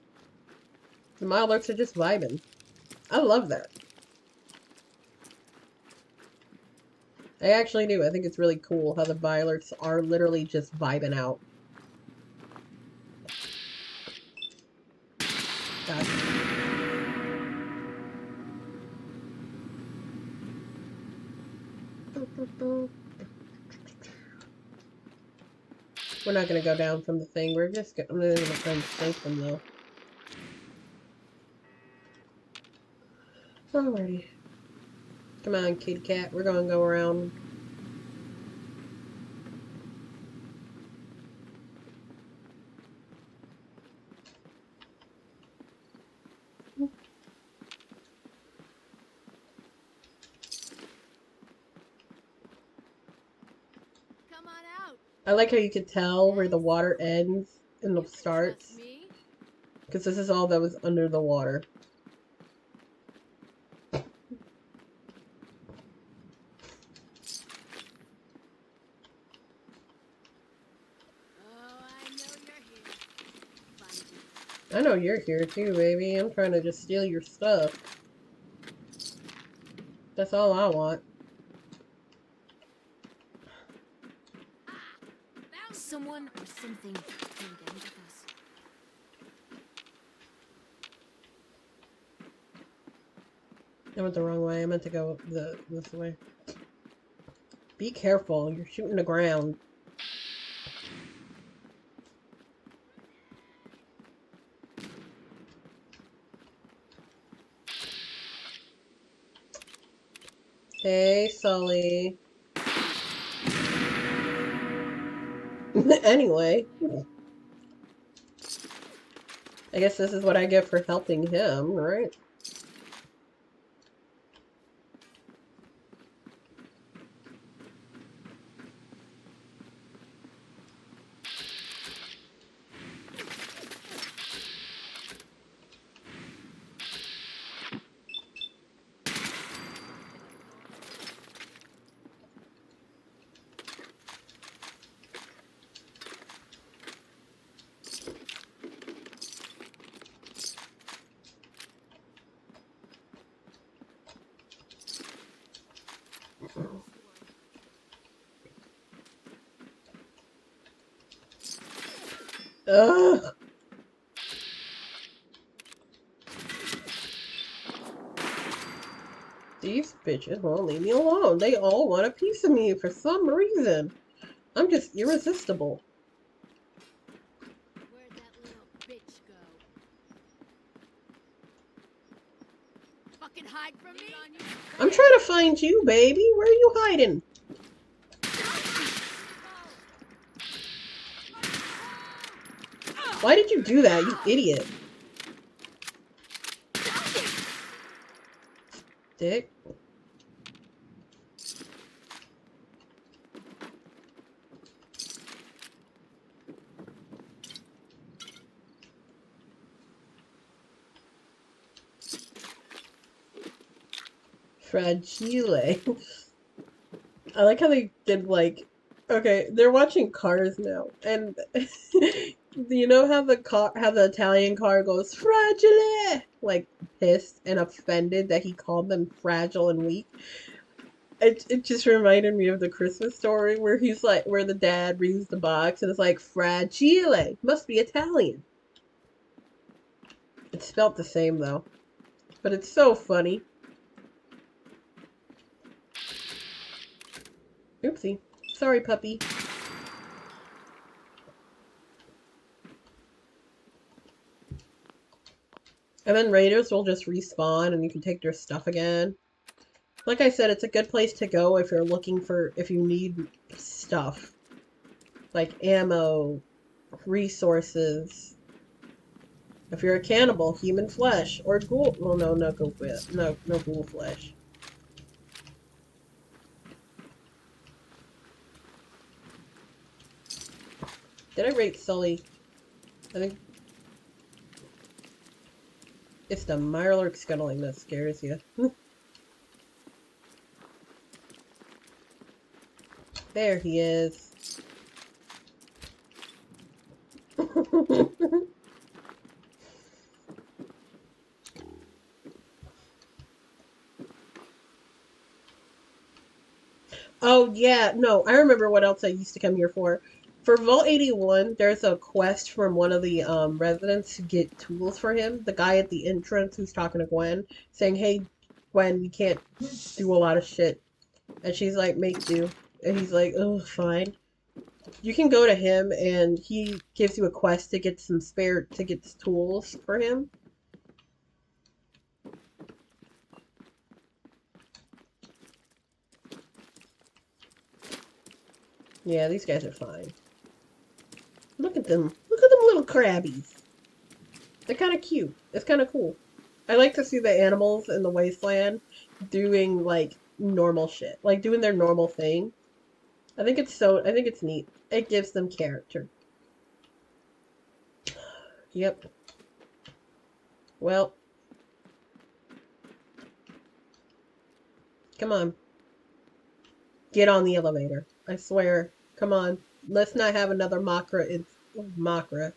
S1: The Mirelurks are just vibing. I love that. I actually do. I think it's really cool how the Mirelurks are literally just vibing out. God. We're not gonna go down from the thing. We're just gonna, I'm gonna try and sink them though. Alrighty. Come on, kitty cat. We're gonna go around.
S9: Come on out.
S1: I like how you could tell where the water ends and the starts. Because this is all that was under the water. I know you're here too, baby. I'm trying to just steal your stuff. That's all I want.
S9: Someone or something can get with us.
S1: I went the wrong way. I meant to go this way. Be careful. You're shooting the ground. Hey, Sully. Anyway. I guess this is what I get for helping him, right? Ugh. These bitches won't leave me alone. They all want a piece of me for some reason. I'm just irresistible.
S9: hide from me?
S1: I'm trying to find you, baby. Where are you hiding? Why did you do that, you idiot? Dick. Fragile. I like how they did like, okay, they're watching Cars now, and you know how the Italian car goes fragile, like pissed and offended that he called them fragile and weak. It just reminded me of the Christmas Story where he's like, where the dad reads the box and it's like fragile, must be Italian. It's spelt the same though, but it's so funny. Oopsie. Sorry, puppy. And then raiders will just respawn and you can take their stuff again. Like I said, it's a good place to go if you're looking for, if you need stuff. Like ammo, resources. If you're a cannibal, human flesh, or ghoul. Well, no ghoul flesh. No ghoul flesh. Did I rate Sully? I think it's the Mirelurk scuttling that scares you. There he is. Oh, yeah. No, I remember what else I used to come here for. For Vault 81, there's a quest from one of the residents to get tools for him. The guy at the entrance who's talking to Gwen, saying, hey, Gwen, we can't do a lot of shit. And she's like, make do. And he's like, oh, fine. You can go to him, and he gives you a quest to get some to get tools for him. Yeah, these guys are fine. Look at them. Look at them little crabbies. They're kind of cute. It's kind of cool. I like to see the animals in the wasteland doing, like, normal shit. Like, doing their normal thing. I think it's neat. It gives them character. Yep. Well. Come on. Get on the elevator. I swear. Come on. Let's not have another Makra. It's Makra.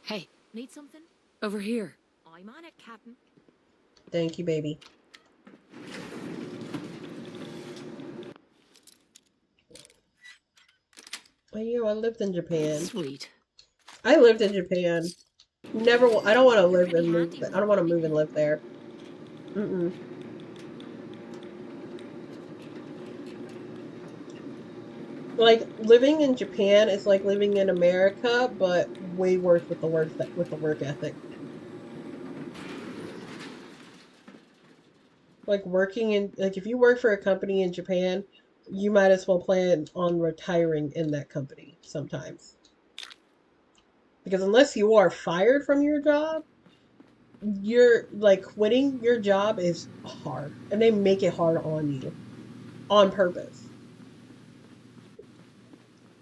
S9: Hey, need something? Over here. I'm on it, Captain.
S1: Thank you, baby. Oh, yeah, I lived in Japan.
S8: Sweet.
S1: I lived in Japan. Never. I don't want to live and move. I don't want to move and live there. Mm-mm. Like living in Japan is like living in America, but way worse with the work ethic. Like if you work for a company in Japan, you might as well plan on retiring in that company sometimes. Because unless you are fired from your job, you're like quitting your job is hard, and they make it hard on you on purpose.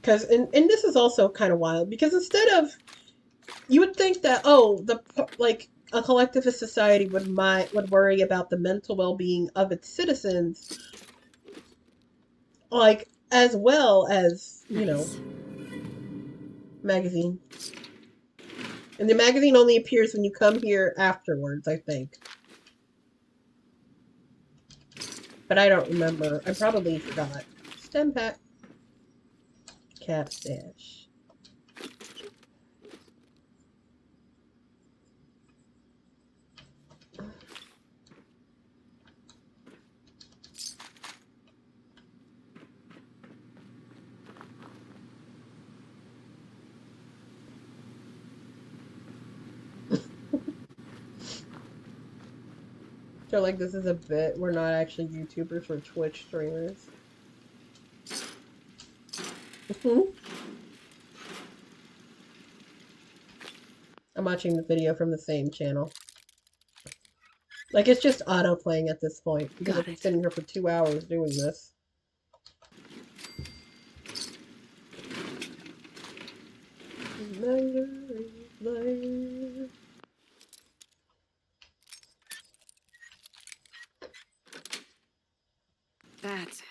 S1: Because and this is also kind of wild because instead of you would think that like a collectivist society would worry about the mental well-being of its citizens, like as well as magazine. And the magazine only appears when you come here afterwards, I think. But I don't remember. I probably forgot. Stem pack. Cap stash. They're like, this is a bit. We're not actually YouTubers, we're Twitch streamers. I'm watching the video from the same channel. Like, it's just auto-playing at this point, because I've been sitting here for 2 hours doing this.
S2: That's it.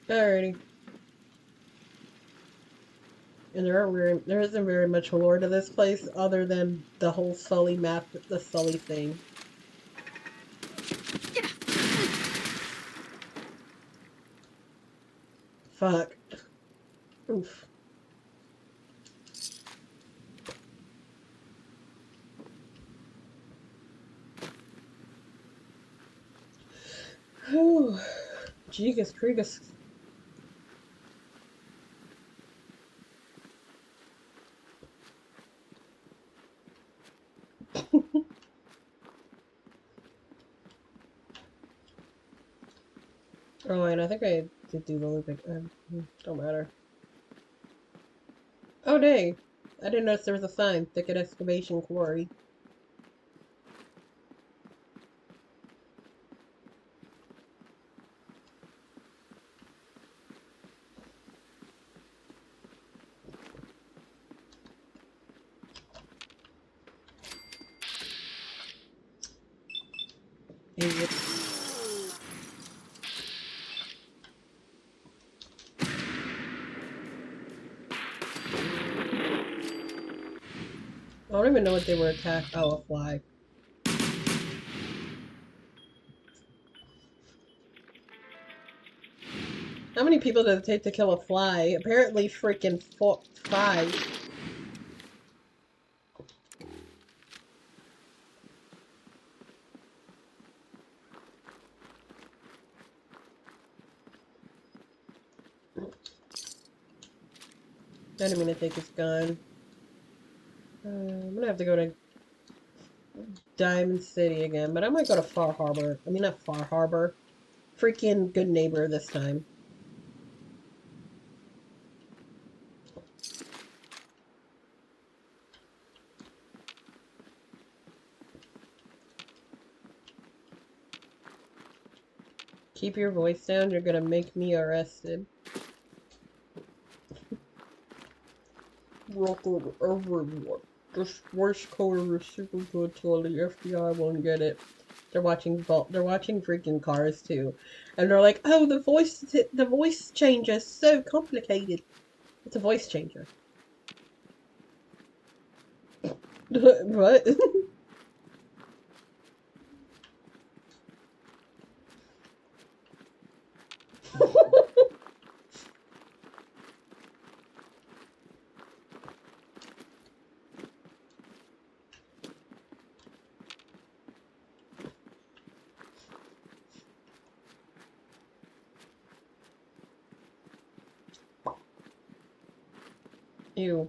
S1: Alrighty. And there isn't very much lore to this place other than the whole Sully map, the Sully thing. Fuck. Oof. Whew. Jegus Cregus. Oh, and I think I did do the looping. Don't matter. Oh, dang. I didn't notice there was a sign. Thicket Excavation Quarry. Idiot. I don't even know what they were attacked. Oh, a fly. How many people does it take to kill a fly? Apparently freaking 5. I didn't mean to take his gun. I'm gonna have to go to Diamond City again, but I might go to Far Harbor. I mean, not Far Harbor. Freaking Good Neighbor this time. Keep your voice down, you're gonna make me arrested. Record everyone. This voice coder is super good so the FBI won't get it. They're watching freaking Cars too. And they're like, oh, the voice changer is so complicated. It's a voice changer. What? Ew.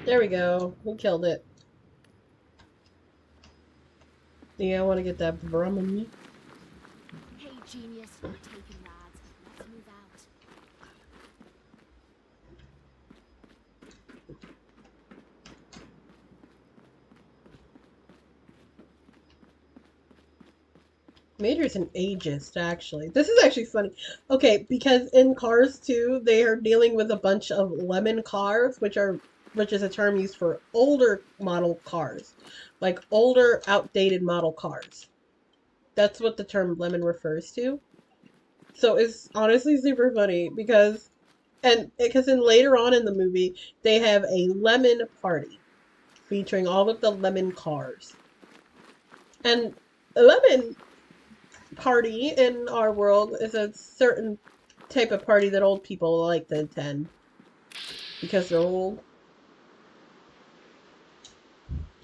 S1: There we go. We killed it. Yeah, I want to get that Brahman.
S9: Hey, genius, we're taking lads. Let's move out.
S1: Major's an ageist, actually. This is actually funny. Okay, because in Cars 2, they are dealing with a bunch of lemon cars, which is a term used for older model cars. Like older, outdated model cars. That's what the term lemon refers to. So it's honestly super funny because And because then later on in the movie, they have a lemon party featuring all of the lemon cars. And a lemon party in our world is a certain type of party that old people like to attend because they're old.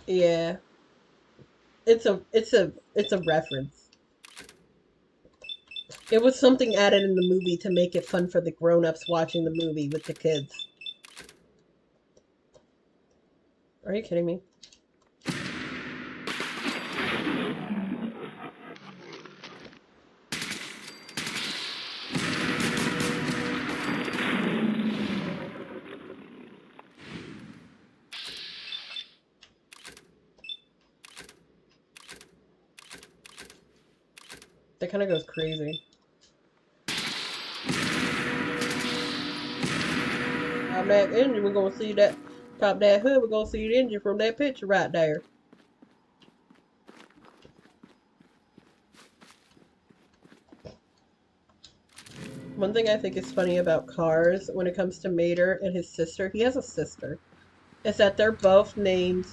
S1: Yeah. It's a reference. It was something added in the movie to make it fun for the grown-ups watching the movie with the kids. Are you kidding me? That kind of goes crazy. Pop that engine, we're gonna see that. Pop that hood, we're gonna see the engine from that picture right there. One thing I think is funny about Cars when it comes to Mater and his sister, he has a sister, is that they're both named,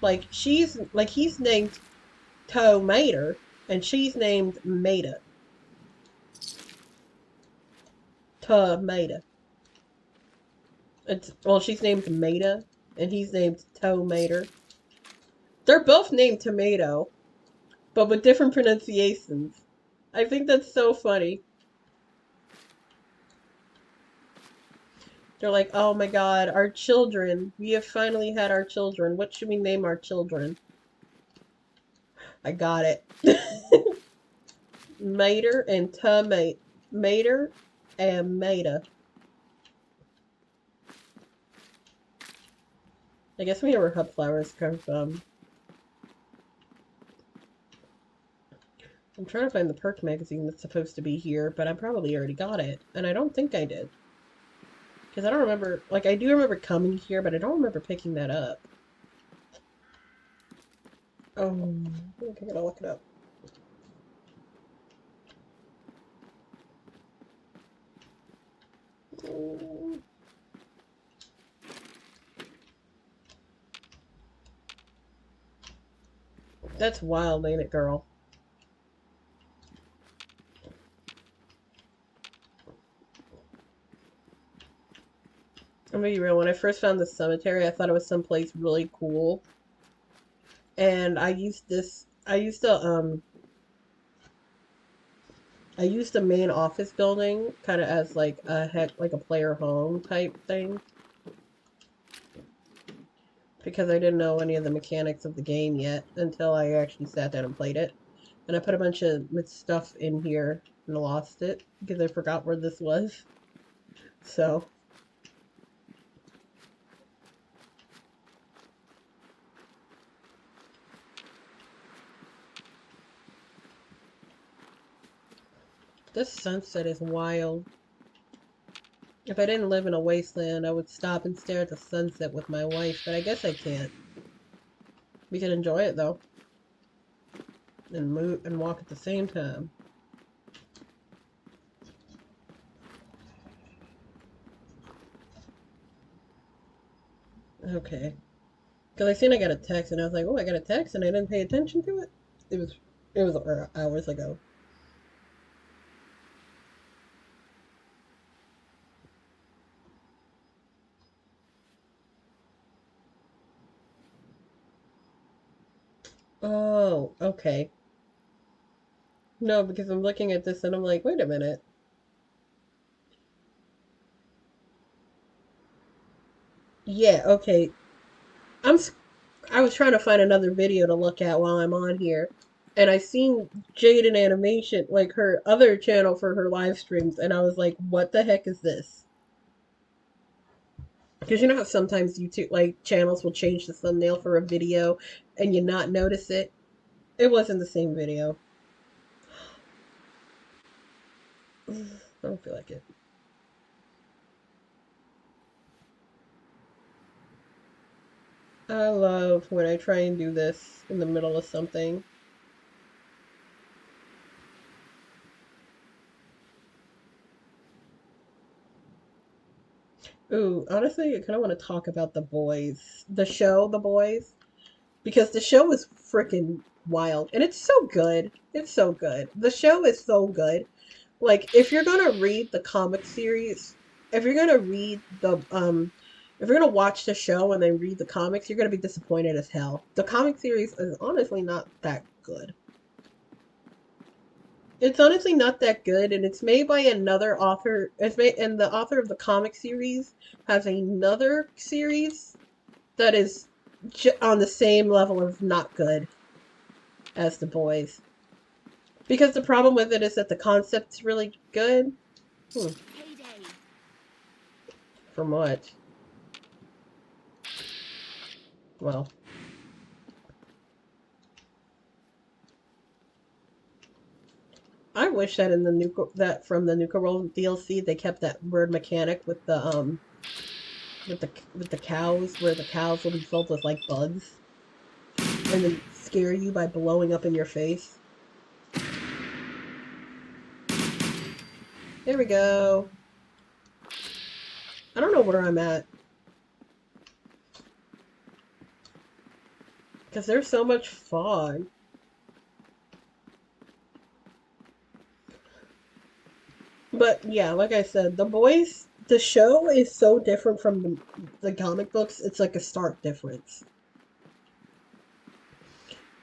S1: like he's named Tow Mater and she's named Maida. Tow Maida. Well, she's named Maida and he's named Tow Mater. They're both named Tomato, but with different pronunciations. I think that's so funny. They're like, oh my god, our children. We have finally had our children. What should we name our children? I got it. Mater and Tomate. Mater and Maida. I guess we know where hub flowers come from. I'm trying to find the perk magazine that's supposed to be here, but I probably already got it. And I don't think I did. Because I don't remember, like, I do remember coming here, but I don't remember picking that up. Oh, I think I gotta look it up. That's wild, ain't it, girl? I'm gonna be real, when I first found this cemetery, I thought it was someplace really cool. And I used the main office building kind of as like a player home type thing. Because I didn't know any of the mechanics of the game yet until I actually sat down and played it. And I put a bunch of stuff in here and lost it because I forgot where this was. So. This sunset is wild. If I didn't live in a wasteland, I would stop and stare at the sunset with my wife, but I guess I can't. We can enjoy it though. And move and walk at the same time. Okay. Because I seen I got a text and I was like, oh, I got a text and I didn't pay attention to it. It was hours ago. Oh, okay. No, because I'm looking at this and I'm like, wait a minute. Yeah, okay. I was trying to find another video to look at while I'm on here, and I seen Jaden Animation, like her other channel for her live streams, and I was like, what the heck is this? Because you know how sometimes YouTube, like, channels will change the thumbnail for a video and you not notice it? It wasn't the same video. I don't feel like it. I love when I try and do this in the middle of something. Ooh, honestly, I kind of want to talk about The Boys. The show, The Boys. Because the show is freaking wild. And it's so good. It's so good. The show is so good. Like, if you're gonna read the comic series, if you're gonna read if you're gonna watch the show and then read the comics, you're gonna be disappointed as hell. The comic series is honestly not that good. It's honestly not that good, and it's made by another author. It's made, and the author of the comic series has another series that is on the same level of not good as The Boys. Because the problem with it is that the concept's really good.
S9: Payday.
S1: From what? Well. I wish that in the from the Nuka Roll DLC they kept that word mechanic with the cows, where the cows will be filled with like bugs and then scare you by blowing up in your face. There we go. I don't know where I'm at. Because there's so much fog. But yeah, like I said, the show is so different from the comic books, it's like a stark difference.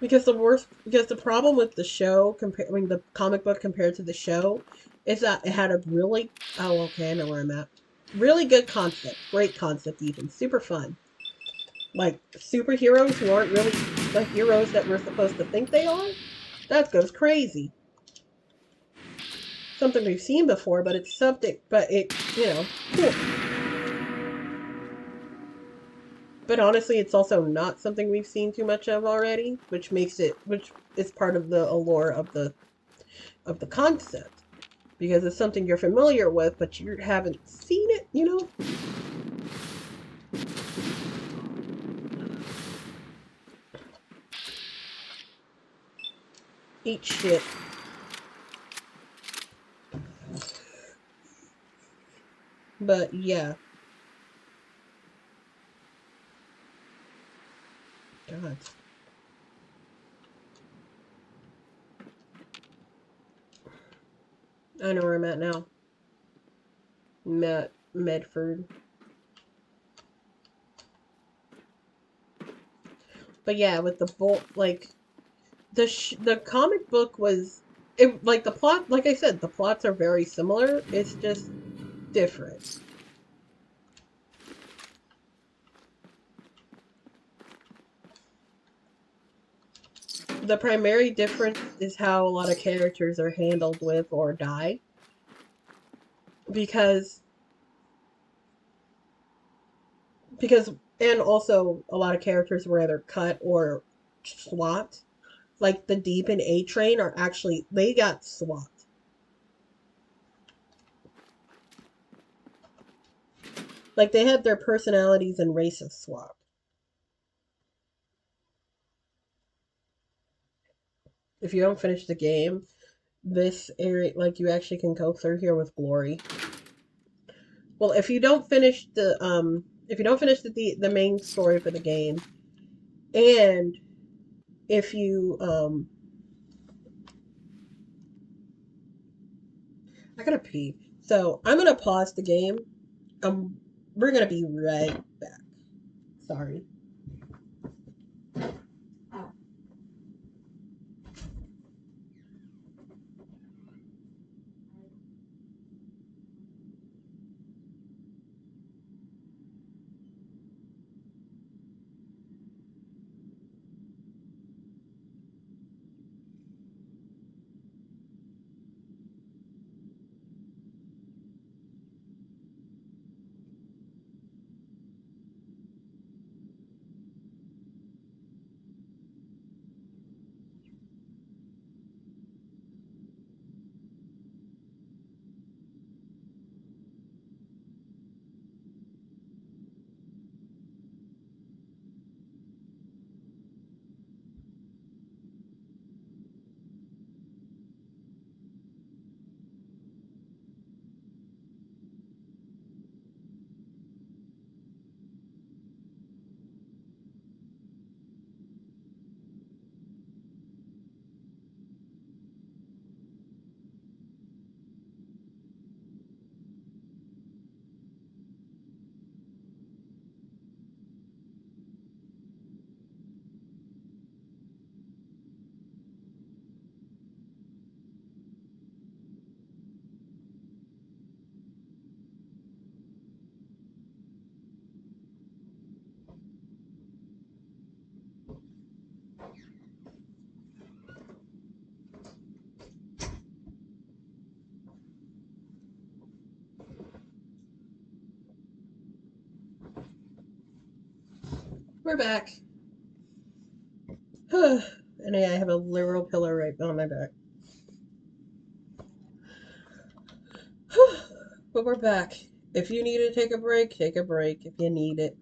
S1: Because the problem with the show, the comic book compared to the show, is that it had a really, oh, okay, I know where I'm at. Really good concept. Great concept, even. Super fun. Like, superheroes who aren't really the heroes that we're supposed to think they are? That goes crazy. Something we've seen before, but it's something, but it, cool. But honestly, it's also not something we've seen too much of already, which is part of the allure of the concept. Because it's something you're familiar with, but you haven't seen it, Eat shit. But yeah. God. I know where I'm at now. Medford. But yeah, with the comic book was like the plot, like I said, the plots are very similar. It's just different. The primary difference is how a lot of characters are handled with or die. Because and also a lot of characters were either cut or swapped. Like the Deep and A Train are actually they got swapped. Like they had their personalities and races swapped. If you don't finish the game, this area, like you actually can go through here with glory. Well, if you don't finish the main story for the game, and if you I gotta pee. So I'm gonna pause the game. We're gonna be right back. Sorry. We're back. And I have a literal pillow right on my back. But we're back. If you need to take a break if you need it.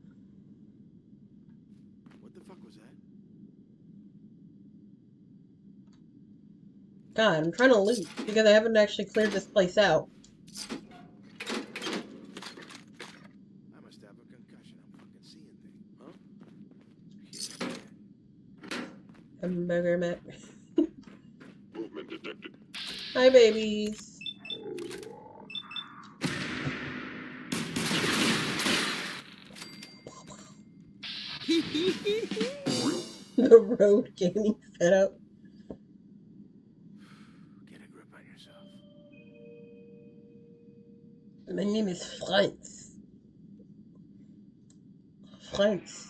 S12: What the fuck was that?
S1: God, I'm trying to loot because I haven't actually cleared this place out.
S12: I must have a concussion. I'm fucking seeing things, huh?
S1: Hamburger Mac.
S10: Movement detected.
S1: Hi, babies. The road gaming setup.
S12: Get a grip on yourself.
S1: My name is Franz. Franz.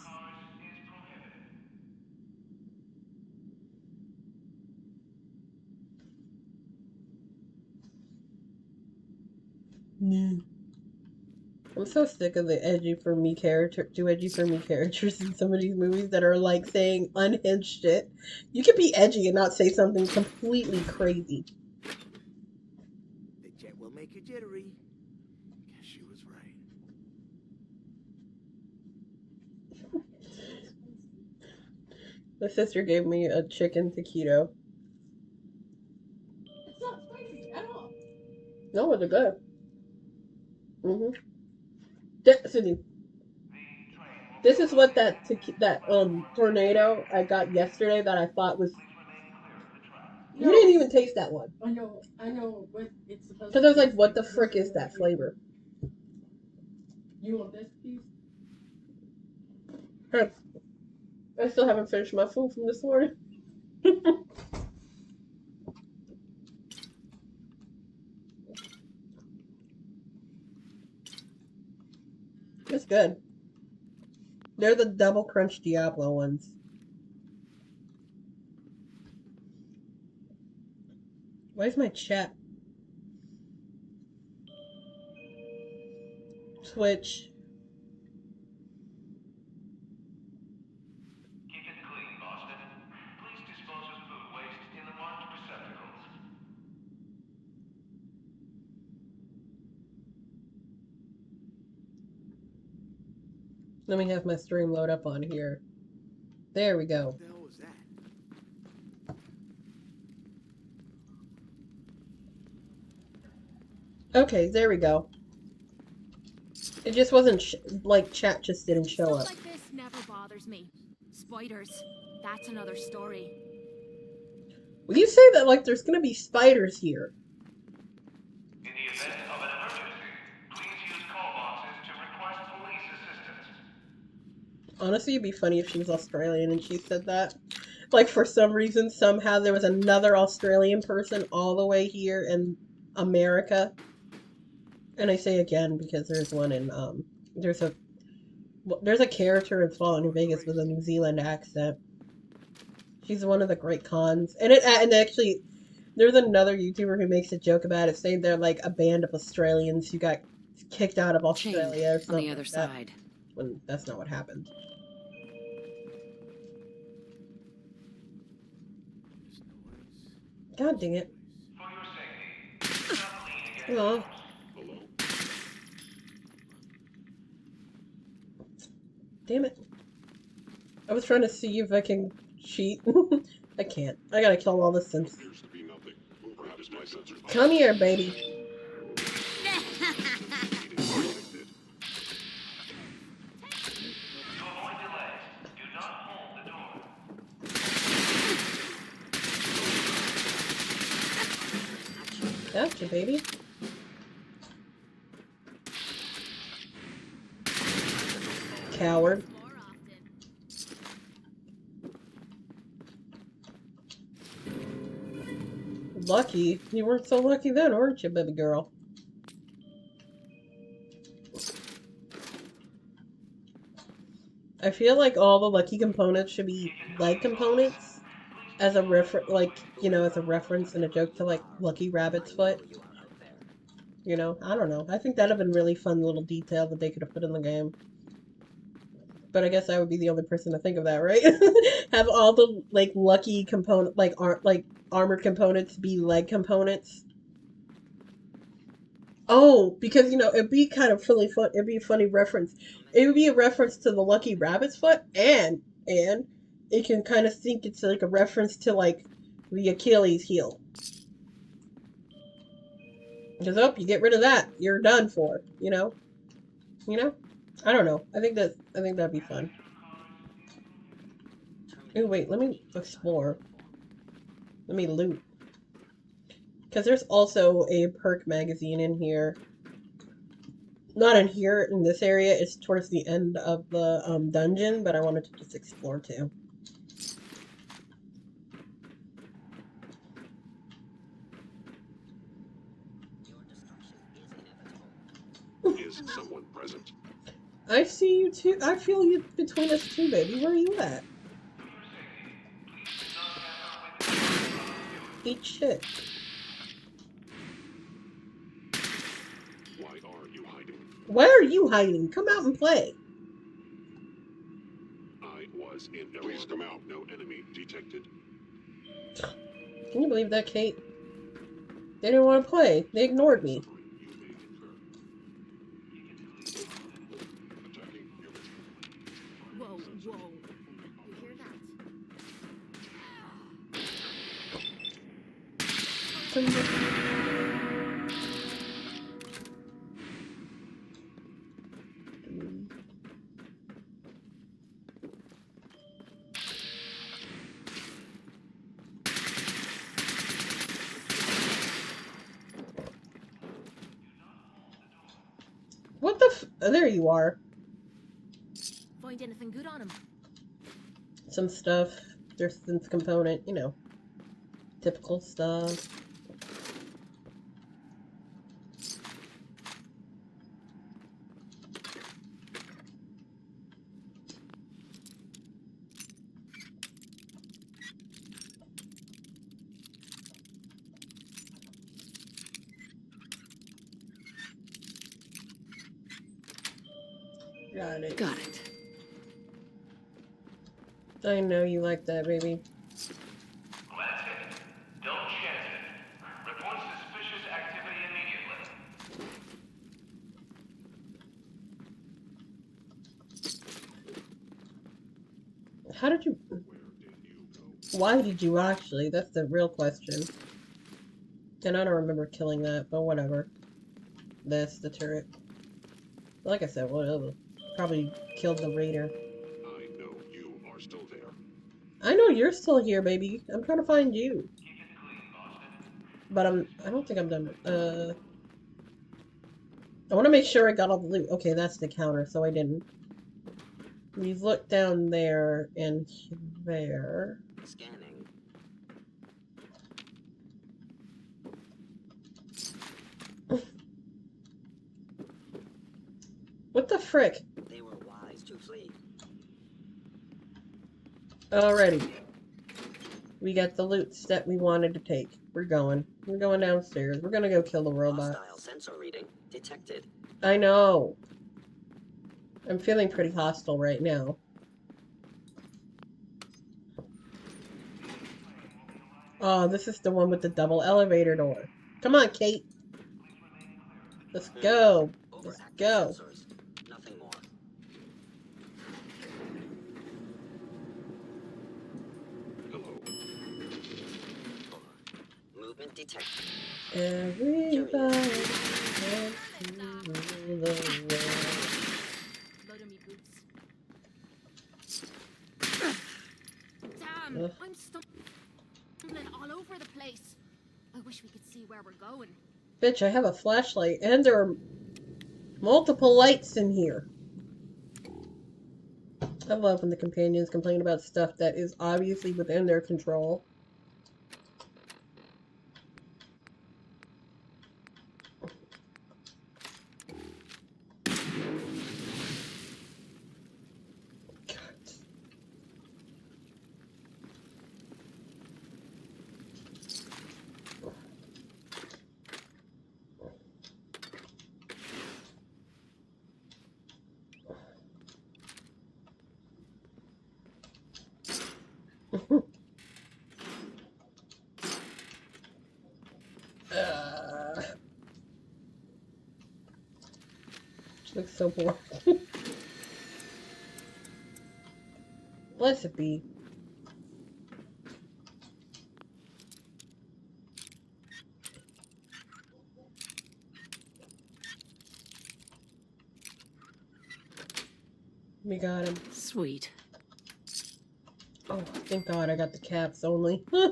S1: I'm so sick of the edgy for me characters in some of these movies that are like saying unhinged shit. You can be edgy and not say something completely crazy.
S12: The jet will make you jittery. Guess she was right.
S1: My sister gave me a chicken taquito.
S5: It's not spicy at all.
S1: No, it's good. Destiny. This is what that tornado I got yesterday that I thought was. You didn't even taste that one.
S5: I know what it's supposed to be.
S1: Because I was like, what the frick is that flavor?
S5: You want this piece?
S1: Hey, I still haven't finished my food from this morning. It's good. They're the double crunch Diablo ones. Where's my chat? Switch.
S14: Keep it clean, Boston. Please dispose of food waste in the marked receptacles.
S1: Let me have my stream load up on here. There we go.
S12: What the hell was that?
S1: Okay, there we go. It just wasn't like chat just didn't show up.
S9: Stuff like this never bothers me. Spiders, that's another story.
S1: Will you say that like there's gonna be spiders here?
S14: In the event of an emergency, please use call boxes to request police assistance.
S1: Honestly, it'd be funny if she was Australian and she said that. Like, for some reason, somehow there was another Australian person all the way here in America. And I say again because there's one in, there's a character in Fallout New Vegas with a New Zealand accent. She's one of the great cons. And actually, there's another YouTuber who makes a joke about it, saying they're like a band of Australians who got kicked out of Australia or something
S2: on the other side.
S1: When that's not what happened. God dang it.
S14: For your safety, stop leaning against
S1: Aw. Damn it. I was trying to see if I can cheat. I can't. I gotta kill all the Sims.
S10: Appears to be nothing. Or perhaps my sensors.
S1: Come here, baby.
S14: To avoid delays, do not hold the door.
S1: Gotcha, baby. Coward. Lucky. You weren't so lucky then, weren't you, baby girl? I feel like all the lucky components should be leg components as a as a reference and a joke to like Lucky Rabbit's foot. You know, I don't know. I think that'd have been really fun little detail that they could have put in the game. But I guess I would be the only person to think of that, right? Have all the like lucky component like armor components be leg components. Oh, because you know it'd be kind of really fun. It'd be a funny reference. It would be a reference to the lucky rabbit's foot, and it can kind of think it's like a reference to like the Achilles heel. Because oh, you get rid of that, you're done for. You know. I don't know. I think that'd be fun. Oh wait, let me explore. Let me loot. Because there's also a perk magazine in here. Not in here, in this area. It's towards the end of the dungeon, but I wanted to just explore too.
S10: Is someone present?
S1: I see you too. I feel you between us too, baby. Where are you at? Eat shit.
S10: Why are you hiding?
S1: Why are you hiding? Come out and play.
S10: I was in. Please come out. No enemy detected.
S1: Can you believe that, Kate? They didn't want to play. They ignored me.
S9: Whoa, whoa. You hear that?
S1: What the f- oh, there you are.
S9: Find anything good on him?
S1: Some stuff. There's some component, you know. Typical stuff. Got it.
S8: Got it.
S1: I know you like that, baby.
S14: Glad hit. Don't chance it. Report suspicious activity immediately.
S1: How did you... Why did you actually? That's the real question. And I don't remember killing that, but whatever. That's the turret. Like I said, whatever. Probably killed the raider.
S10: I know you are still there.
S1: I know you're still here, baby. I'm trying to find you. But I don't think I'm done. I want to make sure I got all the loot. Okay, that's the counter, so I didn't. You look down there and there.
S11: Scanning.
S1: What the frick?
S11: They were wise to flee.
S1: Alrighty. We got the loot that we wanted to take. We're going. We're going downstairs. We're gonna go kill the robot.
S11: Hostile sensor reading detected.
S1: I know. I'm feeling pretty hostile right now. Oh, this is the one with the double elevator door. Come on, Kate. Let's go. Let's go.
S11: Sensors. Nothing more.
S10: Hello.
S11: Movement detected.
S1: Everybody wants to rule the world.
S9: Load of me boots. Damn, I'm stumbling all over the place. I wish we could see where we're going.
S1: Bitch, I have a flashlight, and there are multiple lights in here. I love when the companions complain about stuff that is obviously within their control. She looks so bored. Bless it be. We got him.
S8: Sweet.
S1: Oh, thank God I got the caps only. I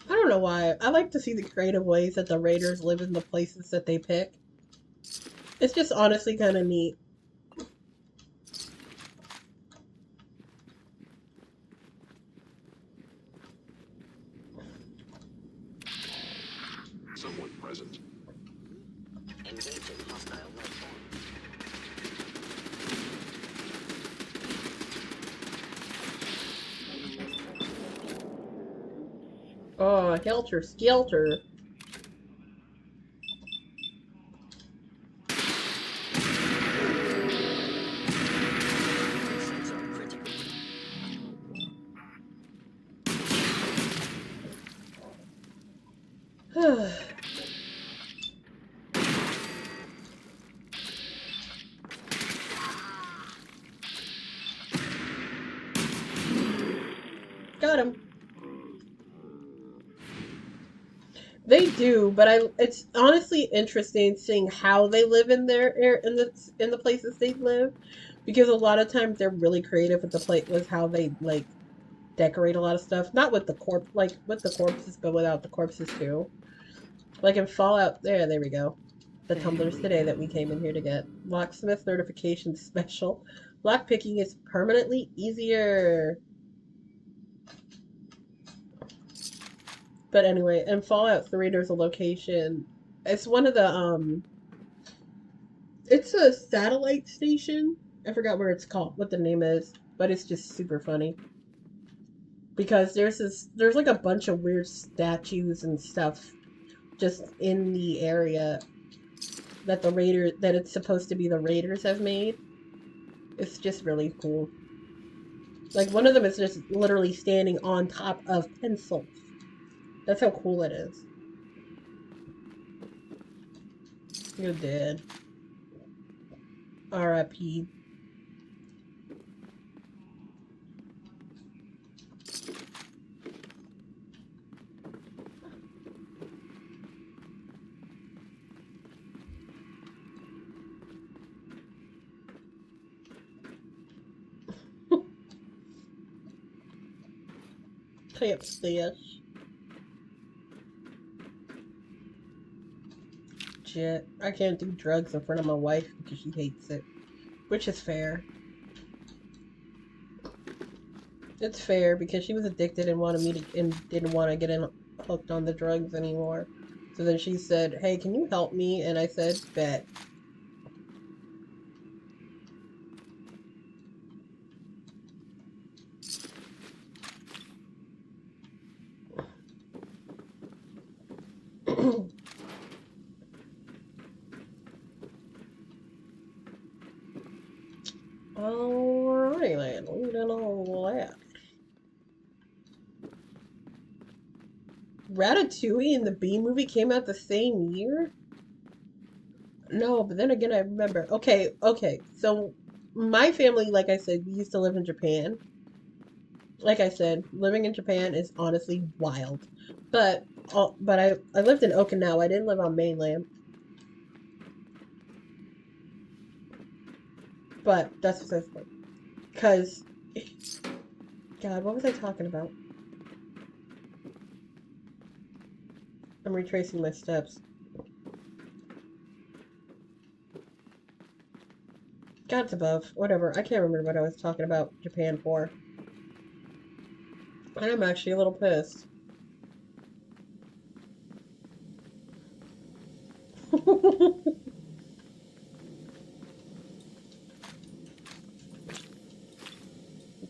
S1: don't know why. I like to see the creative ways that the raiders live in the places that they pick. It's just honestly kind of neat.
S10: Someone present.
S11: Engaging hostile life form.
S1: Oh, helter skelter.
S11: These are critical.
S1: Got him. They do, but it's honestly interesting seeing how they live in their in the places they live, because a lot of times they're really creative with the plate with how they like decorate a lot of stuff. Not with the like with the corpses, but without the corpses too. Like in Fallout, there we go. The tumblers today that we came in here to get. Locksmith notification special. Lockpicking is permanently easier. But anyway, in Fallout 3 there's a location. It's one of the it's a satellite station. I forgot where it's called, what the name is, but it's just super funny. Because there's like a bunch of weird statues and stuff just in the area that that it's supposed to be the raiders have made. It's just really cool. Like one of them is just literally standing on top of pencils. That's how cool it is. You're dead. R.I.P. Play upstairs. Shit. I can't do drugs in front of my wife because she hates it. Which is fair. It's fair because she was addicted and wanted me to and didn't want to get hooked on the drugs anymore. So then she said, "Hey, can you help me?" And I said, "Bet." Alrighty then, we done all that. Ratatouille and the Bee Movie came out the same year? No, but then again I remember. Okay, so my family, like I said, we used to live in Japan. Like I said, living in Japan is honestly wild. But I lived in Okinawa. I didn't live on mainland. But that's what I because God, what was I talking about? I'm retracing my steps. God's above. Whatever. I can't remember what I was talking about Japan for. I'm actually a little pissed.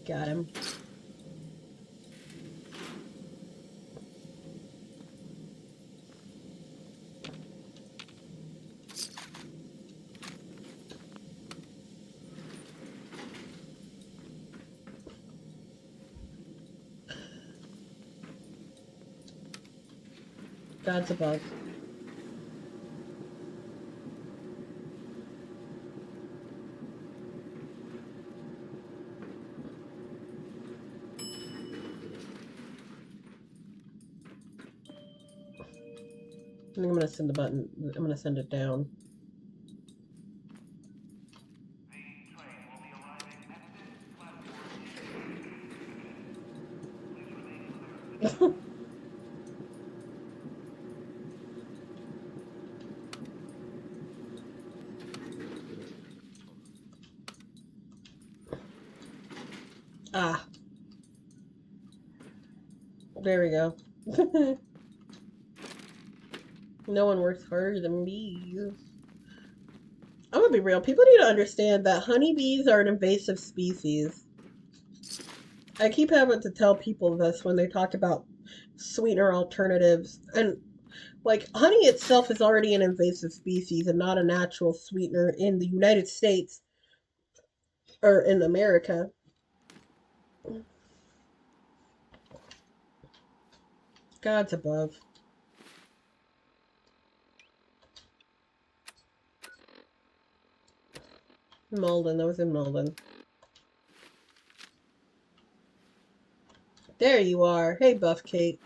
S1: Got him. God's above. I think I'm gonna send the button. I'm gonna send it down. Ah, there we go. No one works harder than bees. I'm gonna be real. People need to understand that honeybees are an invasive species. I keep having to tell people this when they talk about sweetener alternatives. And, like, honey itself is already an invasive species and not a natural sweetener in the United States or in America. God's above. Malden, that was in Malden. There you are. Hey, Buff Kate.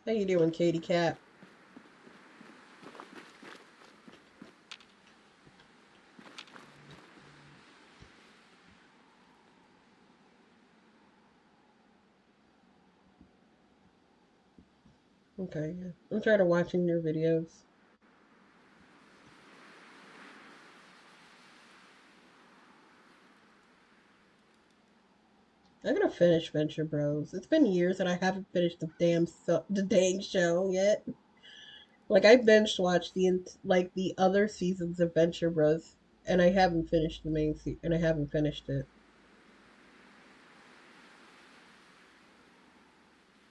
S1: How you doing, Katie Cat? Okay, yeah. I'm tired of watching your videos. I'm gonna finish Venture Bros. It's been years that I haven't finished the dang show yet. Like I binge watched the other seasons of Venture Bros, and I haven't finished the main and I haven't finished it.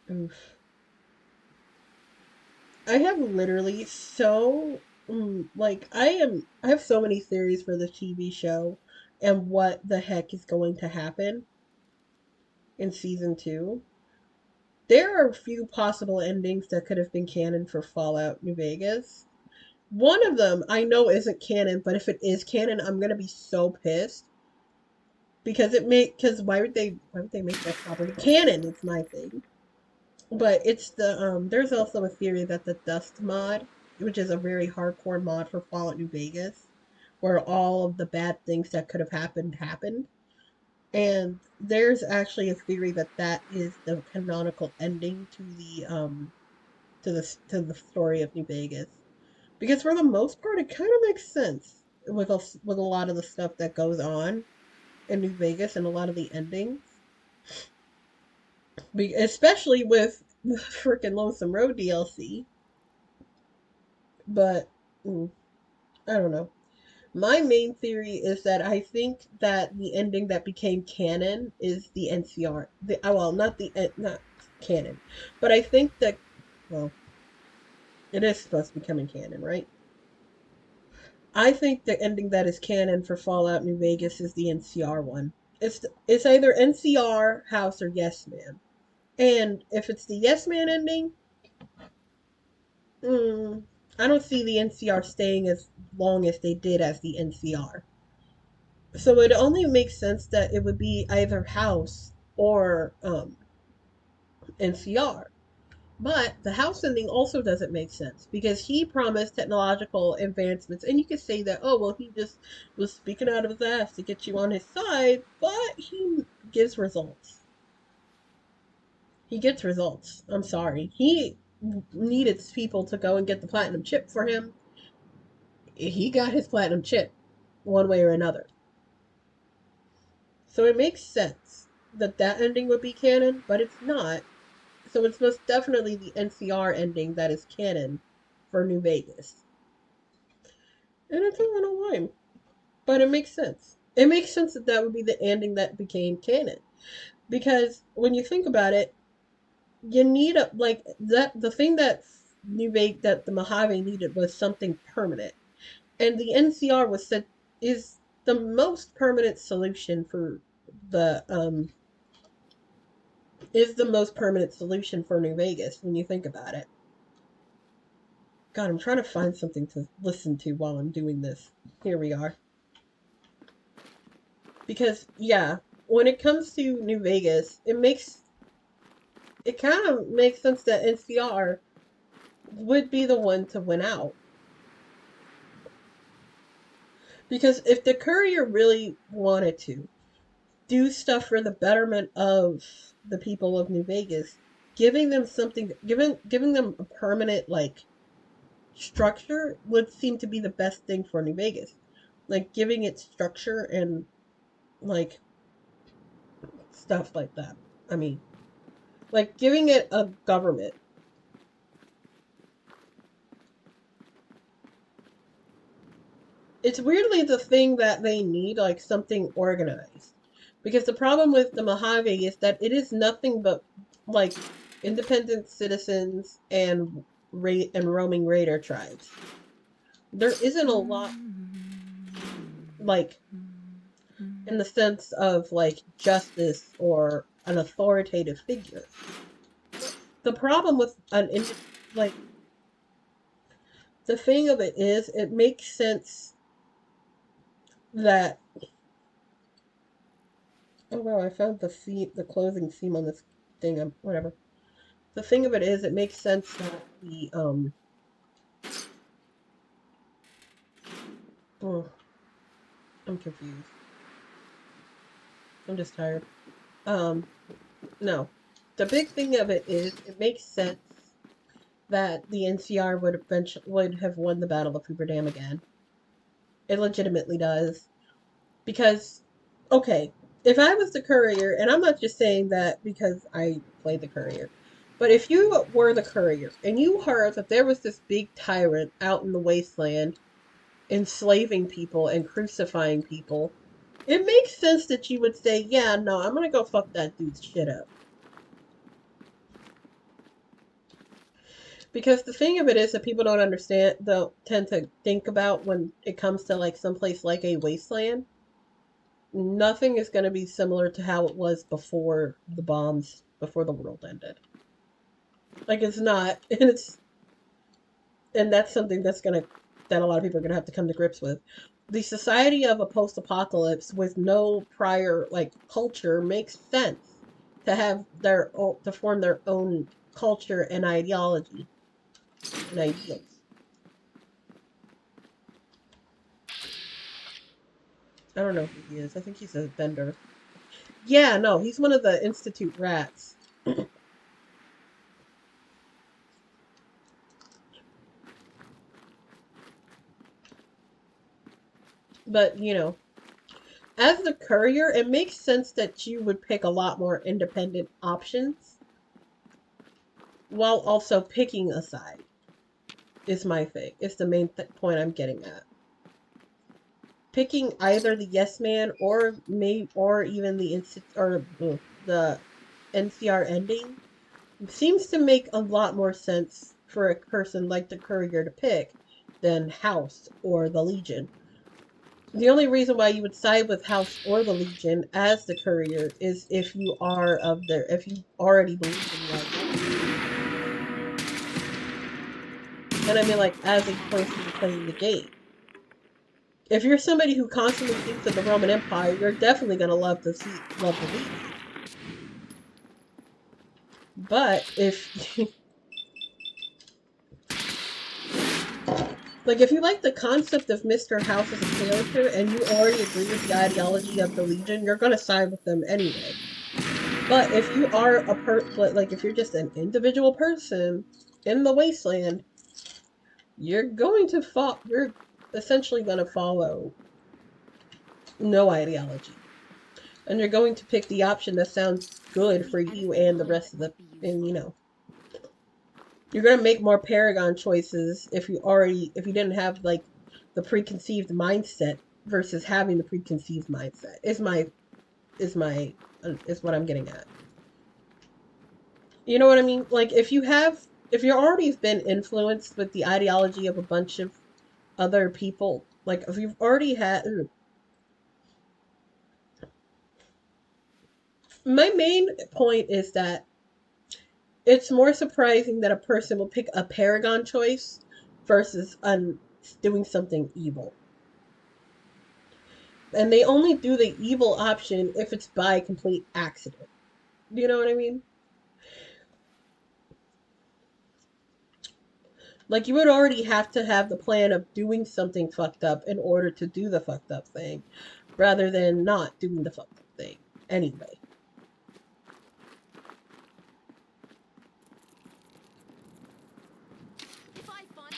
S1: Oof. I have literally I have so many theories for the TV show and what the heck is going to happen in season 2. There are a few possible endings that could have been canon for Fallout New Vegas. One of them I know isn't canon, but if it is canon, I'm gonna be so pissed. Because why would they make that property canon? It's my thing. But it's there's also a theory that the Dust mod, which is a very hardcore mod for Fallout New Vegas, where all of the bad things that could have happened. And there's actually a theory that that is the canonical ending to the story of New Vegas. Because for the most part, it kind of makes sense with a lot of the stuff that goes on in New Vegas and a lot of the endings. Especially with the freaking Lonesome Road DLC. But I don't know. My main theory is that I think that the ending that became canon is the NCR. Not canon, but I think that, well, it is supposed to be coming canon, right? I think the ending that is canon for Fallout New Vegas is the NCR one. It's either NCR, House, or Yes Man. And if it's the Yes Man ending, I don't see the NCR staying as long as they did as the NCR. So it only makes sense that it would be either House or NCR. But the House ending also doesn't make sense because he promised technological advancements, and you could say that, oh, well, he just was speaking out of his ass to get you on his side, but he gives results. He gets results. I'm sorry. He needed people to go and get the platinum chip for him. He got his platinum chip one way or another. So it makes sense that that ending would be canon, but it's not. So it's most definitely the NCR ending that is canon for New Vegas. And I don't know why. But it makes sense. It makes sense that that would be the ending that became canon. Because when you think about it, you need the thing that that the Mojave needed was something permanent. And the NCR is the most permanent solution for the is the most permanent solution for New Vegas when you think about it. God, I'm trying to find something to listen to while I'm doing this. Here we are. Because, yeah, when it comes to New Vegas, it kind of makes sense that NCR would be the one to win out. Because if the Courier really wanted to do stuff for the betterment of the people of New Vegas, giving them something, giving them a permanent, like, structure would seem to be the best thing for New Vegas. Like, giving it structure and, like, stuff like that. I mean, like, giving it a government. It's weirdly the thing that they need, like, something organized. Because the problem with the Mojave is that it is nothing but, like, independent citizens and roaming raider tribes. There isn't a lot, like, in the sense of, like, justice or an authoritative figure. The problem with like, the thing of it is, it makes sense that, oh wow, I found the closing seam on this thing, whatever. The thing of it is, it makes sense that oh, I'm confused. I'm just tired. No. The big thing of it is, it makes sense that the NCR would have won the Battle of Hoover Dam again. It legitimately does. Because, okay, if I was the Courier, and I'm not just saying that because I played the Courier, but if you were the Courier and you heard that there was this big tyrant out in the wasteland enslaving people and crucifying people, it makes sense that you would say, yeah, no, I'm gonna go fuck that dude's shit up. Because the thing of it is that people don't tend to think about when it comes to, like, someplace like a wasteland. Nothing is going to be similar to how it was before the bombs, before the world ended. Like, it's not, and that's something that a lot of people are going to have to come to grips with. The society of a post-apocalypse with no prior, like, culture makes sense to form their own culture and ideology and ideals. I don't know who he is. I think he's a vendor. Yeah, no, he's one of the Institute rats. But, you know, as the Courier, it makes sense that you would pick a lot more independent options while also picking a side. Is my thing. It's the main point I'm getting at. Picking either the Yes Man or even the NCR ending seems to make a lot more sense for a person like the Courier to pick than House or the Legion. The only reason why you would side with House or the Legion as the Courier is if you already believe in that. And I mean, like, as a person playing the game. If you're somebody who constantly thinks of the Roman Empire, you're definitely gonna love the Legion. But if like, if you like the concept of Mr. House as a character and you already agree with the ideology of the Legion, you're gonna side with them anyway. But if you are if you're just an individual person in the wasteland, you're essentially gonna follow no ideology. And you're going to pick the option that sounds good for you and the rest of you're going to make more Paragon choices if you didn't have, like, the preconceived mindset versus having the preconceived mindset. Is what I'm getting at. You know what I mean? Like, if you already been influenced with the ideology of a bunch of other people, like, if you've already had... My main point is that it's more surprising that a person will pick a Paragon choice versus doing something evil. And they only do the evil option if it's by complete accident. Do you know what I mean? Like, you would already have to have the plan of doing something fucked up in order to do the fucked up thing, rather than not doing the fucked up thing anyway.
S5: If I find...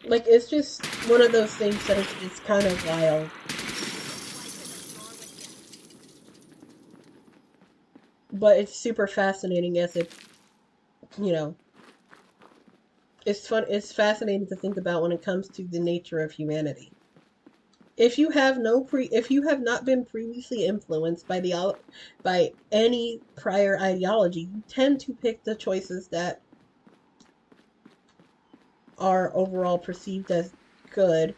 S1: Like, it's just one of those things that it's kind of wild. But it's super fascinating as it, you know, it's fascinating to think about when it comes to the nature of humanity. If you have not been previously influenced by any prior ideology, you tend to pick the choices that are overall perceived as good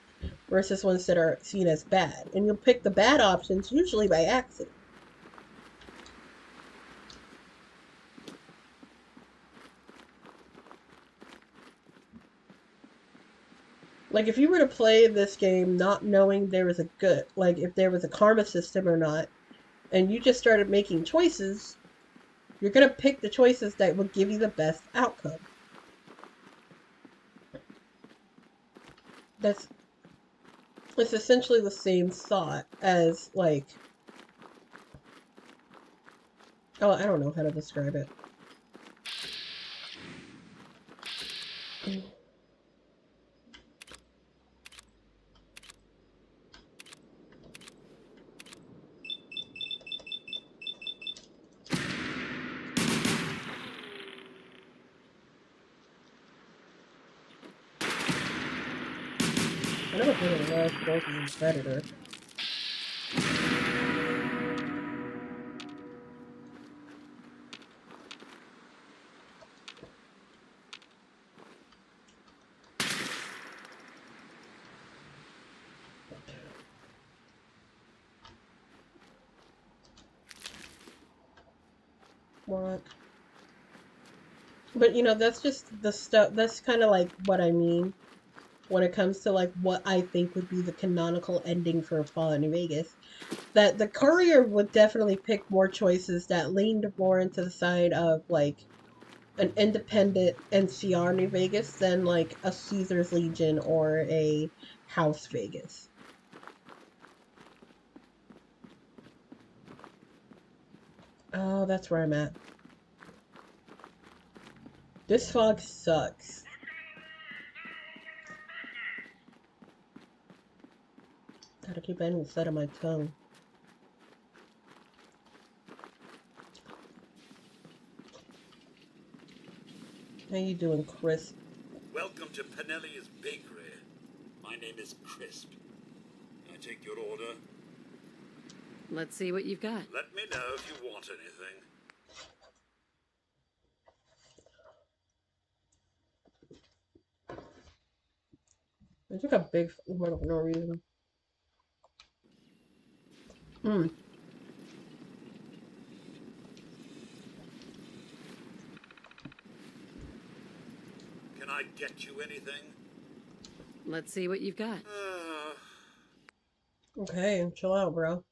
S1: versus ones that are seen as bad. And you'll pick the bad options usually by accident. Like, if you were to play this game not knowing there was if there was a karma system or not, and you just started making choices, you're going to pick the choices that will give you the best outcome. It's essentially the same thought as, like, oh, I don't know how to describe it. I never heard of Last Broken Predator. What? But, you know, that's just the stuff, that's kind of like what I mean when it comes to, like, what I think would be the canonical ending for Fallout New Vegas. That the Courier would definitely pick more choices that leaned more into the side of, like, an independent NCR New Vegas than, like, a Caesar's Legion or a House Vegas. Oh, that's where I'm at. This fog sucks. Gotta keep it inside of my tongue. How you doing, Crisp?
S15: Welcome to Pinelli's Bakery. My name is Crisp. Can I take your order?
S8: Let's see what you've got.
S15: Let me know if you want anything.
S1: I took a big one for no reason. Hmm.
S15: Can I get you anything?
S8: Let's see what you've got.
S1: Okay, chill out, bro.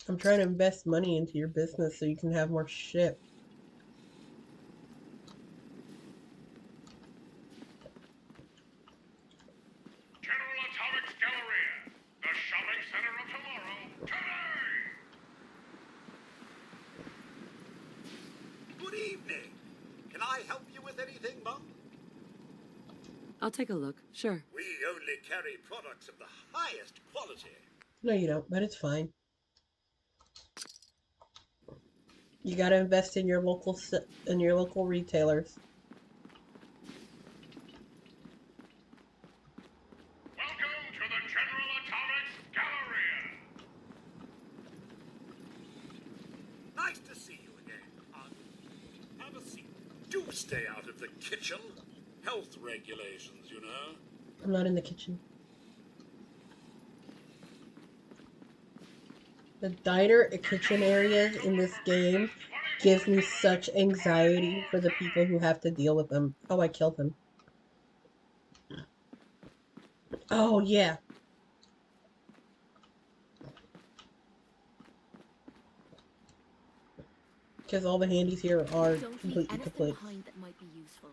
S1: I'm trying to invest money into your business so you can have more shit.
S14: General Atomics Galleria, the shopping center of tomorrow, today!
S15: Good evening. Can I help you with anything, Mum?
S8: I'll take a look, sure.
S15: We only carry products of the highest quality.
S1: No, you don't, but it's fine. You gotta invest in your local retailers.
S14: Welcome to the General Atomics Galleria!
S15: Nice to see you again. Have a seat. Do stay out of the kitchen. Health regulations, you know.
S1: I'm not in the kitchen. The diner and kitchen areas in this game gives me such anxiety for the people who have to deal with them. Oh, I killed him. Oh, yeah. Because all the handies here are completely kaput.
S9: That might be useful.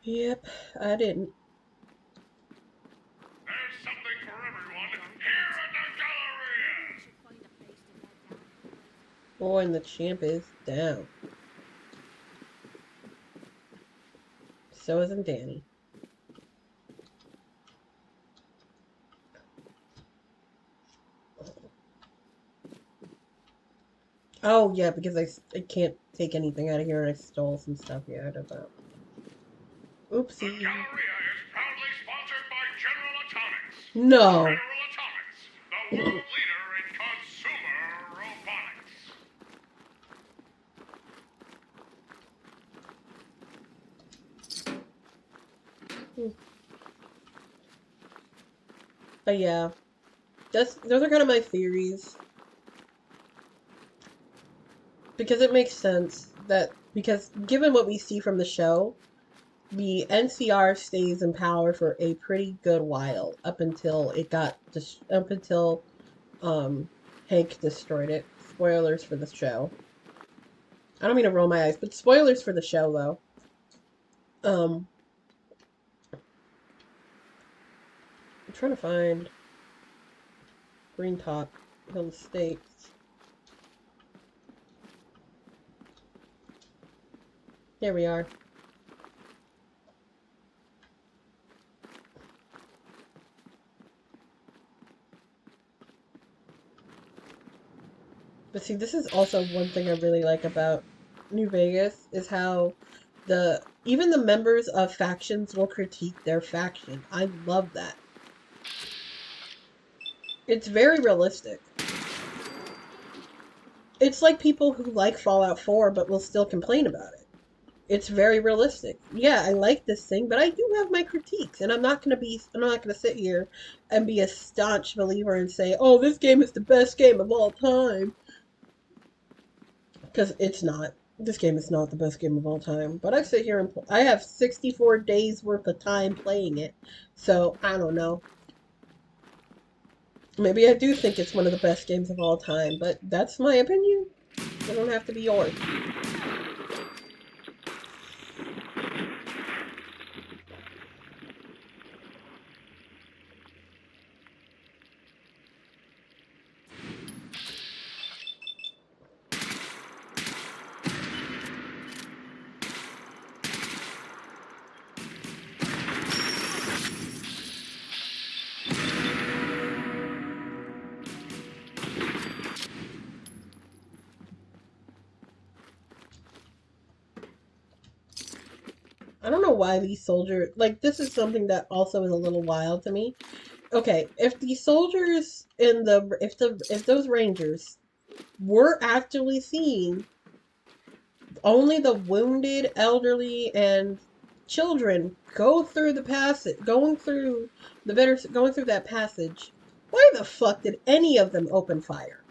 S1: Yep, I didn't.
S14: There's something for everyone here at the Galleria!
S1: Oh, and the champ is down. So isn't Danny. Oh, yeah, because I can't take anything out of here and I stole some stuff. Yeah, I did that. Oopsie.
S14: The Galleria is proudly sponsored by General Atomics.
S1: No.
S14: General Atomics, the world leader in consumer robotics.
S1: But yeah, those are kind of my theories. Because it makes sense that, because given what we see from the show, the NCR stays in power for a pretty good while, up until Hank destroyed it. Spoilers for the show. I don't mean to roll my eyes, but spoilers for the show, though. I'm trying to find Green Top Hill Estates. Here we are. But see, this is also one thing I really like about New Vegas, is how even the members of factions will critique their faction. I love that. It's very realistic. It's like people who like Fallout 4 but will still complain about it. It's very realistic. Yeah, I like this thing, but I do have my critiques, and I'm not gonna sit here and be a staunch believer and say, "Oh, this game is the best game of all time." Because it's not. This game is not the best game of all time. But I sit here and I have 64 days worth of time playing it. So, I don't know. Maybe I do think it's one of the best games of all time, but that's my opinion. It don't have to be yours. I don't know why these soldiers, like, this is something that also is a little wild to me. Okay, if the soldiers if those rangers were actually seeing only the wounded, elderly, and children going through that passage, why the fuck did any of them open fire?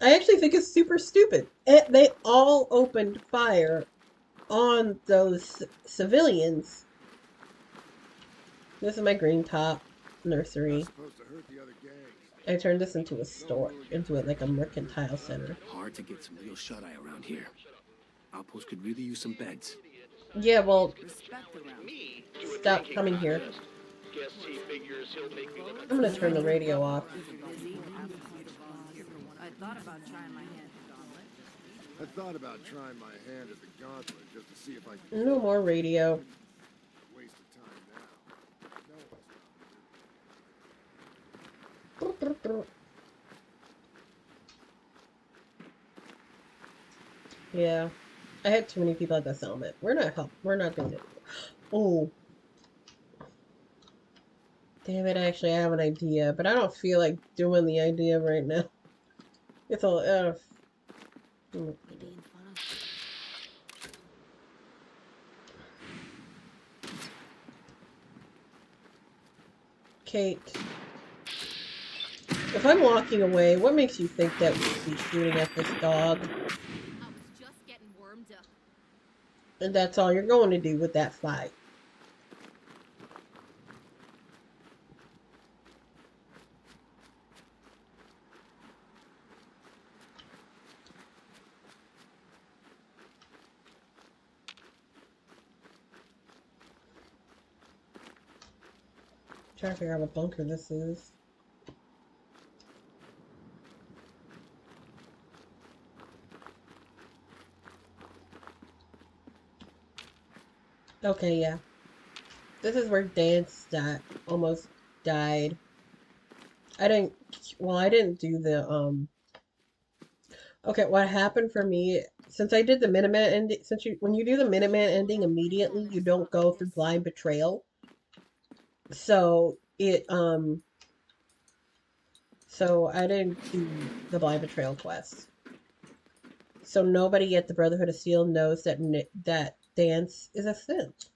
S1: I actually think it's super stupid. They all opened fire on those civilians. This is my Green Top nursery. I turned this into a store, like a mercantile center.
S16: Hard to get some real shut-eye around here. Outpost could really use some beds.
S1: Yeah, well, stop coming here. I'm gonna turn the radio off.
S2: I thought about trying my hand at the gauntlet.
S17: I thought about trying my hand at the gauntlet just to see if I could.
S1: No more radio.
S17: Waste of time now.
S1: Yeah, I had too many people at the summit. We're not doing it. Oh, damn it! Actually, I have an idea, but I don't feel like doing the idea right now. It's all Kate. If I'm walking away, what makes you think that we'd be shooting at this dog?
S9: I was just getting warmed up.
S1: And that's all you're going to do with that fight. Trying to figure out what bunker this is. Okay, yeah. This is where Dance almost died. I didn't do the, okay, what happened for me, since I did the Minuteman ending, when you do the Minuteman ending immediately, you don't go through Blind Betrayal. So, so I didn't do the Blind Betrayal quest. So nobody at the Brotherhood of Steel knows that that Dance is a synth.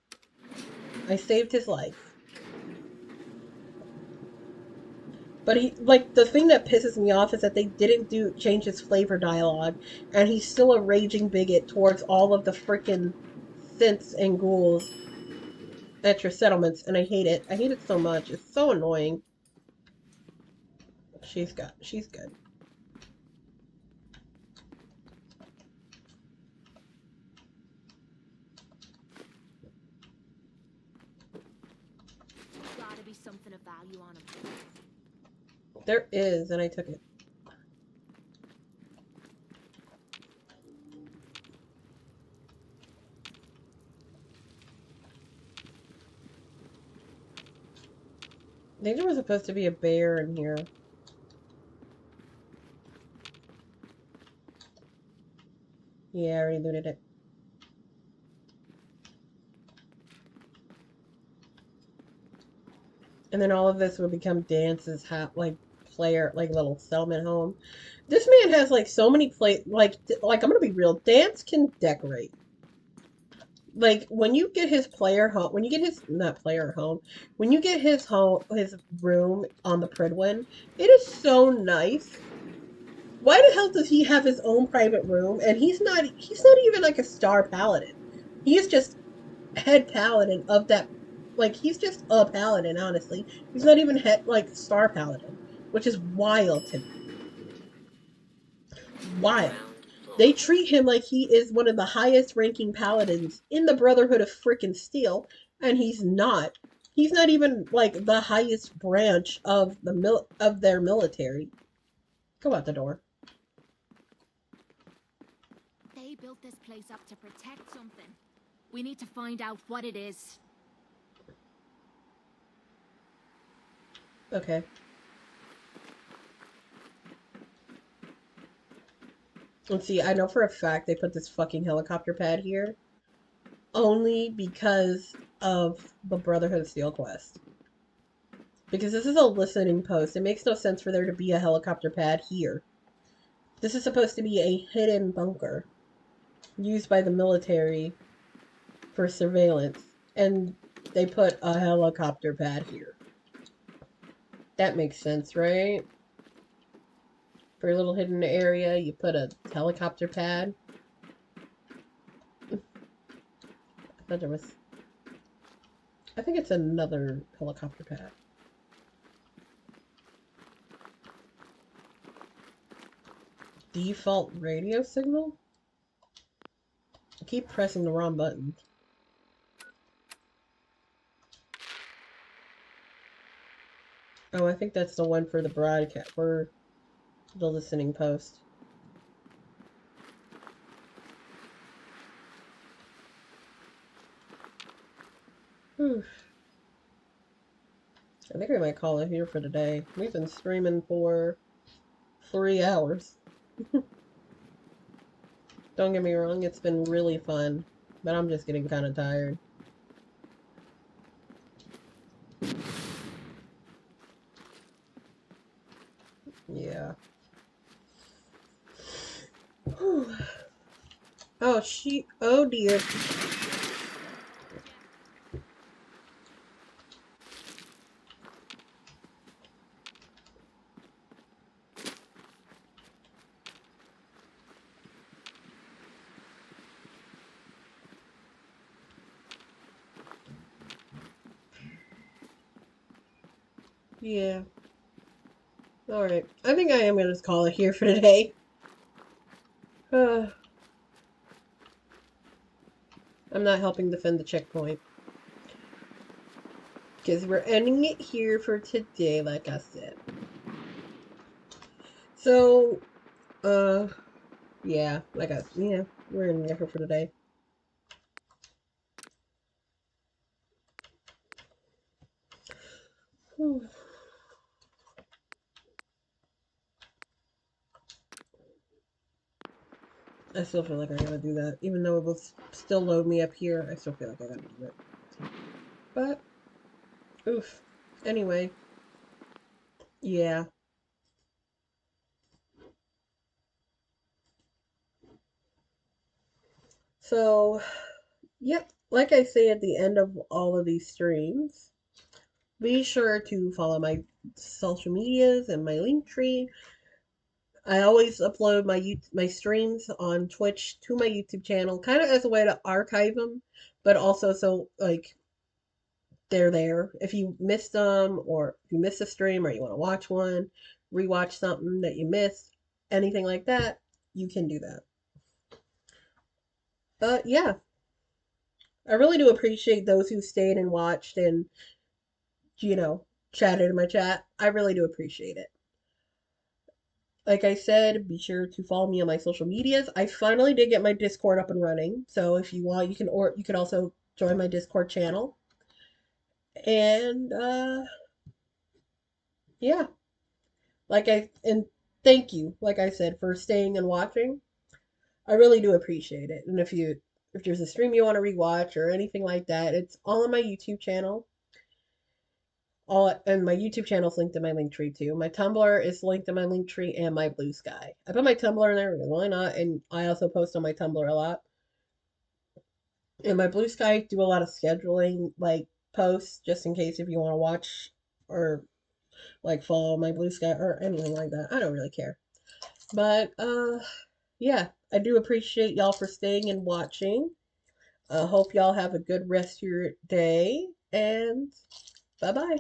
S1: I saved his life. But the thing that pisses me off is that they didn't change his flavor dialogue, and he's still a raging bigot towards all of the frickin' synths and ghouls at your settlements, and I hate it. I hate it so much. It's so annoying. She's good.
S9: Gotta be something of value on him.
S1: There is, and I took it. I think there was supposed to be a bear in here. Yeah, I already looted it. And then all of this would become Dance's little settlement home. This man has so many I'm gonna be real. Dance can decorate. When you get his when you get his room on the Prydwen, it is so nice. Why the hell does he have his own private room? And he's not even a star paladin. He is just head paladin of that. He's just a paladin, honestly. He's not even star paladin, which is wild to me. Wild. They treat him like he is one of the highest ranking paladins in the Brotherhood of frickin' Steel, and he's not. He's not even the highest branch of their military. Go out the door.
S9: They built this place up to protect something. We need to find out what it is.
S1: Okay. Let's see, I know for a fact they put this fucking helicopter pad here only because of the Brotherhood of Steel quest. Because this is a listening post. It makes no sense for there to be a helicopter pad here. This is supposed to be a hidden bunker used by the military for surveillance, and they put a helicopter pad here. That makes sense, right? For a little hidden area, you put a helicopter pad. I thought there was... I think it's another helicopter pad. Default radio signal? I keep pressing the wrong button. Oh, I think that's the one for the broadcast, for the listening post. Whew. I think we might call it here for today. We've been streaming for 3 hours. Don't get me wrong, it's been really fun, but I'm just getting kind of tired. Yeah. Oh dear. Yeah. Alright. I think I am going to just call it here for today. I'm not helping defend the checkpoint. Because we're ending it here for today, like I said. So, yeah, we're ending it here for today. Whew. I still feel like I gotta do that. Even though it will still load me up here, I still feel like I gotta do it. But, oof. Anyway. Yeah. So, yep. Like I say at the end of all of these streams, be sure to follow my social medias and my link tree. I always upload my streams on Twitch to my YouTube channel, kind of as a way to archive them, but also so like they're there. If you missed them, or if you missed a stream, or you want to watch one, rewatch something that you missed, anything like that, you can do that. But yeah, I really do appreciate those who stayed and watched and chatted in my chat. I really do appreciate it. Like I said, be sure to follow me on my social medias. I finally did get my Discord up and running, so if you want, you can also join my Discord channel. And yeah, and thank you, like I said, for staying and watching. I really do appreciate it. And if there's a stream you want to rewatch or anything like that, it's all on my YouTube channel. And my YouTube channel is linked in my link tree too. My Tumblr is linked in my link tree and my Blue Sky. I put my Tumblr in there because why not? And I also post on my Tumblr a lot. And my Blue Sky do a lot of scheduling like posts just in case if you want to watch or like follow my Blue Sky or anything like that. I don't really care. But yeah, I do appreciate y'all for staying and watching. I hope y'all have a good rest of your day, and bye-bye.